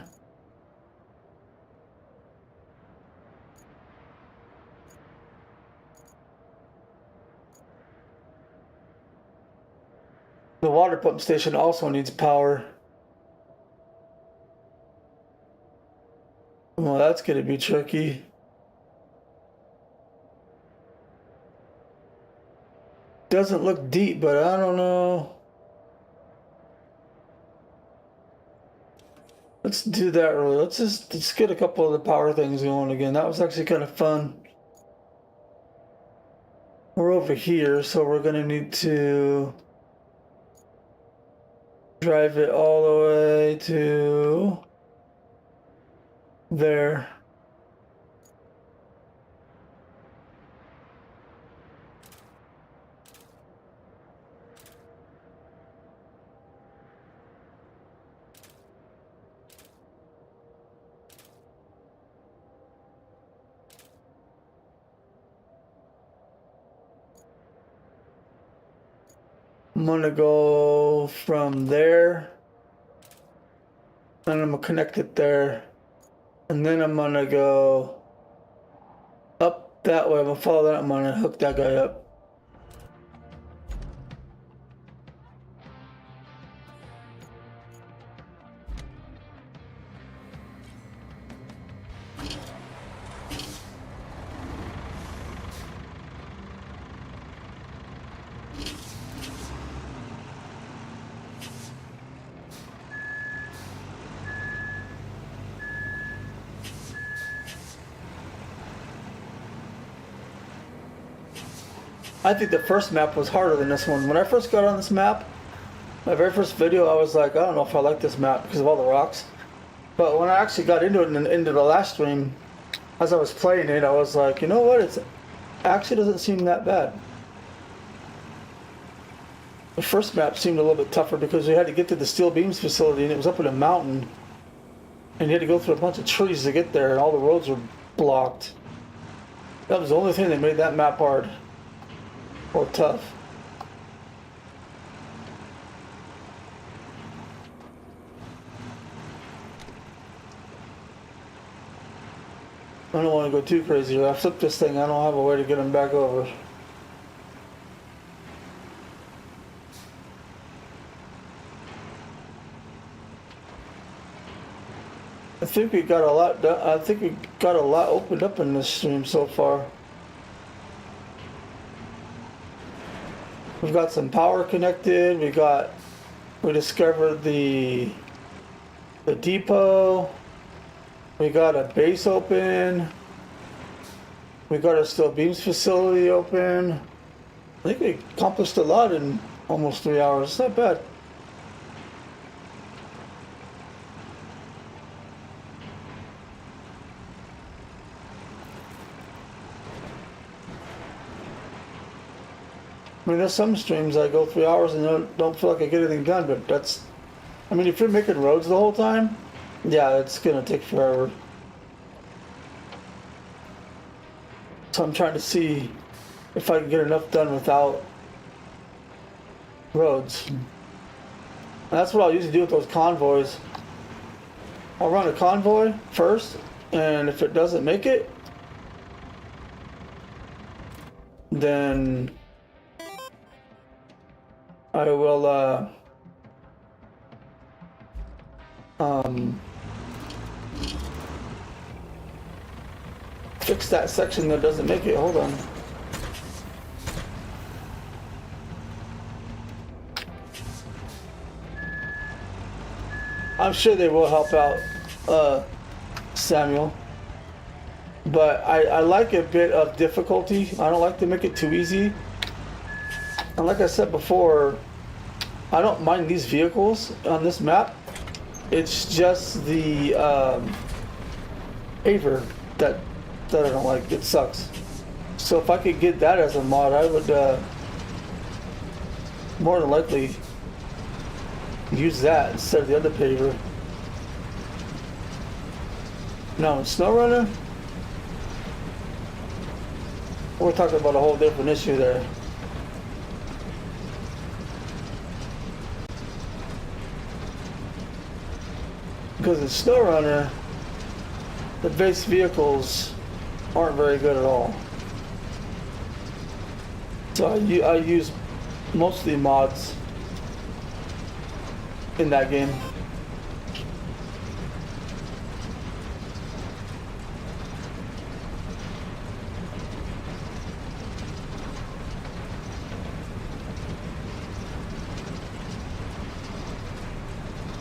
[SPEAKER 1] The water pump station also needs power. Well, that's going to be tricky. Doesn't look deep, but I don't know. Let's do that really. Let's get a couple of the power things going again. That was actually kind of fun. We're over here, so we're going to need to drive it all the way to there. I'm gonna go from there, and I'm gonna connect it there, and then I'm gonna go up that way. I'm gonna follow that. I'm gonna hook that guy up. I think the first map was harder than this one. When I first got on this map, my very first video, I was like, I don't know if I like this map because of all the rocks. But when I actually got into it and into the last stream, as I was playing it, I was like, you know what? It actually doesn't seem that bad. The first map seemed a little bit tougher because we had to get to the steel beams facility and it was up in a mountain. And you had to go through a bunch of trees to get there and all the roads were blocked. That was the only thing that made that map hard. Or tough. I don't want to go too crazy. I flipped this thing. I don't have a way to get him back over. I think we got a lot done. I think we got a lot opened up in this stream so far. We've got some power connected. We discovered the depot. We got a base open. We got a steel beams facility open. I think we accomplished a lot in almost 3 hours. It's not bad. I mean, there's some streams I go 3 hours and don't feel like I get anything done, but that's, I mean, if you're making roads the whole time, yeah, it's gonna take forever. So I'm trying to see if I can get enough done without roads. And that's what I'll usually do with those convoys. I'll run a convoy first, and if it doesn't make it, then I will fix that section that doesn't make it. Hold on. I'm sure they will help out, Samuel. But I like a bit of difficulty. I don't like to make it too easy. And like I said before, I don't mind these vehicles on this map. It's just the paver that I don't like. It sucks. So if I could get that as a mod, I would more than likely use that instead of the other paver. Now in SnowRunner, we're talking about a whole different issue there. Because in SnowRunner, the base vehicles aren't very good at all. So I use mostly mods in that game.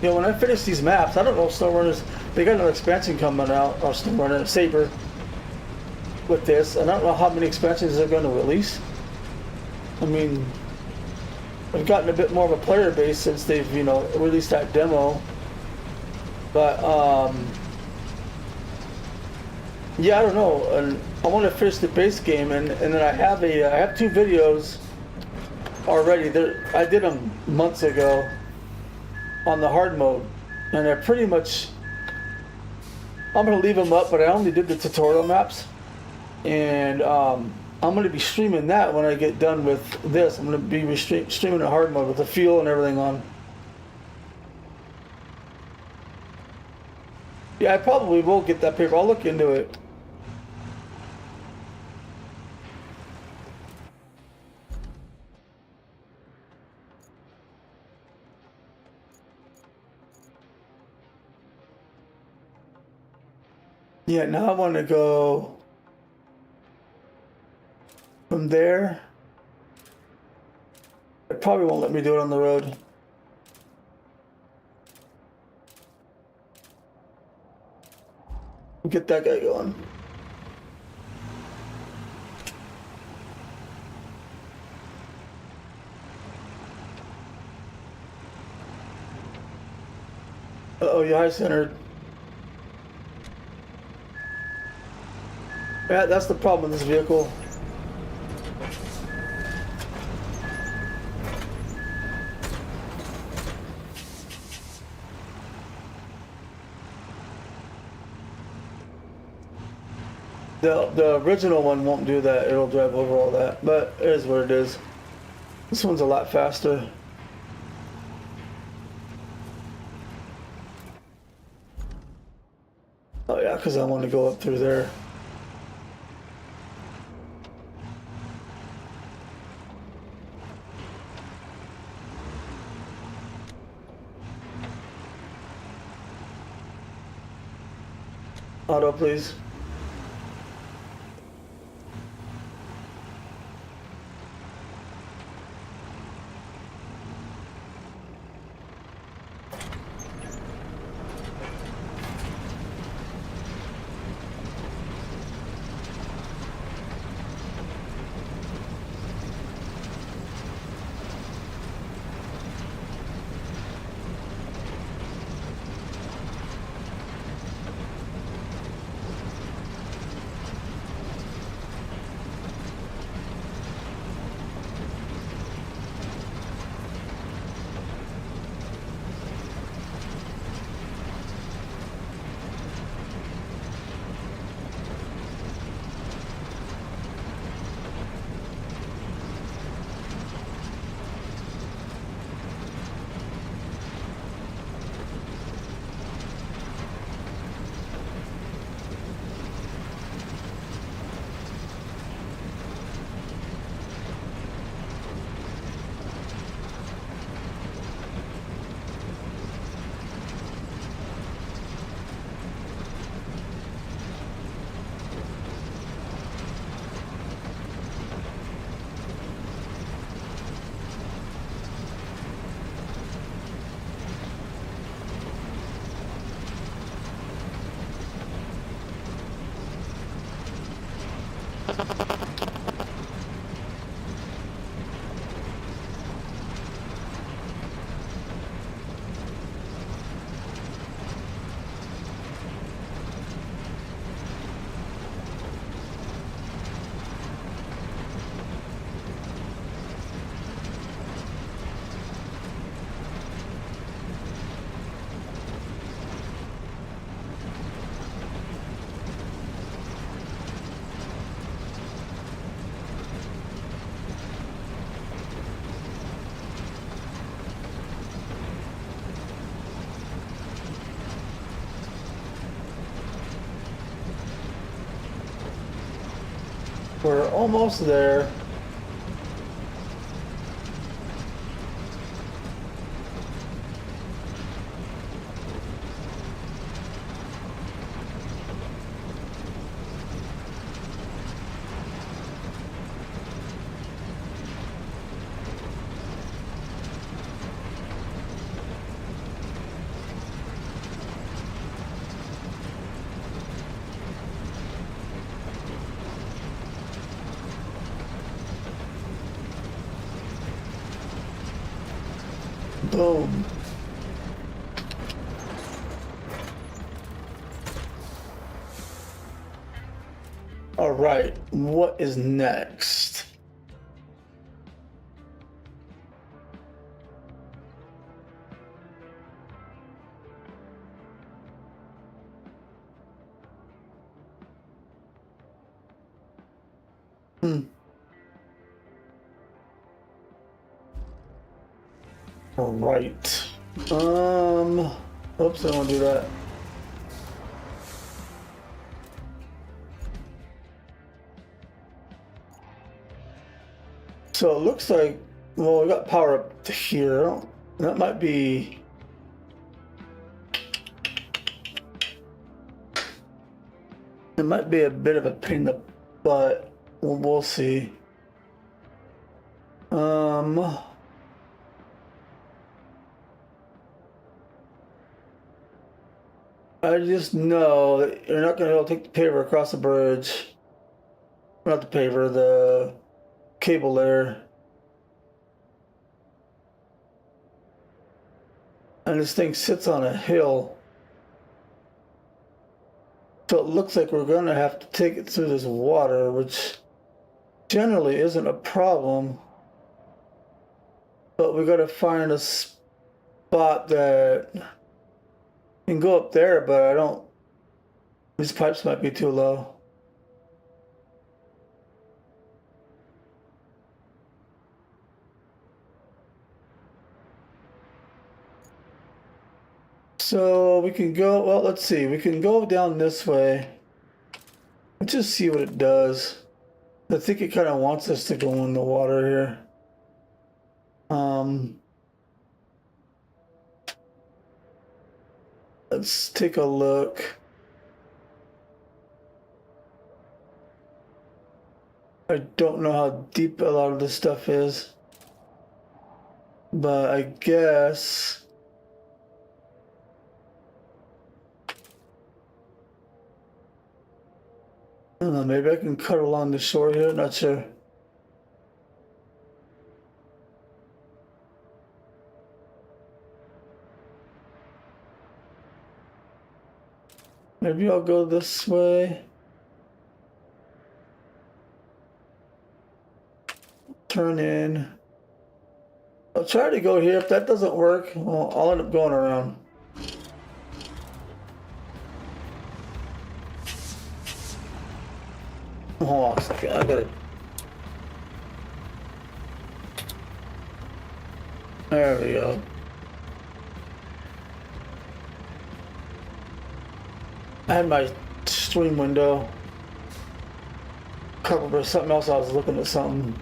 [SPEAKER 1] You know, when I finish these maps, I don't know if SnowRunners, they got another expansion coming out, or SnowRunner Saber with this. I don't know how many expansions they're going to release. I mean, I've gotten a bit more of a player base since they've, you know, released that demo. But, yeah, I don't know. And I want to finish the base game, and then I have two videos already. I did them months ago on the hard mode, and they're pretty much, I'm going to leave them up, but I only did the tutorial maps, and I'm going to be streaming that when I get done with this. I'm going to be streaming the hard mode with the fuel and everything on. Yeah, I probably will get that paper. I'll look into it. Yeah, now I want to go from there. It probably won't let me do it on the road. Get that guy going. Uh-oh, you high-centered. Yeah, that's the problem with this vehicle. The original one won't do that. It'll drive over all that, but it is what it is. This one's a lot faster. Oh yeah, because I want to go up through there. Auto, please. We're almost there. Boom. All right, what is next? All right. Oops, I don't want to do that. So it looks like, well, we got power up to here. That might be. It might be a bit of a pain in the butt. We'll see. I just know that you're not going to be able to take the paver across the bridge. Not the paver, the cable there. And this thing sits on a hill. So it looks like we're going to have to take it through this water, which generally isn't a problem. But we got to find a spot that can go up there, but I don't. These pipes might be too low. So we can go, well, let's see. We can go down this way. Let's just see what it does. I think it kind of wants us to go in the water here. Let's take a look. I don't know how deep a lot of this stuff is, but I guess I don't know, maybe I can cut along the shore here, not sure. Maybe I'll go this way. Turn in. I'll try to go here. If that doesn't work, well, I'll end up going around. Hold on a second. I gotta. There we go. I had my stream window covered by something else. I was looking at something.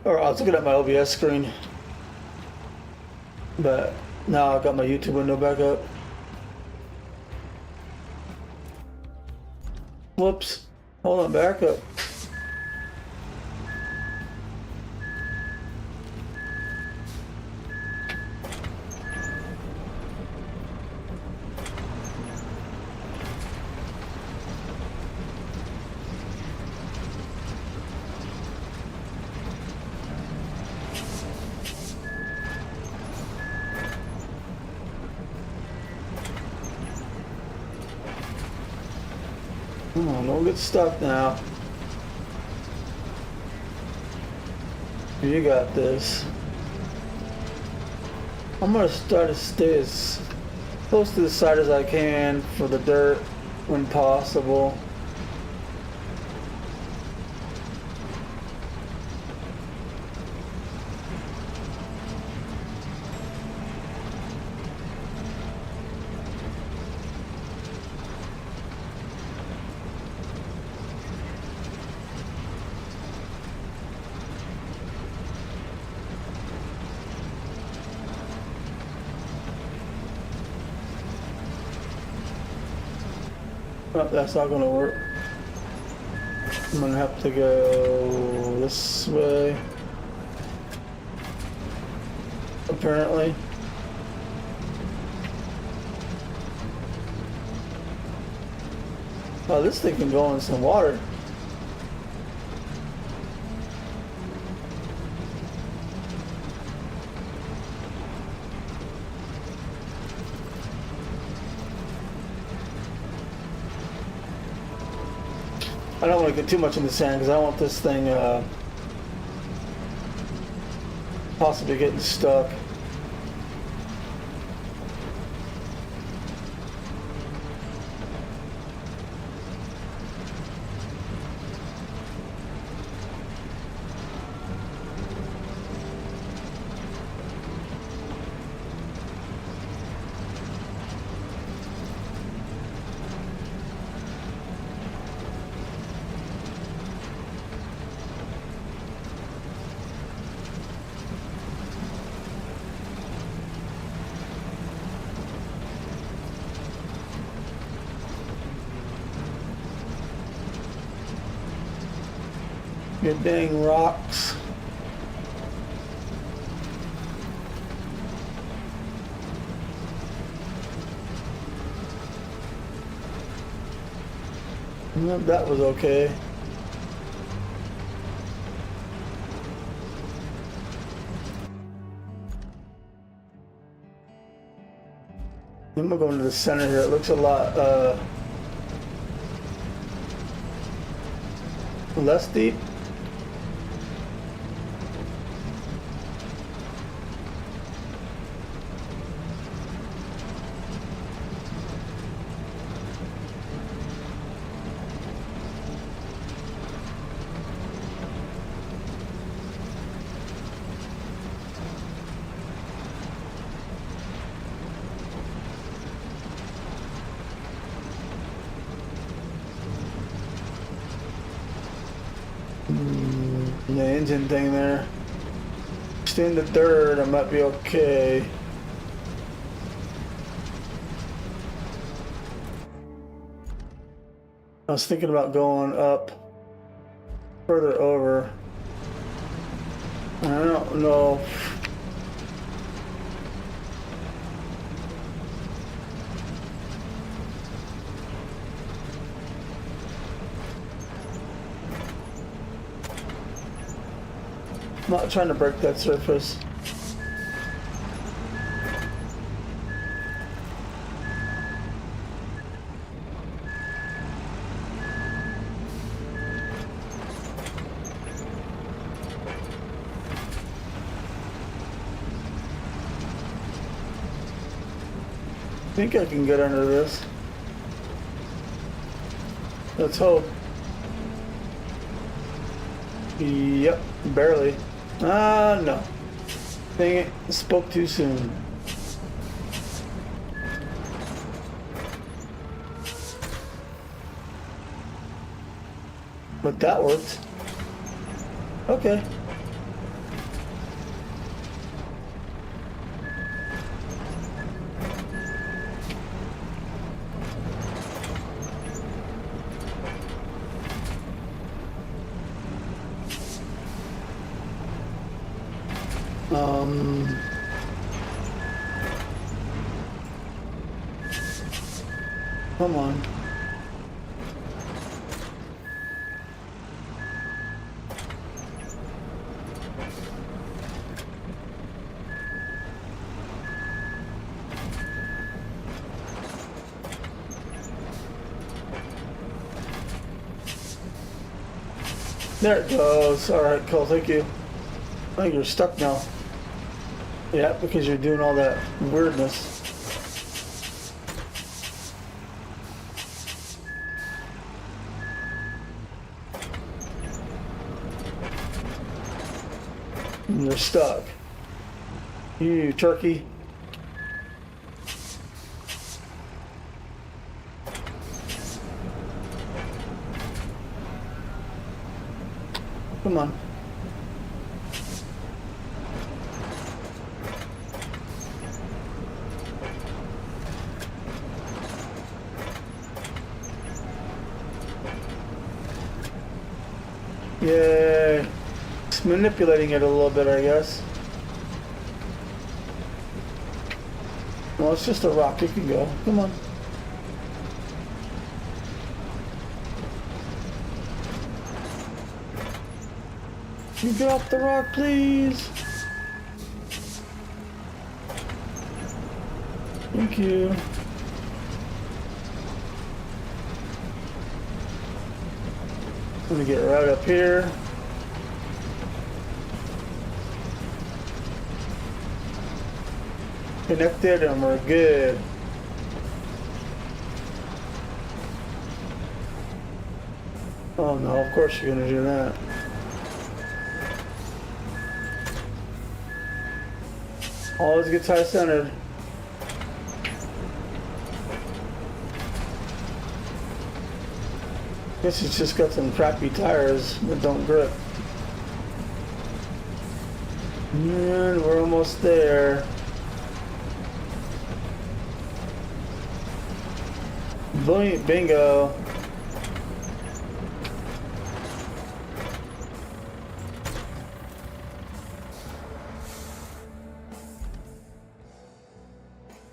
[SPEAKER 1] Or I was looking at my OBS screen. But now I got my YouTube window back up. Whoops. Hold on, back up. Come on, don't get stuck now. You got this. I'm gonna try to stay as close to the side as I can for the dirt when possible. Oh, that's not gonna work. I'm gonna have to go this way. Apparently. Oh, this thing can go in some water. I don't want to get too much in the sand because I don't want this thing possibly getting stuck. You dang rocks. Well, that was okay. I'm gonna go into the center here. It looks a lot less deep. The engine thing there. Stay in the dirt, I might be okay. I was thinking about going up further over. I don't know. I'm not trying to break that surface. I think I can get under this. Let's hope. Yep, barely. No. Dang it, spoke too soon. But that worked. Okay. Come on. There it goes. All right, cool. Thank you. I think you're stuck now. Yeah, because you're doing all that weirdness. And you're stuck. You turkey. Come on. Yay. Just manipulating it a little bit, I guess. Well, it's just a rock. It can go. Come on. Can you get off the rock, please? Thank you. I'm gonna get right up here. Connected and we're good. Oh no, of course you're gonna do that. Always gets high centered. Guess it's just got some crappy tires that don't grip. And we're almost there. Bingo.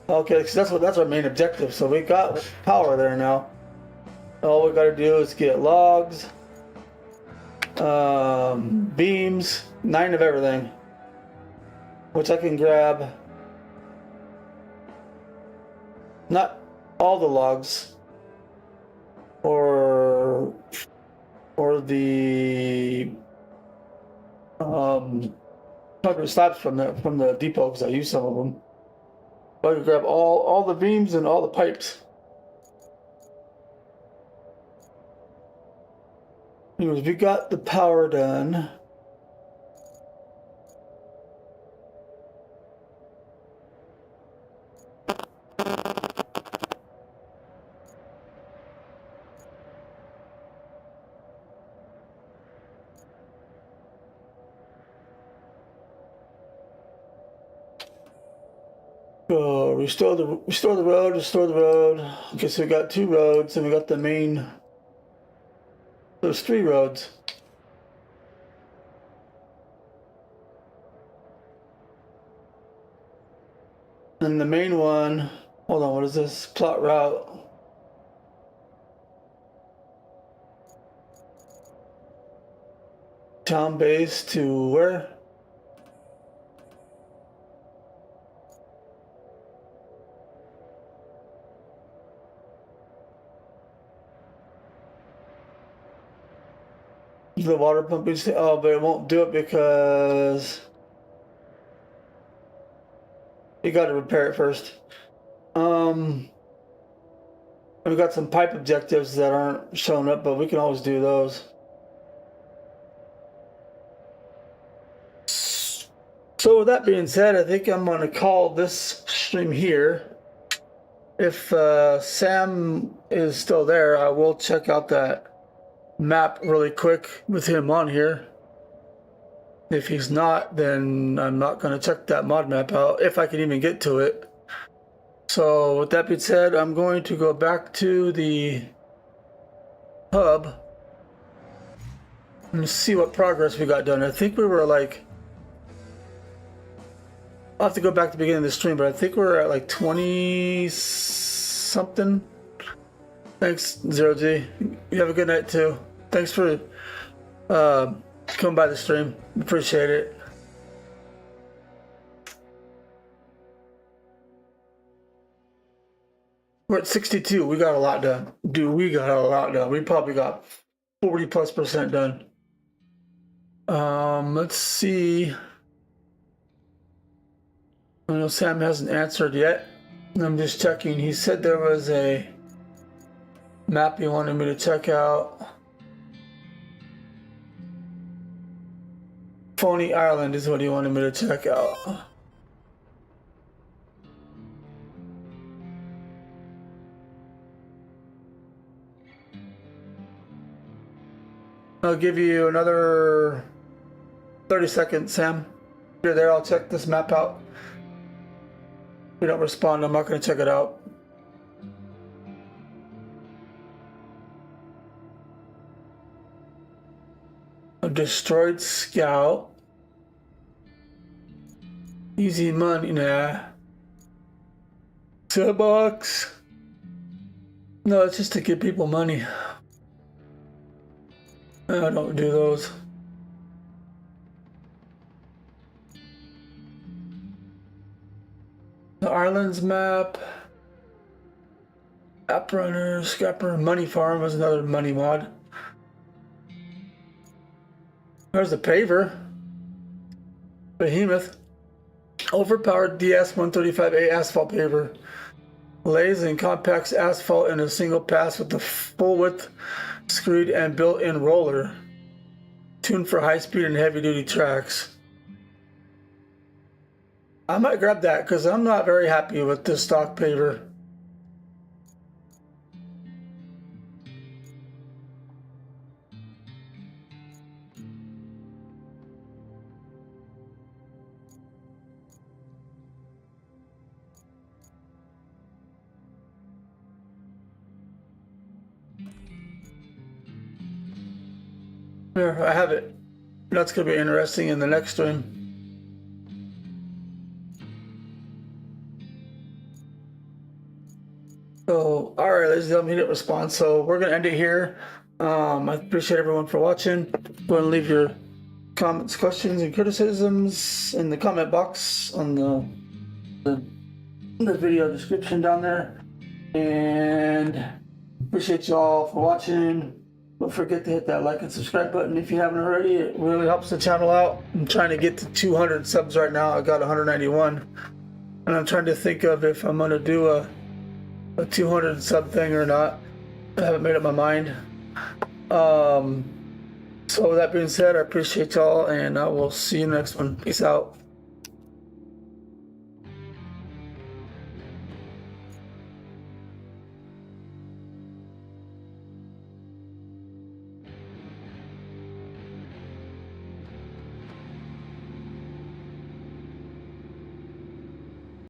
[SPEAKER 1] Okay, so that's our main objective. So we got power there now. All we gotta do is get logs, beams, 9 of everything, which I can grab. Not all the logs, or the slabs from the depot, because I use some of them. But I can grab all the beams and all the pipes. Anyways, we got the power done. So restore the road. Okay, so we got 2 roads, and we got the main. There's 3 roads. And the main one, hold on, what is this? Plot route. Town base to where? The water pump. Oh, but it won't do it because you got to repair it first. We've got some pipe objectives that aren't showing up, but we can always do those. So with that being said, I think I'm going to call this stream here. If Sam is still there, I will check out that map really quick with him on here. If he's not, then I'm not going to check that mod map out, if I can even get to it. So with that being said, I'm going to go back to the hub and see what progress we got done. I think we were like, I'll have to go back to the beginning of the stream, but I think we're at like 20 something. Thanks, Zero G. You have a good night too. Thanks for coming by the stream. Appreciate it. We're at 62. We got a lot done. Dude, we got a lot done. We probably got 40+% done. Let's see. I know Sam hasn't answered yet. I'm just checking. He said there was a map he wanted me to check out. Phony Island is what he wanted me to check out. I'll give you another 30 seconds, Sam. If you're there, I'll check this map out. If you don't respond, I'm not going to check it out. A destroyed scout. Easy money, nah. $2. No, it's just to give people money. I don't do those. The Islands map. App runner, scrapper, money farm was another money mod. There's the paver. Behemoth. Overpowered DS-135A asphalt paver. Lays and compacts asphalt in a single pass with the full width screed and built-in roller. Tuned for high speed and heavy duty tracks. I might grab that because I'm not very happy with this stock paver. Here, I have it. That's going to be interesting in the next stream. So, alright, ladies and gentlemen, he didn't respond. So, we're going to end it here. I appreciate everyone for watching. Go ahead and leave your comments, questions, and criticisms in the comment box on the video description down there. And appreciate you all for watching. Don't forget to hit that like and subscribe button if you haven't already. It really helps the channel out. I'm trying to get to 200 subs right now. I got 191. And I'm trying to think of if I'm going to do a 200 sub thing or not. I haven't made up my mind. So with that being said, I appreciate y'all, and I will see you next one. Peace out.